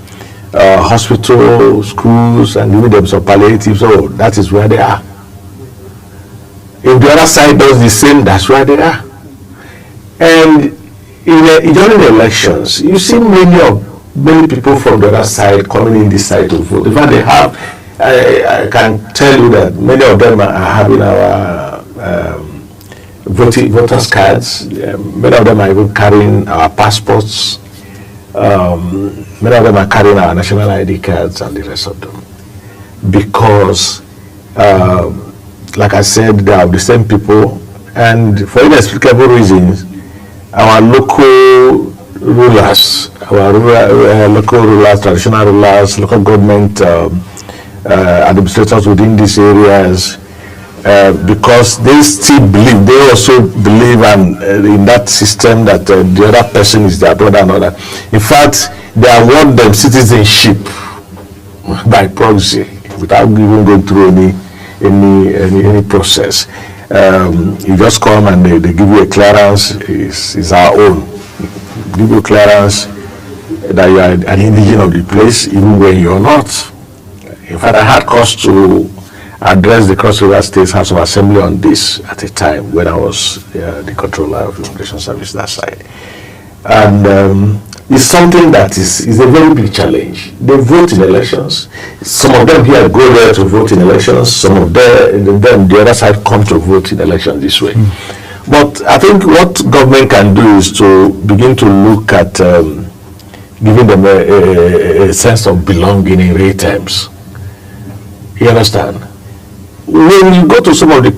Speaker 3: hospital, schools, and giving them some palliatives, so that is where they are. If the other side does the same, that's where they are. And during the elections, you see many people from the other side coming in this side to vote. In fact, they have, I can tell you that many of them are having our voters cards. Many of them are even carrying our passports. Many of them are carrying our national ID cards and the rest of them. Because, like I said, they are the same people, and for inexplicable reasons, our local rulers, traditional rulers, local government administrators within these areas, because they still believe, they also believe in that system that the other person is their brother and all that. In fact, they award them citizenship by proxy without even going through any process. You just come and they give you a clearance. Is our own. Give you clearance that you are an indigene of the place, even when you're not. In fact, I had cause to address the Cross River State House of Assembly on this at a time when I was the controller of Immigration Service that side. And it's something that is a very big challenge. They vote in elections. Some of them here go there to vote in elections. Some of them, the other side, come to vote in elections this way. But I think what government can do is to begin to look at giving them a sense of belonging in real terms. You understand? When you go to some of the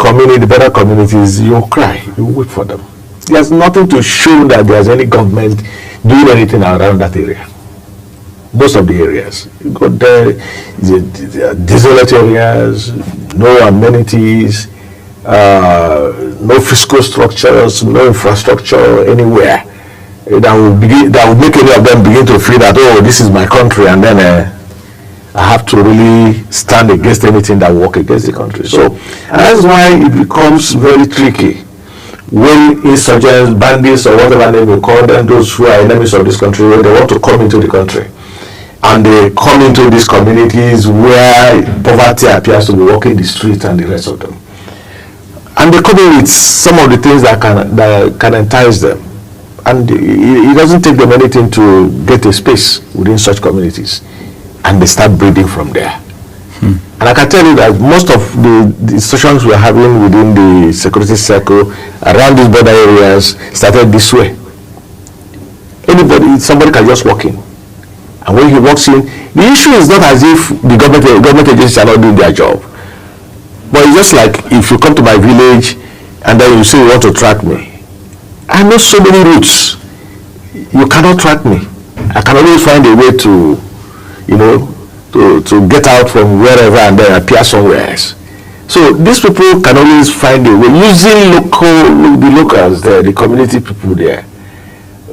Speaker 3: better communities, you cry, you weep for them. There's nothing to show that there's any government doing anything around that area. Most of the areas. You go there, desolate areas, no amenities, no fiscal structures, no infrastructure anywhere. That will make any of them begin to feel that, oh, this is my country, and then I have to really stand against anything that work against the country. So that's why it becomes very tricky when insurgents, bandits, or whatever name you call them, those who are enemies of this country, when they want to come into the country, and they come into these communities where poverty appears to be walking the street and the rest of them, and they come in with some of the things that can entice them, and it doesn't take them anything to get a space within such communities, and they start breeding from there. And I can tell you that most of the discussions we're having within the security circle around these border areas started this way. Somebody can just walk in, and when he walks in, the issue is not as if the government agencies are not doing their job, but it's just like if you come to my village and then you say you want to track me. I know so many routes. You cannot track me. I can always find a way to get out from wherever and then appear somewhere else. So these people can always find a way using the locals there, the community people there.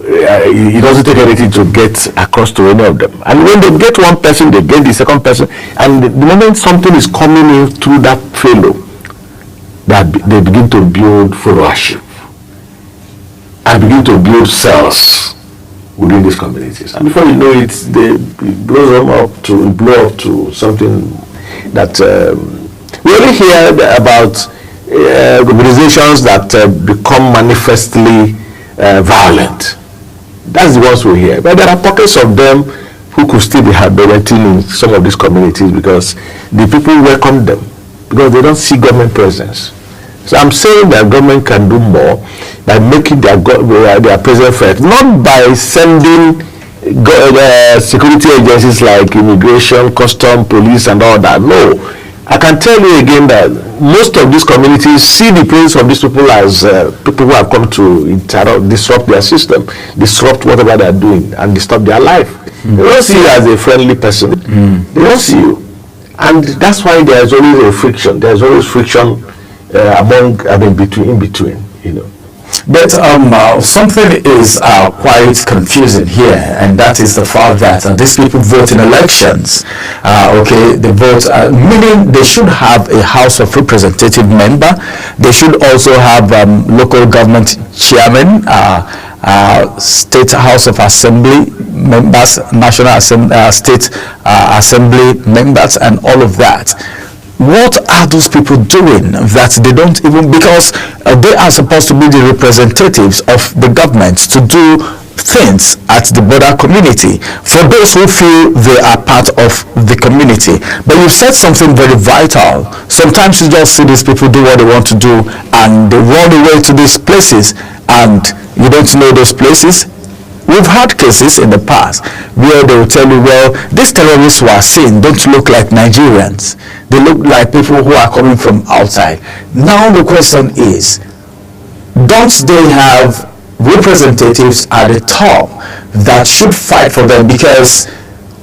Speaker 3: it doesn't take anything to get across to any of them. And when they get one person, they get the second person, and the moment something is coming in through that fellow, that they begin to build followership and begin to build cells within these communities. And before you know it, they blow up to something that we only hear about organizations that become manifestly violent. That's the ones we hear. But there are pockets of them who could still be habitating in some of these communities because the people welcome them because they don't see government presence. So I'm saying that government can do more by making their presence felt, not by sending security agencies like immigration, custom, police, and all that. No, I can tell you again that most of these communities see the presence of these people as people who have come to disrupt their system, disrupt whatever they are doing, and disturb their life. They don't see you as a friendly person. They don't see you, and that's why there is always a friction. There is always friction in between, you know.
Speaker 9: But something is quite confusing here, and that is the fact that these people vote in elections. They vote, meaning they should have a House of Representative member. They should also have local government chairman, State House of Assembly members, National State Assembly members, and all of that. What are those people doing that they don't even, because they are supposed to be the representatives of the government to do things at the border community for those who feel they are part of the community. But you said something very vital. Sometimes you just see these people do what they want to do and they run away to these places and you don't know those places. We've had cases in the past where they will tell you, well, these terrorists who are seen don't look like Nigerians. They look like people who are coming from outside. Now the question is, don't they have representatives at the top that should fight for them? Because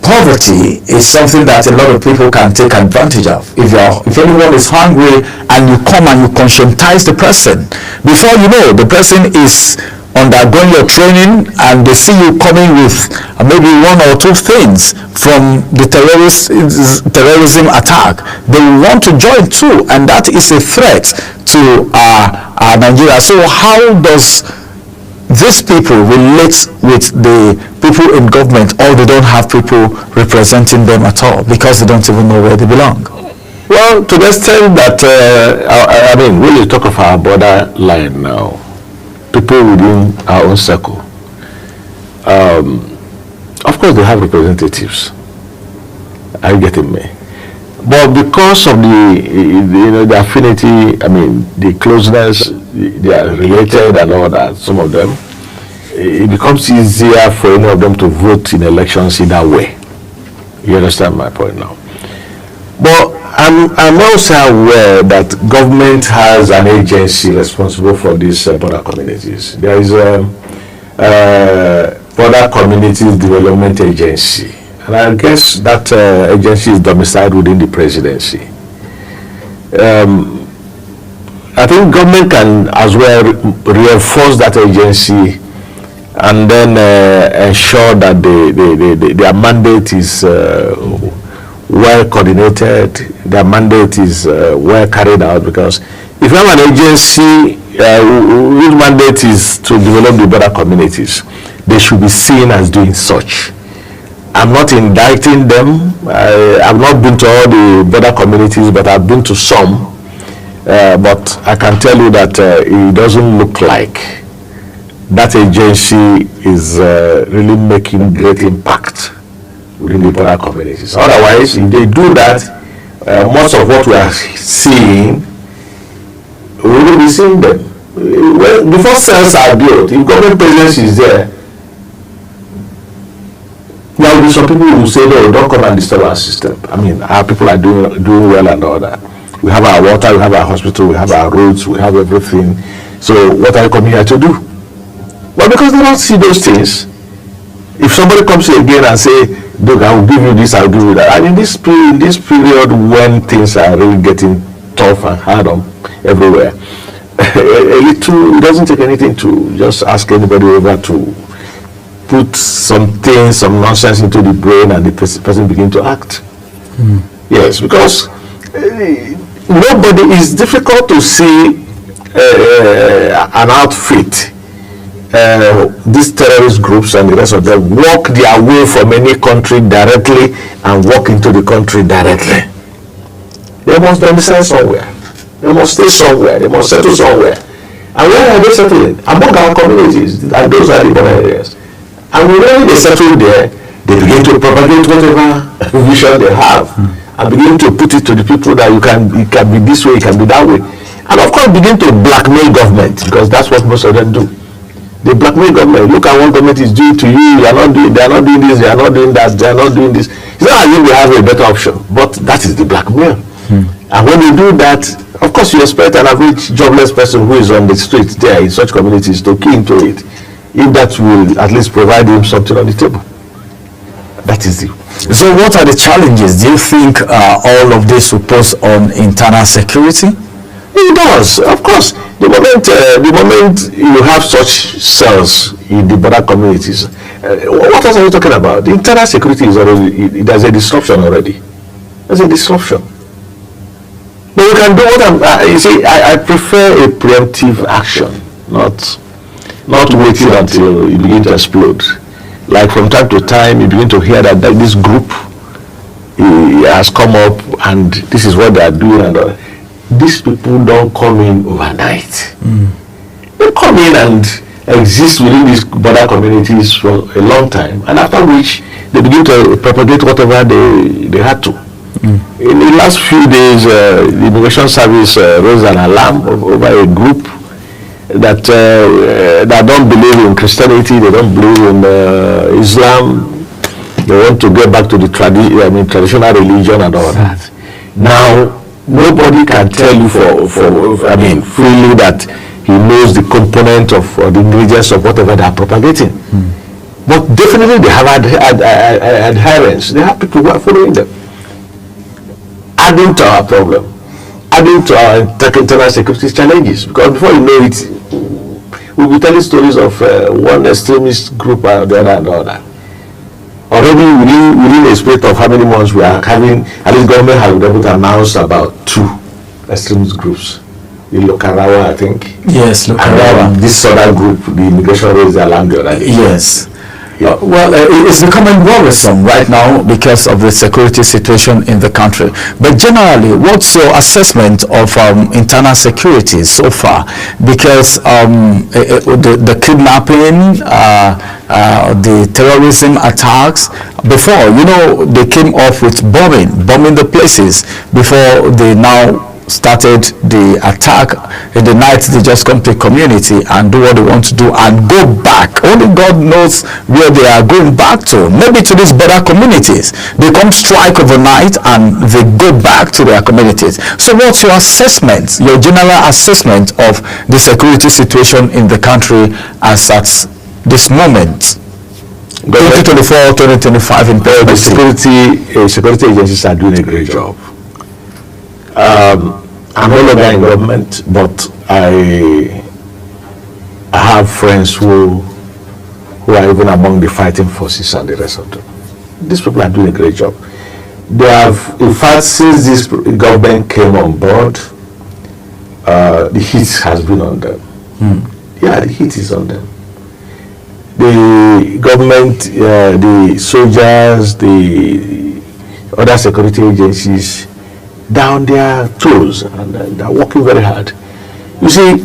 Speaker 9: poverty is something that a lot of people can take advantage of. If anyone is hungry and you come and you conscientize the person, before you know, the person is undergoing your training and they see you coming with maybe one or two things from the terrorism attack, they want to join too, and that is a threat to Nigeria. So how does these people relate with the people in government, or they don't have people representing them at all because they don't even know where they belong?
Speaker 3: Well, to the extent that when you talk of our borderline now, people within our own circle, of course they have representatives. Are you getting me? But because of the affinity, the closeness, they are related and all that, some of them, it becomes easier for any of them to vote in elections in that way. You understand my point now? But I'm also aware that government has an agency responsible for these border communities. There is a Border Communities Development Agency, and I guess that agency is domiciled within the presidency. I think government can as well reinforce that agency and then ensure that their mandate is well coordinated, their mandate is well carried out, because if you have an agency whose mandate is to develop the border communities, they should be seen as doing such. I'm not indicting them. I've not been to all the border communities, but I've been to some. But I can tell you that it doesn't look like that agency is really making great impact within the border communities. Otherwise, if they do that, most of what we are seeing, we will be seeing them. Before cells are built, if government presence is there, there will be some people who will say, no, don't come and disturb our system. Our people are doing well and all that. We have our water, we have our hospital, we have our roads, we have everything. So what are you coming here to do? But because they don't see those things, if somebody comes here again and say, look, I will give you this, I will give you that. And in this period when things are really getting tough and hard on everywhere, it doesn't take anything to just ask anybody over to put some things, some nonsense into the brain, and the person begin to act. Yes, because nobody, is difficult to see an outfit, these terrorist groups and the rest of them, walk their way from any country directly and walk into the country directly. They must domicile somewhere. They must stay somewhere. They must settle somewhere. And where are they settling? Among our communities, and those are the border areas. And when they settle there, they begin to propagate whatever vision they have, and begin to put it to the people that it can be this way, it can be that way. And of course begin to blackmail government, because that's what most of them do. They blackmail government. Look at what government is doing to you. They are not doing this, they are not doing that, they are not doing this. It's not as if we have a better option, but that is the blackmail. And when you do that, of course you expect an average jobless person who is on the street there in such communities to key into it, if that will at least provide him something on the table. That is it.
Speaker 9: So what are the challenges? Do you think all of this will pose on internal security?
Speaker 3: It does, of course. The moment you have such cells in the border communities, what else are you talking about? The internal security is already, there's a disruption already. There's a disruption. But you can do what you see, I prefer a preemptive action, not waiting until you begin to explode. Like from time to time, you begin to hear that this group has come up and this is what they are doing, and all. These people don't come in overnight. They come in and exist within these border communities for a long time, and after which they begin to propagate whatever they had to. In the last few days, the Immigration Service raised an alarm over a group that don't believe in Christianity, they don't believe in Islam. They want to get back to the traditional religion and all that. Now, nobody can tell you freely that he knows the component of or the ingredients of whatever they are propagating. But definitely they have adherents. They have people who are following them. Adding to our problem, adding to our internal security challenges, because before you know it, we'll be telling stories of one extremist group or the other and the other. Already within a space of how many months we are having, at least government has been able to announce about 2 extremist groups. The Lokarawa, I think.
Speaker 9: Yes, Lokarawa.
Speaker 3: And this other group, the immigration raised the alarm the other day.
Speaker 9: Yes. It's becoming worrisome right now because of the security situation in the country. But generally, what's your assessment of internal security so far? Because the kidnapping, the terrorism attacks, before, they came off with bombing the places before they now started the attack. In the night they just come to a community and do what they want to do and go back. Only God knows where they are going back to. Maybe to these border communities. They come strike overnight and they go back to their communities. So what's your assessment, your general assessment of the security situation in the country as at this moment? 2024, 2025 in
Speaker 3: the security agencies are doing a great job. I'm no longer in government, but I have friends who are even among the fighting forces and the rest of them. These people are doing a great job. They have, in fact, since this government came on board, the heat has been on them. Yeah, the heat is on them. The government, the soldiers, the other security agencies, down their toes, and they're working very hard. You see,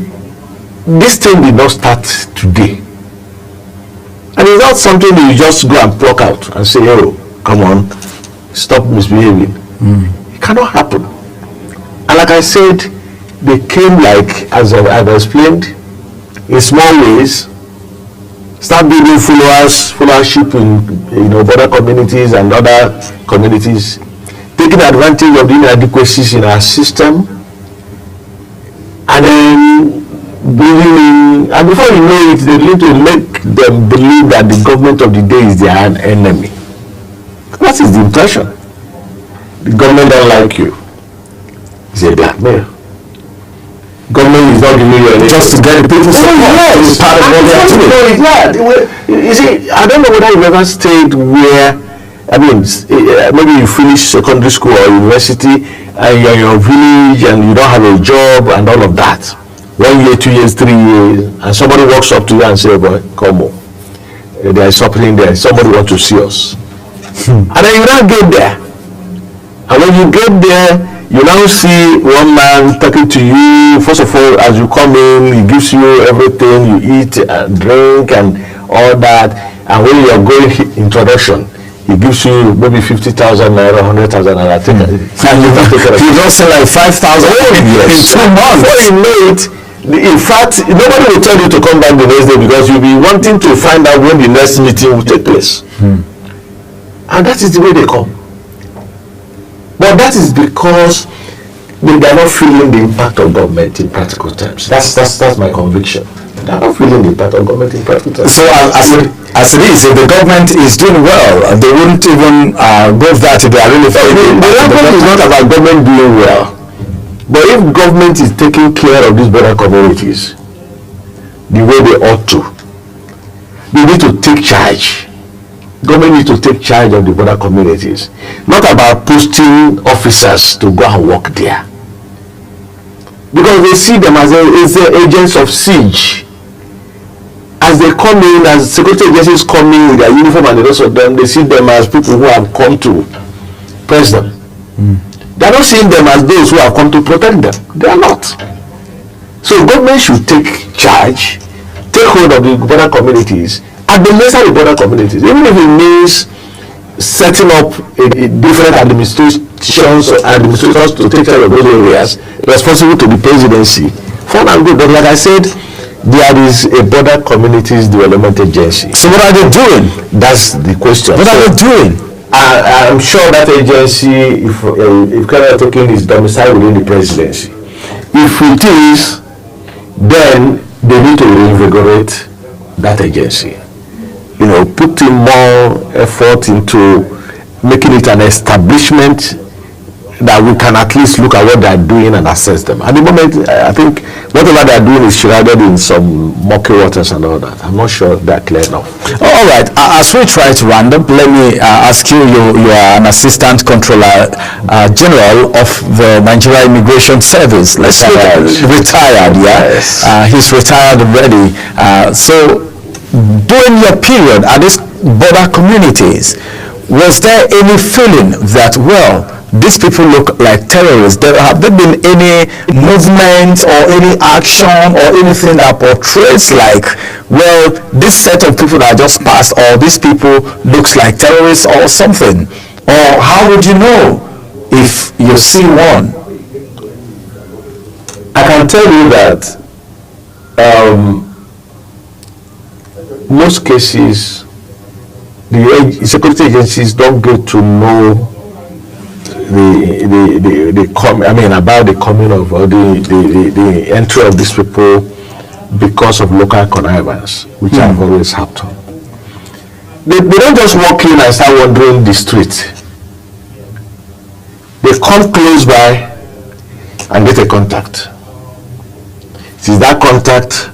Speaker 3: this thing did not start today, and it's not something that you just go and pluck out and say, "Oh, come on, stop misbehaving." It cannot happen. And like I said, they came, like as I've explained, in small ways. Start building followership in border communities and other communities, taking advantage of the inadequacies in our system, and then bringing in, and before you know it, they need to make them believe that the government of the day is their enemy. That is the impression. The government don't like you. It's a blackmail. Government is not giving you anything.
Speaker 9: Just to get the people's support.
Speaker 3: Yes.
Speaker 9: It's part of what they're doing.
Speaker 3: You see, I don't know whether you've ever stayed where, I mean, maybe you finish secondary school or university and you're in your village and you don't have a job and all of that. 1 year, 2 years, 3 years, and somebody walks up to you and says, boy, come on. There is something there. Somebody wants to see us. And then you now get there. And when you get there, you now see one man talking to you. First of all, as you come in, he gives you everything. You eat and drink and all that. And when you are going introduction, he gives you maybe 50,000 naira, 100,000 naira. And
Speaker 9: you don't say like 5,000 in 2 months.
Speaker 3: Before you know it, in fact, nobody will tell you to come back the next day because you'll be wanting to find out when the next meeting will take place. And that is the way they come. But that is because they are not feeling the impact of government in practical terms. That's my conviction. They are not feeling the impact of government in practical terms.
Speaker 9: So as it is, if the government is doing well, they wouldn't even go that if they are really failing.
Speaker 3: The government is not about government doing well. But if government is taking care of these border communities the way they ought to, they need to take charge. Government needs to take charge of the border communities. Not about posting officers to go and work there. Because they see them as agents of siege. As they come in, as security agencies come in with their uniform and the rest of them, they see them as people who have come to press them. They're not seeing them as those who have come to protect them. They are not. So government should take charge, take hold of the border communities, administer the border communities, even if it means setting up a different administrations to take care of those areas responsible to the presidency. Fine and good, but like I said, there is a border communities development agency.
Speaker 9: So what are they doing?
Speaker 3: That's the question.
Speaker 9: What are they doing?
Speaker 3: I'm sure that agency, if Canada Token is domiciled within the presidency, if it is, then they need to reinvigorate that agency. You know, put in more effort into making it an establishment that we can at least look at what they are doing and assess them. At the moment, I think whatever they are doing is shrouded in some murky waters and all that. I'm not sure they're clear enough.
Speaker 9: All right. As we try to round up, let me ask you. You are an assistant controller general of the Nigeria Immigration Service. Let's say retired. Yeah.
Speaker 3: Yes.
Speaker 9: He's retired already. So, during your period at these border communities, was there any feeling that, well, these people look like terrorists? Have there been any movement or any action or anything that portrays like, well, this set of people that just passed, or these people looks like terrorists or something? Or how would you know if you see one?
Speaker 3: I can tell you that most cases, the security agencies don't get to know about the coming of or the entry of these people because of local connivance, which have always happened. They don't just walk in and start wandering the street. They come close by and get a contact. It is that contact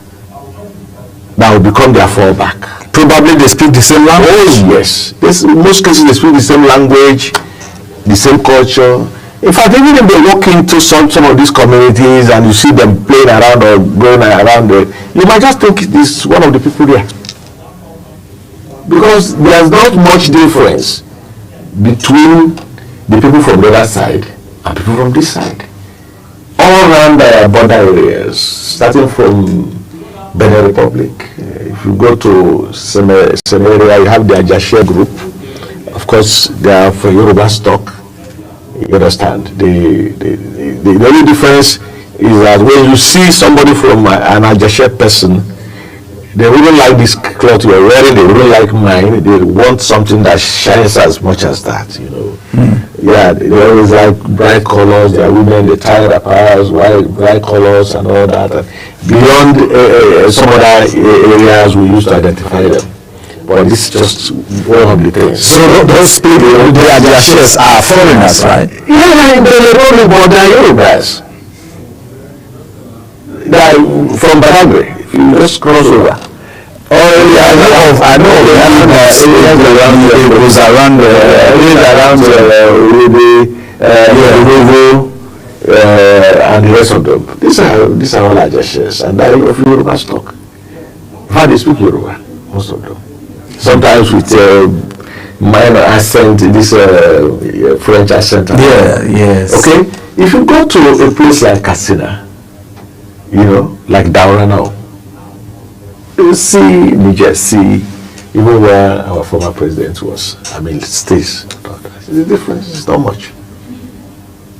Speaker 3: that will become their fallback.
Speaker 9: Probably they speak the same language.
Speaker 3: Oh yes, in most cases they speak the same language, the same culture. In fact, even if they walk into some of these communities and you see them playing around or going around there, you might just think this is one of the people there. Because there's not much difference between the people from the other side and people from this side. All around the border areas, starting from Benin Republic. If you go to some area, you have the Ajashe group. Of course, they are for Yoruba stock. You understand? The only difference is that when you see somebody from an Ajashe person, they wouldn't like this cloth you're wearing, they wouldn't like mine, they want something that shines as much as that, you know. Yeah, they always like bright colors, there are women, they tie wrappers, bright colors and all that. And beyond some other areas we used to identify them. But this is just one of the things.
Speaker 9: So those people, the Ajashes are foreigners, right?
Speaker 3: Yeah, they're Yorubas.
Speaker 16: that from Badagry, if you just cross over. I know and the rest of them. These are all larger shares, and they are of Yoruba stock. How they speak Yoruba, most of them. Sometimes with minor accent, this French accent.
Speaker 9: Yes.
Speaker 16: Okay, if you go to a place like Katsina, like Daura now, you see Niger, even where our former president was. Stays. The difference is not much.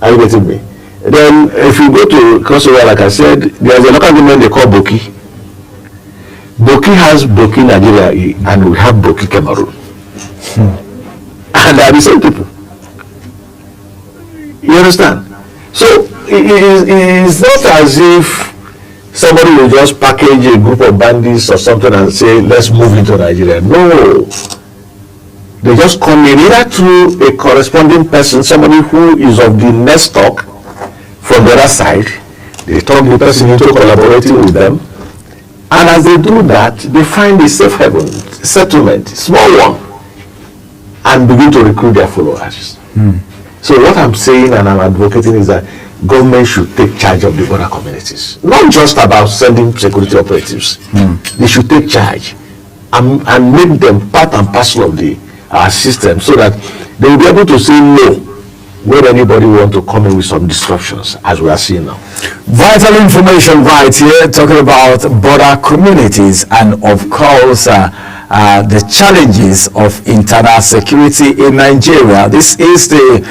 Speaker 16: Are you getting me? Then, if you go to crossover, like I said, there's a local government they call Boki. Boki has Boki Nigeria, and we have Boki Cameroon. And they are the same people. You understand? So, it is not as if somebody will just package a group of bandits or something and say, let's move into Nigeria. No. They just come in either through a corresponding person, somebody who is of the next stock from the other side. They talk the person into collaborating with them. And as they do that, they find a safe haven, settlement, small one, and begin to recruit their followers. So what I'm saying and I'm advocating is that government should take charge of the border communities. Not just about sending security operatives. They should take charge and make them part and parcel of our system so that they will be able to say no when anybody want to come in with some disruptions, as we are seeing now.
Speaker 9: Vital information right here, talking about border communities and of course the challenges of internal security in Nigeria. This is the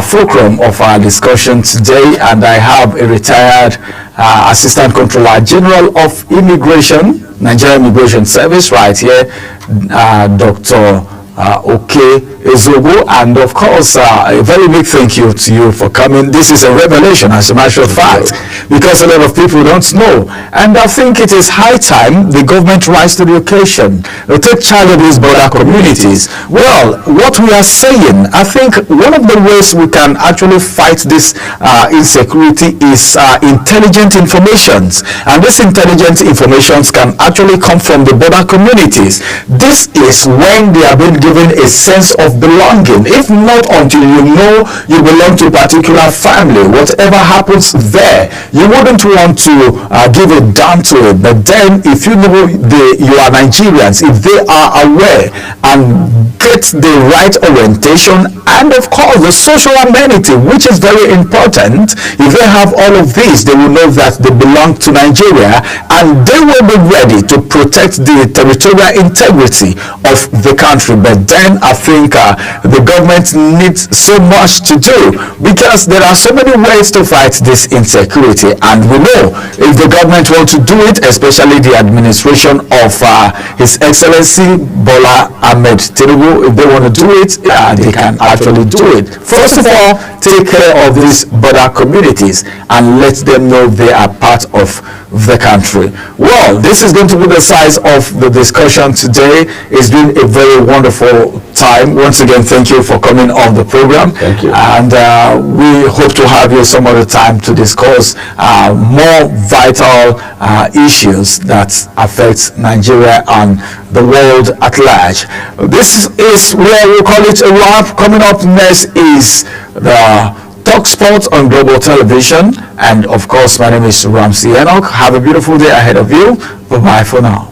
Speaker 9: fulcrum of our discussion today, and I have a retired Assistant Controller General of Immigration, Nigeria Immigration Service right here, Dr. Oke Ezogo, and of course a very big thank you to you for coming. This is a revelation, as a matter of fact, because a lot of people don't know, and I think it is high time the government rise to the occasion to take charge of these border communities. Well, what we are saying, I think one of the ways we can actually fight this insecurity is intelligent informations, and these intelligent informations can actually come from the border communities. This is when they are being given a sense of belonging. If not until you know you belong to a particular family, whatever happens there, you wouldn't want to give a damn to it. But then if you know you are Nigerians, if they are aware and get the right orientation and of course the social amenity, which is very important, if they have all of these, they will know that they belong to Nigeria and they will be ready to protect the territorial integrity of the country. But then I think the government needs so much to do, because there are so many ways to fight this insecurity, and we know if the government wants to do it, especially the administration of His Excellency Bola Ahmed Tinubu, if they want to do it, they can actually do it. First of all, take care of these border communities and let them know they are part of the country. Well, this is going to be the size of the discussion today. It's been a very wonderful time. Once again, thank you for coming on the program.
Speaker 16: Thank you.
Speaker 9: And we hope to have you some other time to discuss more vital issues that affect Nigeria and the world at large. This is where we call it a wrap. Coming up next is the Talk Sport on Global Television, and of course my name is Ramsey Enoch. Have a beautiful day ahead of you. Bye bye for now.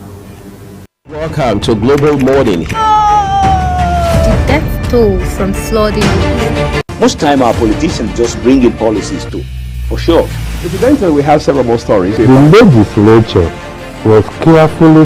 Speaker 8: Welcome to Global Morning.
Speaker 17: The death toll from flooding.
Speaker 1: Most time our politicians just bring in policies too, for sure.
Speaker 2: Incidentally, we have several more stories.
Speaker 18: The legislature was carefully